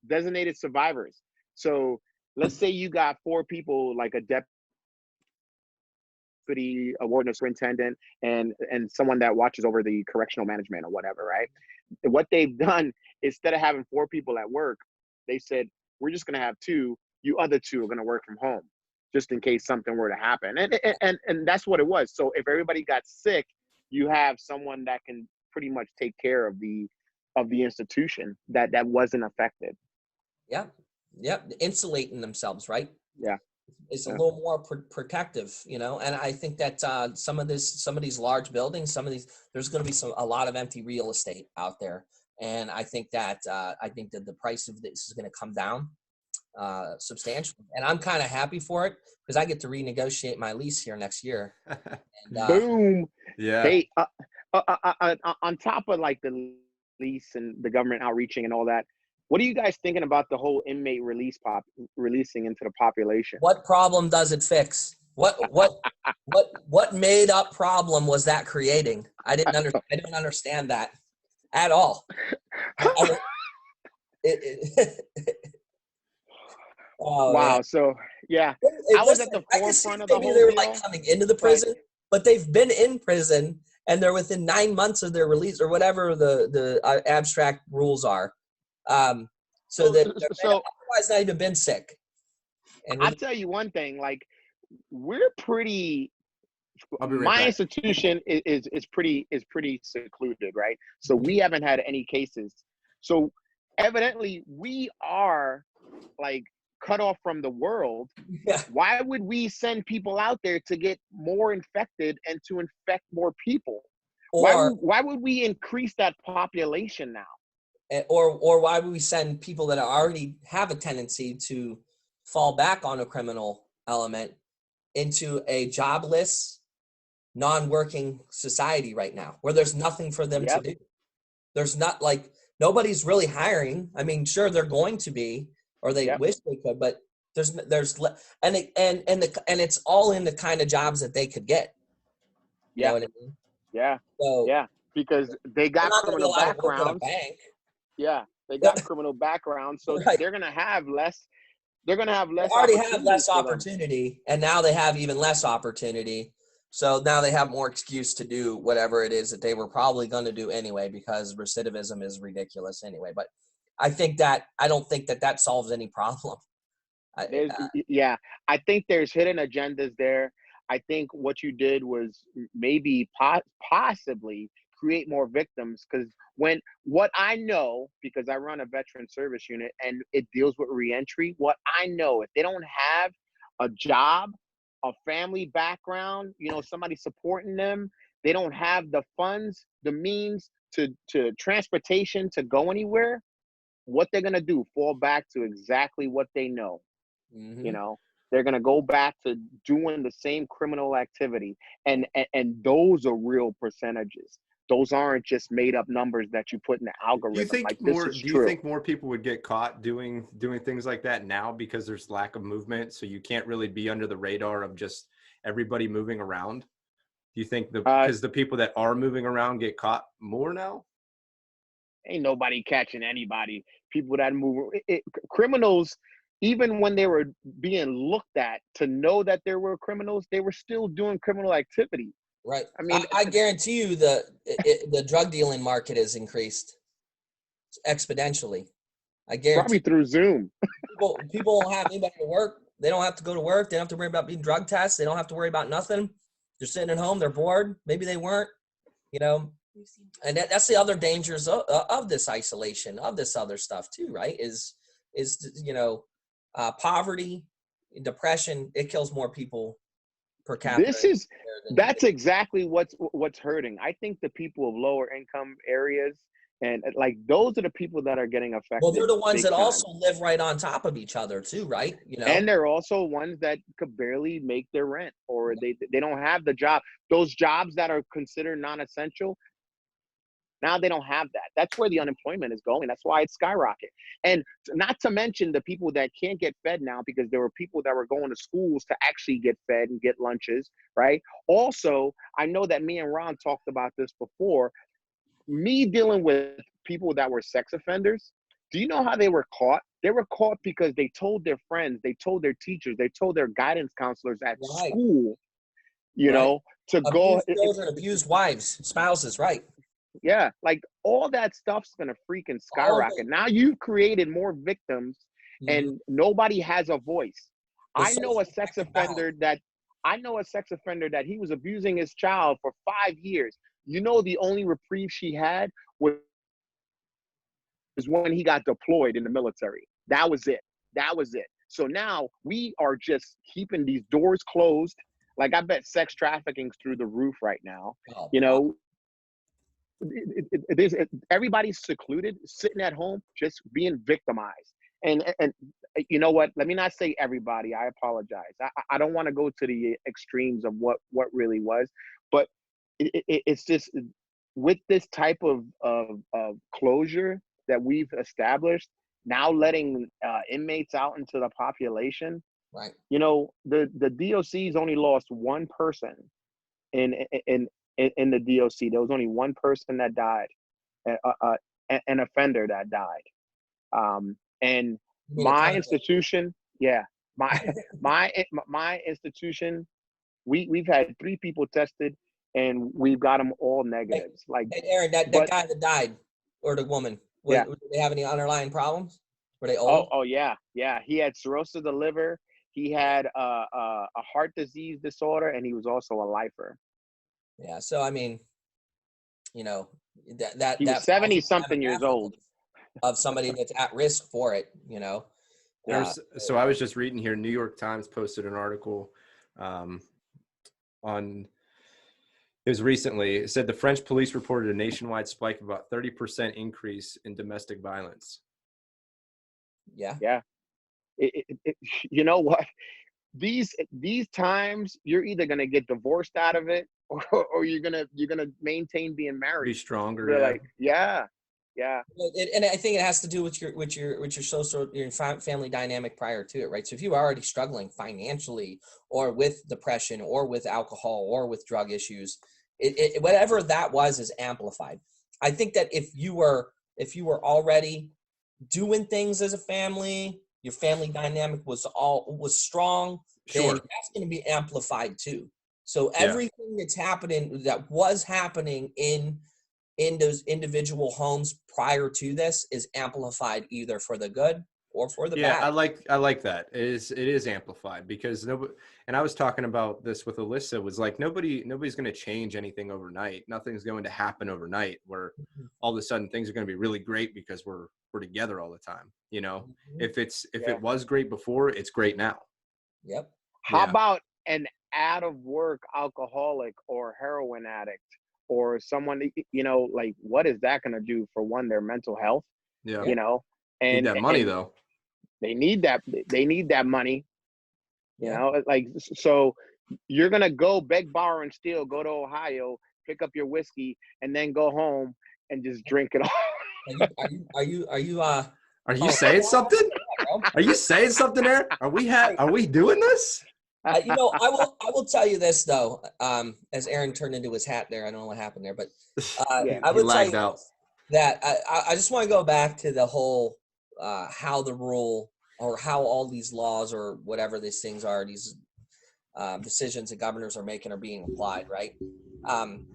Speaker 3: designated survivors. So let's say you got 4 people, like a deputy, a warden, a superintendent, and someone that watches over the correctional management or whatever, right? What they've done, instead of having 4 people at work, they said, we're just going to have 2. You other 2 are going to work from home, just in case something were to happen. And that's what it was. So if everybody got sick, you have someone that can pretty much take care of the institution that wasn't affected.
Speaker 4: Yeah. Yep. Insulating themselves, right?
Speaker 3: Yeah.
Speaker 4: It's a little more protective, you know, and I think that some of these large buildings, there's going to be a lot of empty real estate out there. And I think that the price of this is going to come down substantially. And I'm kind of happy for it, because I get to renegotiate my lease here next year. And,
Speaker 3: boom.
Speaker 1: Yeah.
Speaker 3: Hey, on top of like the lease and the government outreaching and all that, what are you guys thinking about the whole inmate releasing into the population?
Speaker 4: What problem does it fix? What made up problem was that creating? I don't understand that at all.
Speaker 3: Wow. Man. So yeah, I was at the forefront of the whole
Speaker 4: they were
Speaker 3: deal.
Speaker 4: Like coming into the prison, but they've been in prison and they're within 9 months of their release or whatever the abstract rules are. So that otherwise not even been sick. And
Speaker 3: I'll tell you one thing, like, we're pretty, my institution is pretty secluded, right? So we haven't had any cases. So evidently we are like cut off from the world.
Speaker 4: Yeah.
Speaker 3: Why would we send people out there to get more infected and to infect more people? Or why would we increase that population now?
Speaker 4: Or why would we send people that already have a tendency to fall back on a criminal element into a jobless, non-working society right now, where there's nothing for them to do? There's not, like, nobody's really hiring. I mean, sure, they're going to be, or they wish they could, but it's all in the kind of jobs that they could get. You know what I mean?
Speaker 3: Yeah.
Speaker 4: So,
Speaker 3: because they got criminal backgrounds. Yeah, they got criminal backgrounds, so they're gonna have less. They're gonna have less.
Speaker 4: They already have less opportunity, and now they have even less opportunity. So now they have more excuse to do whatever it is that they were probably going to do anyway, because recidivism is ridiculous anyway. But I don't think that solves any problem.
Speaker 3: I think there's hidden agendas there. I think what you did was maybe possibly create more victims. Because what I know, because I run a veteran service unit and it deals with reentry, what I know, if they don't have a job, a family background, somebody supporting them, they don't have the funds, the means to transportation to go anywhere, what they're going to do, fall back to exactly what they know.
Speaker 4: Mm-hmm.
Speaker 3: They're going to go back to doing the same criminal activity. And those are real percentages. Those aren't just made up numbers that you put in the algorithm.
Speaker 1: Do you think
Speaker 3: like,
Speaker 1: more?
Speaker 3: This is
Speaker 1: do
Speaker 3: true.
Speaker 1: you think more people would get caught doing things like that now because there's lack of movement, so you can't really be under the radar of just everybody moving around? Do you think because the people that are moving around get caught more now?
Speaker 3: Ain't nobody catching anybody. People that move, criminals, even when they were being looked at to know that there were criminals, they were still doing criminal activity.
Speaker 4: Right.
Speaker 3: I mean,
Speaker 4: I guarantee you the drug dealing market has increased exponentially. I guarantee.
Speaker 3: Probably through Zoom.
Speaker 4: People don't have anybody to work. They don't have to go to work. They don't have to worry about being drug tests. They don't have to worry about nothing. They're sitting at home. They're bored. Maybe they weren't, And that's the other dangers of this isolation, of this other stuff too, right? Is poverty, depression. It kills more people per capita.
Speaker 3: That's exactly what's hurting. I think the people of lower income areas, and like those are the people that are getting affected.
Speaker 4: Well, they're the ones that also live right on top of each other too, right?
Speaker 3: And they're also ones that could barely make their rent, or they don't have the job. Those jobs that are considered non-essential, now they don't have that. That's where the unemployment is going. That's why it's skyrocketed. And not to mention the people that can't get fed now, because there were people that were going to schools to actually get fed and get lunches, right? Also, I know that me and Ron talked about this before. Me dealing with people that were sex offenders, do you know how they were caught? They were caught because they told their friends, they told their teachers, they told their guidance counselors at school, to go.
Speaker 4: Abused children, abused wives, spouses, right?
Speaker 3: Yeah, like all that stuff's gonna freaking skyrocket. Now you've created more victims, and nobody has a voice. I know a sex offender that he was abusing his child for 5 years. The only reprieve she had was when he got deployed in the military. That was it. So now we are just keeping these doors closed. Like, I bet sex trafficking's through the roof right now. Everybody's secluded, sitting at home, just being victimized. And you know what? Let me not say everybody. I apologize. I don't want to go to the extremes of what really was, but it's just with this type of closure that we've established, now letting inmates out into the population.
Speaker 4: Right.
Speaker 3: The DOC's only lost one person in the DOC. There was only one person that died, an offender that died. And my institution, my institution, we've had 3 people tested, and we've got them all negatives.
Speaker 4: Hey, Aaron, that guy that died, or the woman, did they have any underlying problems? Were they old?
Speaker 3: Oh yeah. He had cirrhosis of the liver. He had a heart disease disorder, and he was also a lifer.
Speaker 4: Yeah. So I mean, he was
Speaker 3: 70-something years old.
Speaker 4: Of somebody that's at risk for it,
Speaker 1: So I was just reading here. New York Times posted an article it was recently. It said the French police reported a nationwide spike of about 30% increase in domestic violence.
Speaker 4: Yeah.
Speaker 3: You know what? These times, you're either gonna get divorced out of it, or you're gonna maintain being married.
Speaker 1: Be stronger.
Speaker 3: They're
Speaker 1: yeah.
Speaker 4: And I think it has to do with your social, your family dynamic prior to it, right? So if you are already struggling financially, or with depression, or with alcohol, or with drug issues, whatever that was is amplified. I think that if you were already doing things as a family, your family dynamic was strong, then that's going to be amplified too. So everything that was happening in those individual homes prior to this is amplified, either for the good or for the
Speaker 1: Yeah,
Speaker 4: bad.
Speaker 1: I like that. It is amplified because nobody, and I was talking about this with Alyssa, was like nobody's going to change anything overnight. Nothing's going to happen overnight where all of a sudden things are going to be really great because we're together all the time. You know, if it was great before, it's great now.
Speaker 4: Yep.
Speaker 3: How about an out of work alcoholic or heroin addict or someone, you know, like what is that going to do for their mental health?
Speaker 1: Yeah.
Speaker 3: You know,
Speaker 1: Need
Speaker 3: and
Speaker 1: that money
Speaker 3: and
Speaker 1: though.
Speaker 3: they need that money, you know, like, so you're going to go beg, borrow, and steal, go to Ohio, pick up your whiskey, and then go home and just drink it all.
Speaker 4: Are you
Speaker 1: Are you saying something? Are you saying something there? Are we doing this?
Speaker 4: You know, I will tell you this though. As Aaron turned into his hat there, I don't know what happened there, but I
Speaker 1: He
Speaker 4: would tell
Speaker 1: lagged
Speaker 4: you
Speaker 1: out.
Speaker 4: that I just want to go back to the whole how the rule or how all these laws or whatever these things are, these decisions that governors are making are being applied, right?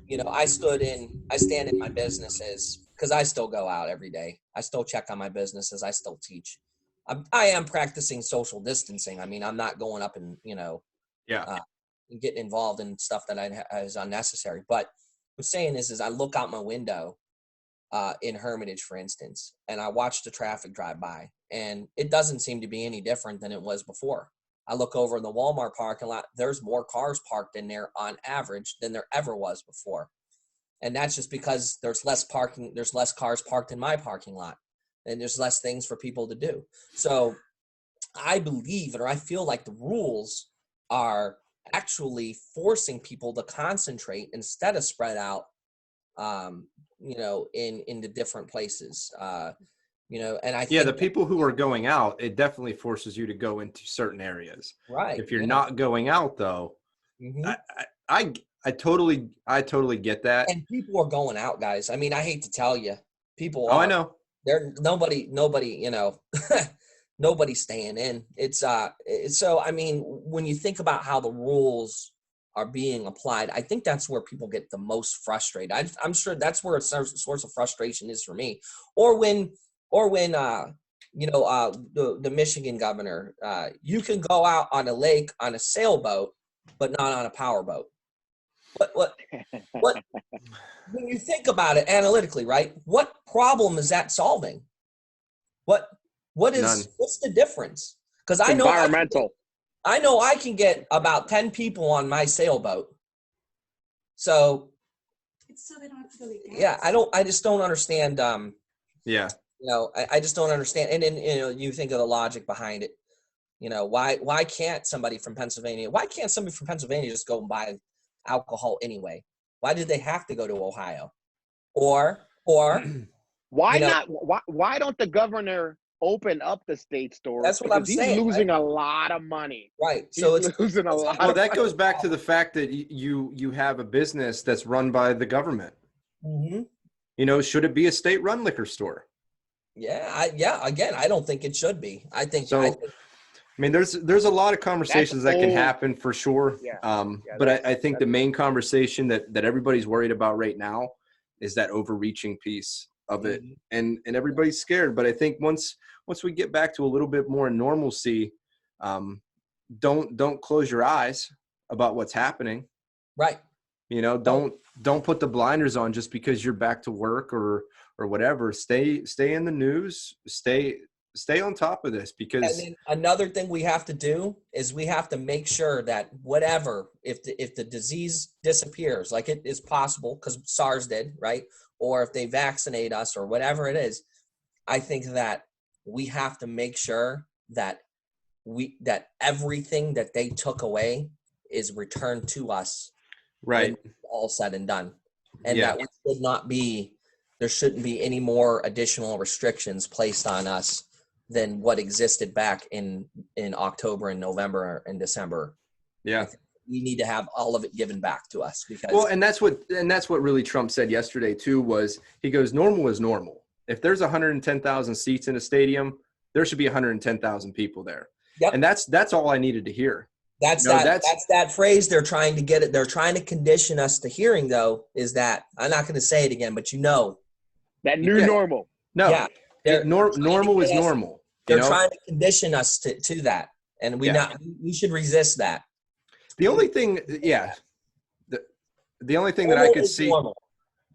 Speaker 4: You know, I stand in my businesses because I still go out every day. I still check on my businesses. I still teach. I am practicing social distancing. I mean, I'm not going up and, you know, getting involved in stuff that is unnecessary. But what I'm saying is I look out my window in Hermitage, for instance, and I watch the traffic drive by, and it doesn't seem to be any different than it was before. I look over in the Walmart parking lot, there's more cars parked in there on average than there ever was before. And that's just because there's less cars parked in my parking lot, and there's less things for people to do. So I believe, or I feel like the rules are actually forcing people to concentrate instead of spread out, you know, in the different places. You know, and I think
Speaker 1: the people who are going out, it definitely forces you to go into certain areas.
Speaker 4: Right.
Speaker 1: If you're not going out though, I totally get that.
Speaker 4: And people are going out, guys. I mean, I hate to tell you, people
Speaker 1: I
Speaker 4: are.
Speaker 1: know.
Speaker 4: There, nobody, you know, nobody's staying in. It's so. I mean, when you think about how the rules are being applied, I think that's where people get the most frustrated. I'm sure that's where a source of frustration is for me. Or when you know, the Michigan governor, you can go out on a lake on a sailboat, but not on a powerboat. What when you think about it analytically, right? What problem is that solving? What's the difference? Because I know
Speaker 3: environmental.
Speaker 4: I know I can get about 10 people on my sailboat. So
Speaker 5: It's so they don't have to go to gas.
Speaker 4: yeah, I just don't understand.
Speaker 1: Yeah.
Speaker 4: You know, I just don't understand. And then, you know, you think of the logic behind it. You know, why can't somebody from Pennsylvania just go and buy alcohol anyway? Why did they have to go to Ohio? Or
Speaker 3: why
Speaker 4: you know,
Speaker 3: not? Why don't the governor open up the state stores?
Speaker 4: That's what I'm saying.
Speaker 3: He's losing
Speaker 4: right?
Speaker 3: a lot of money.
Speaker 4: Right. So
Speaker 3: he's losing a lot.
Speaker 1: Well, that goes back to the fact that you have a business that's run by the government.
Speaker 4: Mm-hmm.
Speaker 1: You know, should it be a state-run liquor store?
Speaker 4: Yeah. Again, I don't think it should be. I think.
Speaker 1: I mean, there's a lot of conversations that can happen for sure.
Speaker 3: Yeah.
Speaker 1: But I think the main conversation that everybody's worried about right now is that overreaching piece of it, and everybody's scared. But I think once we get back to a little bit more normalcy, don't close your eyes about what's happening.
Speaker 4: Right.
Speaker 1: You know, don't put the blinders on just because you're back to work or whatever. Stay in the news. Stay on top of this, because
Speaker 4: and then another thing we have to do is we have to make sure that whatever, if the disease disappears, like it is possible because SARS did, right? Or if they vaccinate us or whatever it is, I think that we have to make sure that everything that they took away is returned to us.
Speaker 1: Right.
Speaker 4: All said and done. And that there shouldn't be any more additional restrictions placed on us than what existed back in October and November and December.
Speaker 1: Yeah.
Speaker 4: We need to have all of it given back to us because
Speaker 1: and that's what really Trump said yesterday too, was he goes, normal is normal. If there's 110,000 seats in a stadium, there should be 110,000 people there.
Speaker 4: Yep.
Speaker 1: And that's all I needed to hear.
Speaker 4: That's that phrase they're trying to get it. They're trying to condition us to hearing, though, is that I'm not going to say it again, but you know
Speaker 3: that new normal.
Speaker 1: No,
Speaker 4: yeah,
Speaker 1: normal is normal.
Speaker 4: They're
Speaker 1: know,
Speaker 4: trying to condition us to that, and we should resist that.
Speaker 1: the only thing, the only thing that I
Speaker 4: Normal
Speaker 1: could
Speaker 4: is
Speaker 1: see,
Speaker 4: normal.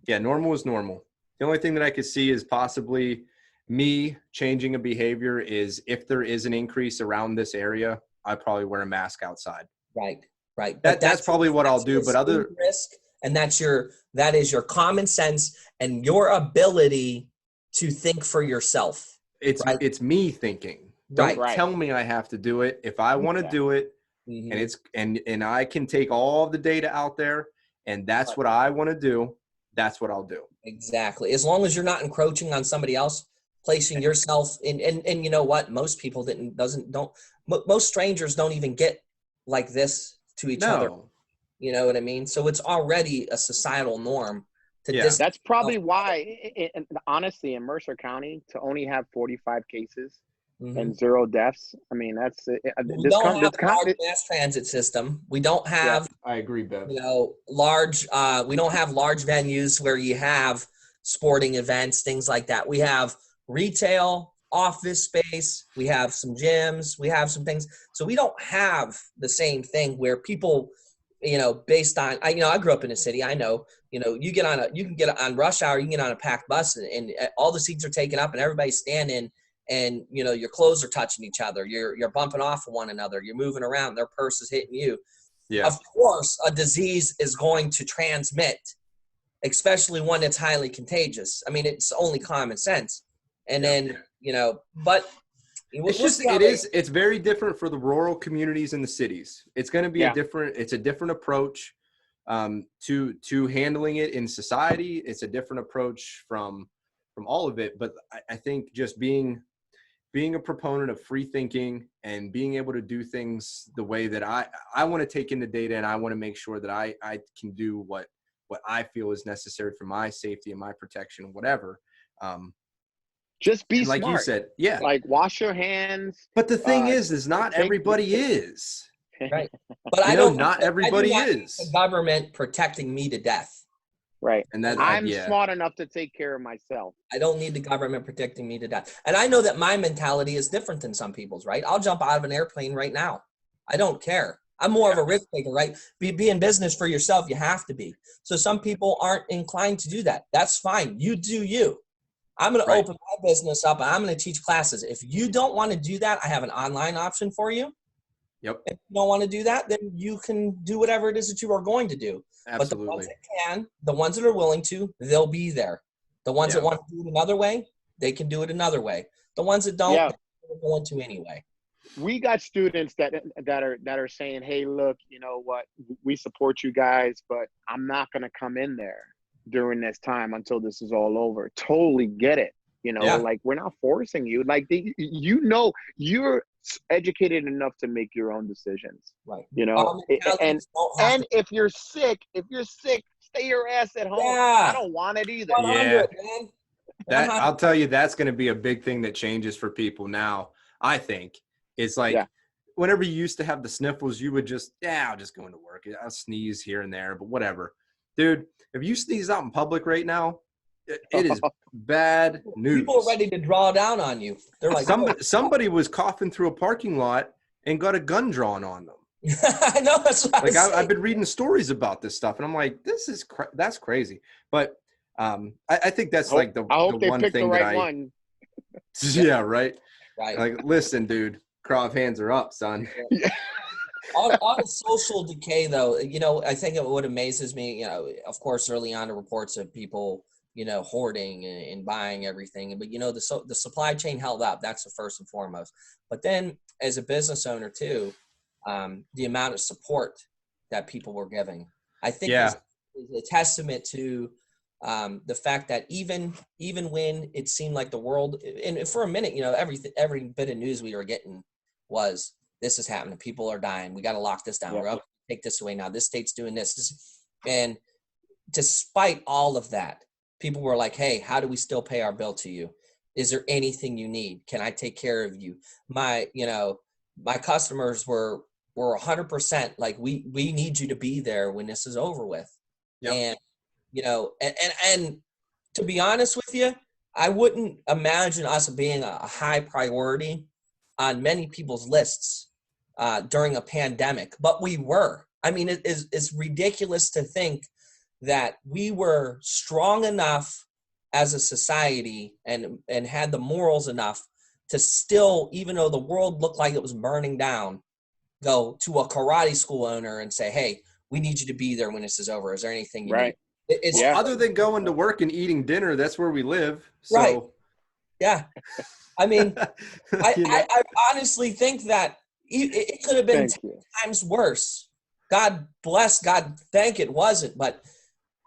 Speaker 1: normal is normal. The only thing that I could see is possibly me changing a behavior is if there is an increase around this area, I probably wear a mask outside.
Speaker 4: Right. But
Speaker 1: That's probably what I'll do. But other
Speaker 4: risk, and that is your common sense and your ability to think for yourself.
Speaker 1: it's me thinking. Don't tell me I have to do it. If I want to do it, and it's and I can take all the data out there, and that's what I want to do, that's what I'll do.
Speaker 4: Exactly. As long as you're not encroaching on somebody else, placing yourself in, and you know what? Most people most strangers don't even get like this to each other. You know what I mean? So it's already a societal norm to
Speaker 3: That's probably why, honestly, in Mercer County, to only have 45 cases and 0 deaths. I mean, that's
Speaker 4: we don't have a large mass transit system. We don't have.
Speaker 1: I agree, Bev.
Speaker 4: Large. We don't have large venues where you have sporting events, things like that. We have retail, office space. We have some gyms. We have some things. So we don't have the same thing where people, based on. I grew up in a city. I know. You can get on rush hour. You can get on a packed bus, and all the seats are taken up, and everybody's standing. And your clothes are touching each other. You're bumping off of one another. You're moving around. Their purse is hitting you.
Speaker 1: Yeah.
Speaker 4: Of course, a disease is going to transmit, especially one that's highly contagious. I mean, it's only common sense. And then but
Speaker 1: it's very different for the rural communities and the cities. It's going to be a different approach to handling it in society. It's a different approach from all of it. But I think just being a proponent of free thinking and being able to do things the way that I want to take in the data, and I want to make sure that I can do what I feel is necessary for my safety and my protection, whatever.
Speaker 3: Just be
Speaker 1: smart. Like you said,
Speaker 3: like wash your hands.
Speaker 1: But the thing is not everybody is.
Speaker 4: Right. But I don't.
Speaker 1: Not everybody is.
Speaker 4: The government protecting me to death.
Speaker 3: Right. And I'm smart enough to take care of myself.
Speaker 4: I don't need the government protecting me to death. And I know that my mentality is different than some people's, right? I'll jump out of an airplane right now. I don't care. I'm more of a risk taker, right? Be in business for yourself. You have to be. So some people aren't inclined to do that. That's fine. You do you. I'm going to open my business up, and I'm going to teach classes. If you don't want to do that, I have an online option for you.
Speaker 1: Yep.
Speaker 4: If you don't want to do that, then you can do whatever it is that you are going to do.
Speaker 1: Absolutely.
Speaker 4: But the ones that can, the ones that are willing to, they'll be there. The ones that want to do it another way, they can do it another way. The ones that don't, they're going to anyway.
Speaker 3: We got students that are saying, "Hey, look, you know what? We support you guys, but I'm not going to come in there during this time until this is all over." Totally get it. Like, we're not forcing you. Like, you're educated enough to make your own decisions.
Speaker 4: Right.
Speaker 3: And if you're sick, stay your ass at home. I don't want it either.
Speaker 1: Yeah. I'll tell you, that's going to be a big thing that changes for people now. I think it's like whenever you used to have the sniffles, you would just, I'll just go into work. I'll sneeze here and there, but whatever. Dude, if you sneeze out in public right now, it is bad news.
Speaker 4: People are ready to draw down on you. They're like,
Speaker 1: somebody was coughing through a parking lot and got a gun drawn on them.
Speaker 4: I know, that's what
Speaker 1: I've been reading stories about this stuff, and I'm like, that's crazy. But I think that's the one thing that
Speaker 3: one.
Speaker 1: Yeah, right.
Speaker 4: Right.
Speaker 1: Like, listen, dude, Krav hands are up, son.
Speaker 4: On the social decay, though, I think what amazes me, of course, early on, the reports of people, hoarding and buying everything. But, the supply chain held up. That's the first and foremost. But then as a business owner, too, the amount of support that people were giving, I think is a testament to the fact that even when it seemed like the world, and for a minute, every bit of news we were getting was, this is happening. People are dying. We got to lock this down. We're going to take this away now. This state's doing this. And despite all of that, people were like, hey, how do we still pay our bill to you? Is there anything you need? Can I take care of you? My customers were 100% like, we need you to be there when this is over with. Yep. And, and to be honest with you, I wouldn't imagine us being a high priority on many people's lists during a pandemic, but we were. I mean, it's ridiculous to think that we were strong enough as a society and had the morals enough to still, even though the world looked like it was burning down, go to a karate school owner and say, hey, we need you to be there when this is over. Is there anything you need? It's
Speaker 1: well, other than going to work and eating dinner, that's where we live. So.
Speaker 4: Right. Yeah. I mean,
Speaker 1: You know?
Speaker 4: I honestly think that it could have been 10 times worse. God bless, God thank it wasn't. But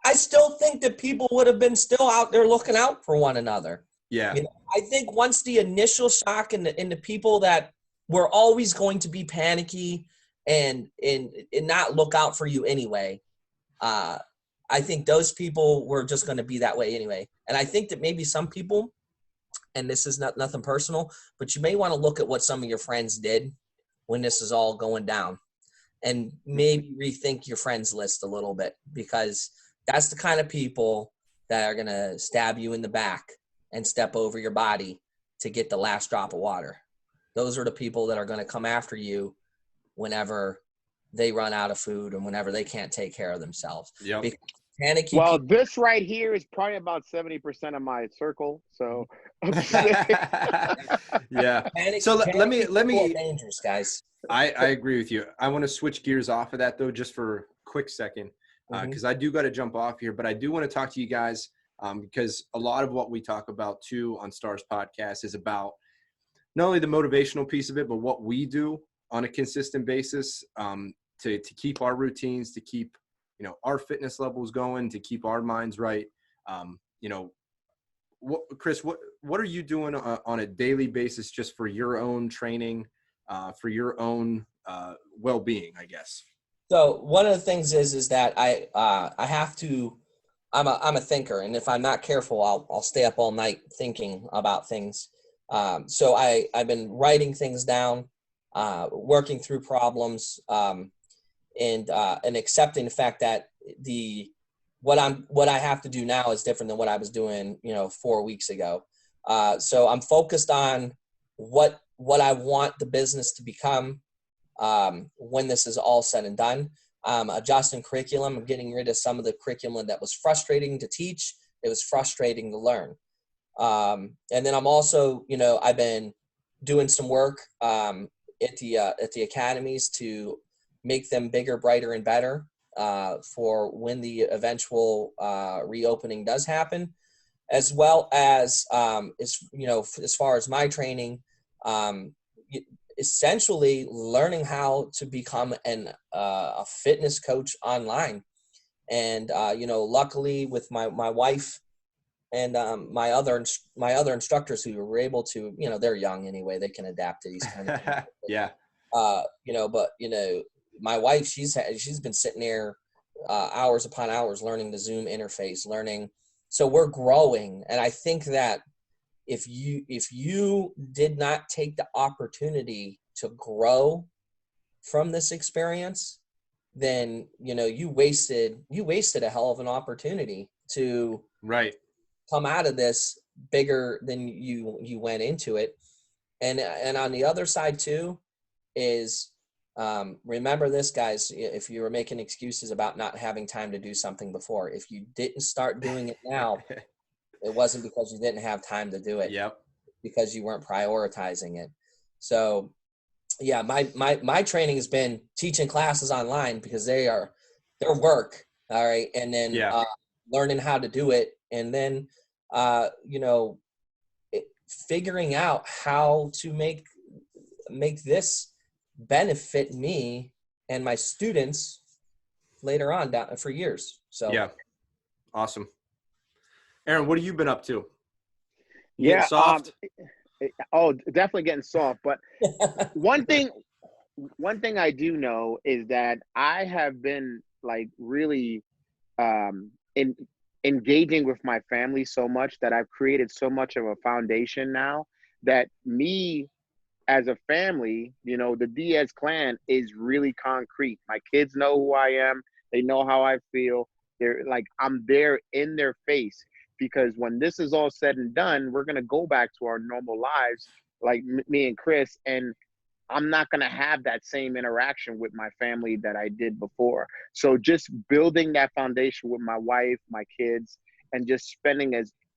Speaker 4: I still think that people would have been still out there looking out for one another.
Speaker 1: Yeah.
Speaker 4: You know, I think once the initial shock and the people that were always going to be panicky and not look out for you anyway, I think those people were just going to be that way anyway. And I think that maybe some people, and this is nothing personal, but you may want to look at what some of your friends did when this is all going down and maybe rethink your friends list a little bit, because that's the kind of people that are going to stab you in the back and step over your body to get the last drop of water. Those are the people that are going to come after you whenever they run out of food and whenever they can't take care of themselves.
Speaker 1: Yep.
Speaker 4: Panicky
Speaker 3: well,
Speaker 4: people,
Speaker 3: this right here is probably about 70% of my circle. So,
Speaker 1: yeah.
Speaker 4: panic,
Speaker 1: So let me
Speaker 4: dangerous, guys.
Speaker 1: I agree with you. I want to switch gears off of that though, just for a quick second, because I do got to jump off here, but I do want to talk to you guys because a lot of what we talk about too on Stars Podcast is about not only the motivational piece of it, but what we do on a consistent basis to keep our routines, to keep our fitness levels going, to keep our minds right. Chris, what are you doing on a daily basis just for your own training, for your own well-being, I guess?
Speaker 4: So one of the things is that I have to. I'm a thinker, and if I'm not careful, I'll stay up all night thinking about things. So I've been writing things down, working through problems, and accepting the fact that what I have to do now is different than what I was doing 4 weeks ago. So I'm focused on what I want the business to become when this is all said and done. Adjusting curriculum. I'm getting rid of some of the curriculum that was frustrating to teach. It was frustrating to learn. And then I'm also, I've been doing some work at the academies to make them bigger, brighter, and better for when the eventual reopening does happen, as well as as far as my training, essentially learning how to become a fitness coach online. And luckily with my wife and my other instructors who were able to, they're young anyway, they can adapt to these kind of things.
Speaker 1: Yeah.
Speaker 4: But my wife, she's been sitting there hours upon hours learning the Zoom interface, learning. So we're growing. And I think that if you did not take the opportunity to grow from this experience, then you wasted a hell of an opportunity to come out of this bigger than you went into it. And on the other side too is remember this, guys, if you were making excuses about not having time to do something before, if you didn't start doing it now, it wasn't because you didn't have time to do it.
Speaker 1: Yep. Because
Speaker 4: you weren't prioritizing it. So yeah, my training has been teaching classes online because their work. All right. And then learning how to do it. And then, figuring out how to make this benefit me and my students later on down for years. So
Speaker 1: yeah. Awesome. Aaron, what have you been up to?
Speaker 3: Yeah.
Speaker 1: Soft?
Speaker 3: Definitely getting soft. But one thing I do know is that I have been like really engaging with my family so much that I've created so much of a foundation now that me as a family, the Diaz clan is really concrete. My kids know who I am. They know how I feel. They're like, I'm there in their face. because when this is all said and done, we're going to go back to our normal lives, like me and Chris, and I'm not going to have that same interaction with my family that I did before. So just building that foundation with my wife, my kids, and just spending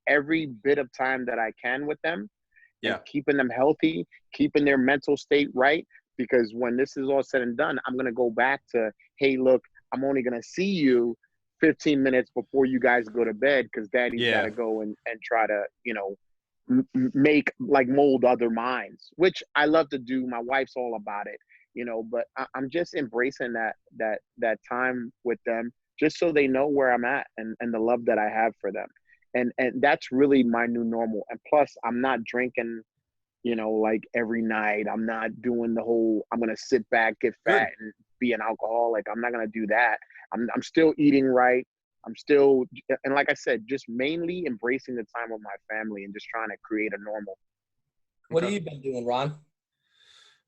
Speaker 3: every bit of time that I can with them, and keeping them healthy, keeping their mental state right. Because when this is all said and done, I'm going to go back to, hey, look, I'm only going to see you 15 minutes before you guys go to bed, because daddy's got to go and try to, make, like, mold other minds, which I love to do. My wife's all about it, but I'm just embracing that time with them, just so they know where I'm at, and the love that I have for them. And that's really my new normal. And plus, I'm not drinking, like every night. I'm not doing the whole, I'm going to sit back, get fat, and be an alcoholic. I'm not going to do that. I'm still eating right. I'm still, and like I said, just mainly embracing the time with my family and just trying to create a normal.
Speaker 4: What have you been doing, Ron?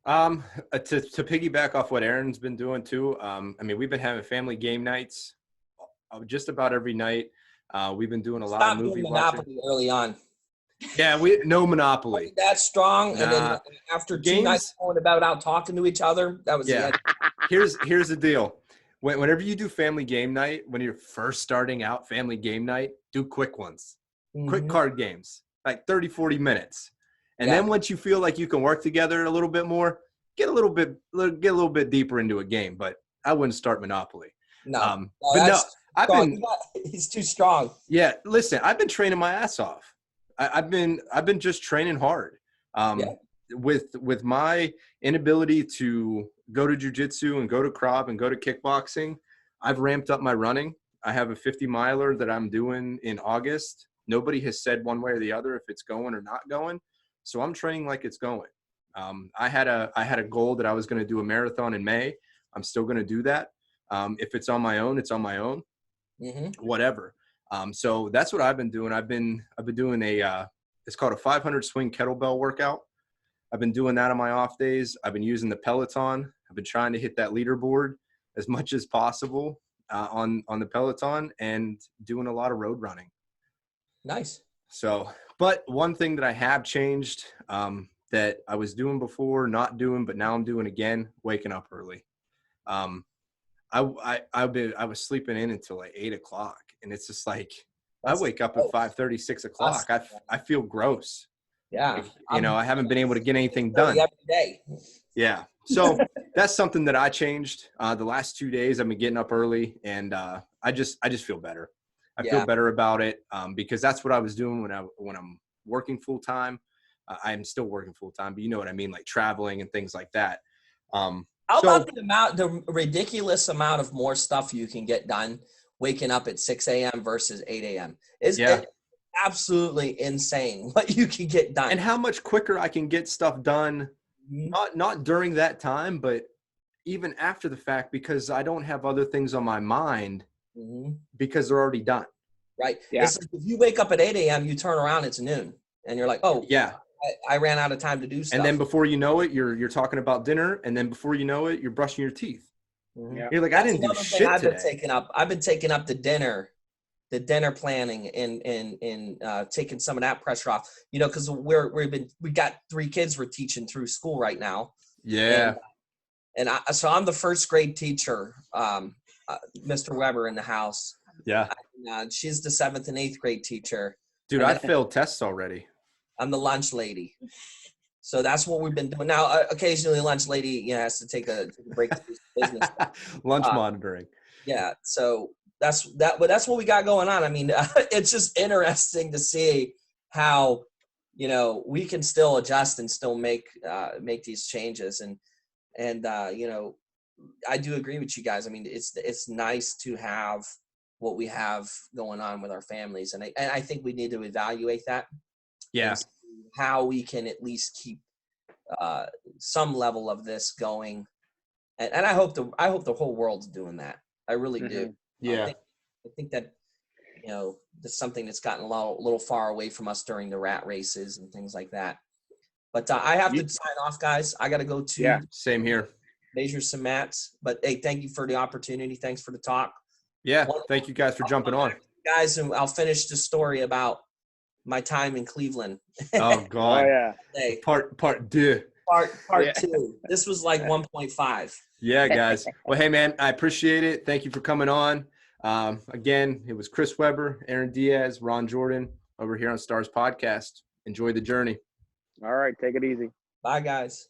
Speaker 1: To piggyback off what Aaron's been doing too. I mean, we've been having family game nights just about every night. We've been doing a lot of movie
Speaker 4: Monopoly
Speaker 1: watching
Speaker 4: early on.
Speaker 1: Yeah, no Monopoly.
Speaker 4: That's strong. And then after 2 nights going about out talking to each other, that was the end.
Speaker 1: Here's the deal. Whenever you do family game night, when you're first starting out family game night, do quick ones, quick card games, like 30, 40 minutes. And then once you feel like you can work together a little bit more, get a little bit deeper into a game. But I wouldn't start Monopoly.
Speaker 4: He's too strong.
Speaker 1: Yeah, listen, I've been training my ass off. I've been just training hard. With my inability to go to jiu-jitsu and go to Krav and go to kickboxing, I've ramped up my running. I have a 50-miler that I'm doing in August. Nobody has said one way or the other if it's going or not going. So I'm training like it's going. I had a goal that I was going to do a marathon in May. I'm still going to do that. If it's on my own, it's on my own. Whatever. So that's what I've been doing. I've been doing it's called a 500 swing kettlebell workout. I've been doing that on my off days. I've been using the Peloton. I've been trying to hit that leaderboard as much as possible on the Peloton, and doing a lot of road running. Nice. So, but one thing that I have changed that I was doing before, not doing, but now I'm doing again, waking up early. I was sleeping in until like 8 o'clock, and it's just like, I wake up at 5:30, 6 o'clock. I feel gross.
Speaker 4: Yeah.
Speaker 1: Like, I haven't been able to get anything done.
Speaker 4: Every day.
Speaker 1: Yeah. So that's something that I changed. The last 2 days I've been getting up early, and I just feel better. I feel better about it because that's what I was doing when I'm working full time. I'm still working full time, but you know what I mean, like traveling and things like that.
Speaker 4: How about the ridiculous amount of more stuff you can get done waking up at 6 a.m. versus 8 a.m. It's absolutely insane what you can get done.
Speaker 1: And how much quicker I can get stuff done, not during that time, but even after the fact, because I don't have other things on my mind because they're already done.
Speaker 4: Right. Yeah. It's like if you wake up at 8 a.m., you turn around, it's noon. And you're like, oh, yeah, I ran out of time to do stuff.
Speaker 1: And then before you know it, you're talking about dinner. And then before you know it, you're brushing your teeth. You're like, I didn't do shit today.
Speaker 4: I've been taking up the dinner planning and taking some of that pressure off, because we got 3 kids we're teaching through school right now.
Speaker 1: Yeah.
Speaker 4: So I'm the first grade teacher, Mr. Weber in the house.
Speaker 1: Yeah.
Speaker 4: She's the 7th and 8th grade teacher.
Speaker 1: Dude, I failed tests already.
Speaker 4: I'm the lunch lady. So that's what we've been doing. Now, occasionally lunch lady, has to take a break to do business.
Speaker 1: Lunch monitoring.
Speaker 4: Yeah. So that's what we got going on. I mean, it's just interesting to see how, we can still adjust and still make these changes. And I do agree with you guys. I mean, it's nice to have what we have going on with our families. And I think we need to evaluate that.
Speaker 1: Yeah.
Speaker 4: How we can at least keep some level of this going. And I hope the whole world's doing that. I really do.
Speaker 1: Yeah.
Speaker 4: I think that, that's something that's gotten a little far away from us during the rat races and things like that. But I have to sign off, guys. I got to go to
Speaker 1: same here.
Speaker 4: Measure some mats. But hey, thank you for the opportunity. Thanks for the talk.
Speaker 1: Yeah. Thank you guys for jumping on.
Speaker 4: guys, and I'll finish the story about my time in Cleveland.
Speaker 1: Oh God.
Speaker 3: Oh yeah.
Speaker 4: Hey,
Speaker 1: Part two.
Speaker 4: part
Speaker 3: Yeah.
Speaker 4: 2. This was like 1.5.
Speaker 1: Yeah, guys. Well, hey, man, I appreciate it. Thank you for coming on. Again, it was Chris Webber, Aaron Diaz, Ron Jordan over here on Stars Podcast. Enjoy the journey.
Speaker 3: All right. Take it easy.
Speaker 4: Bye, guys.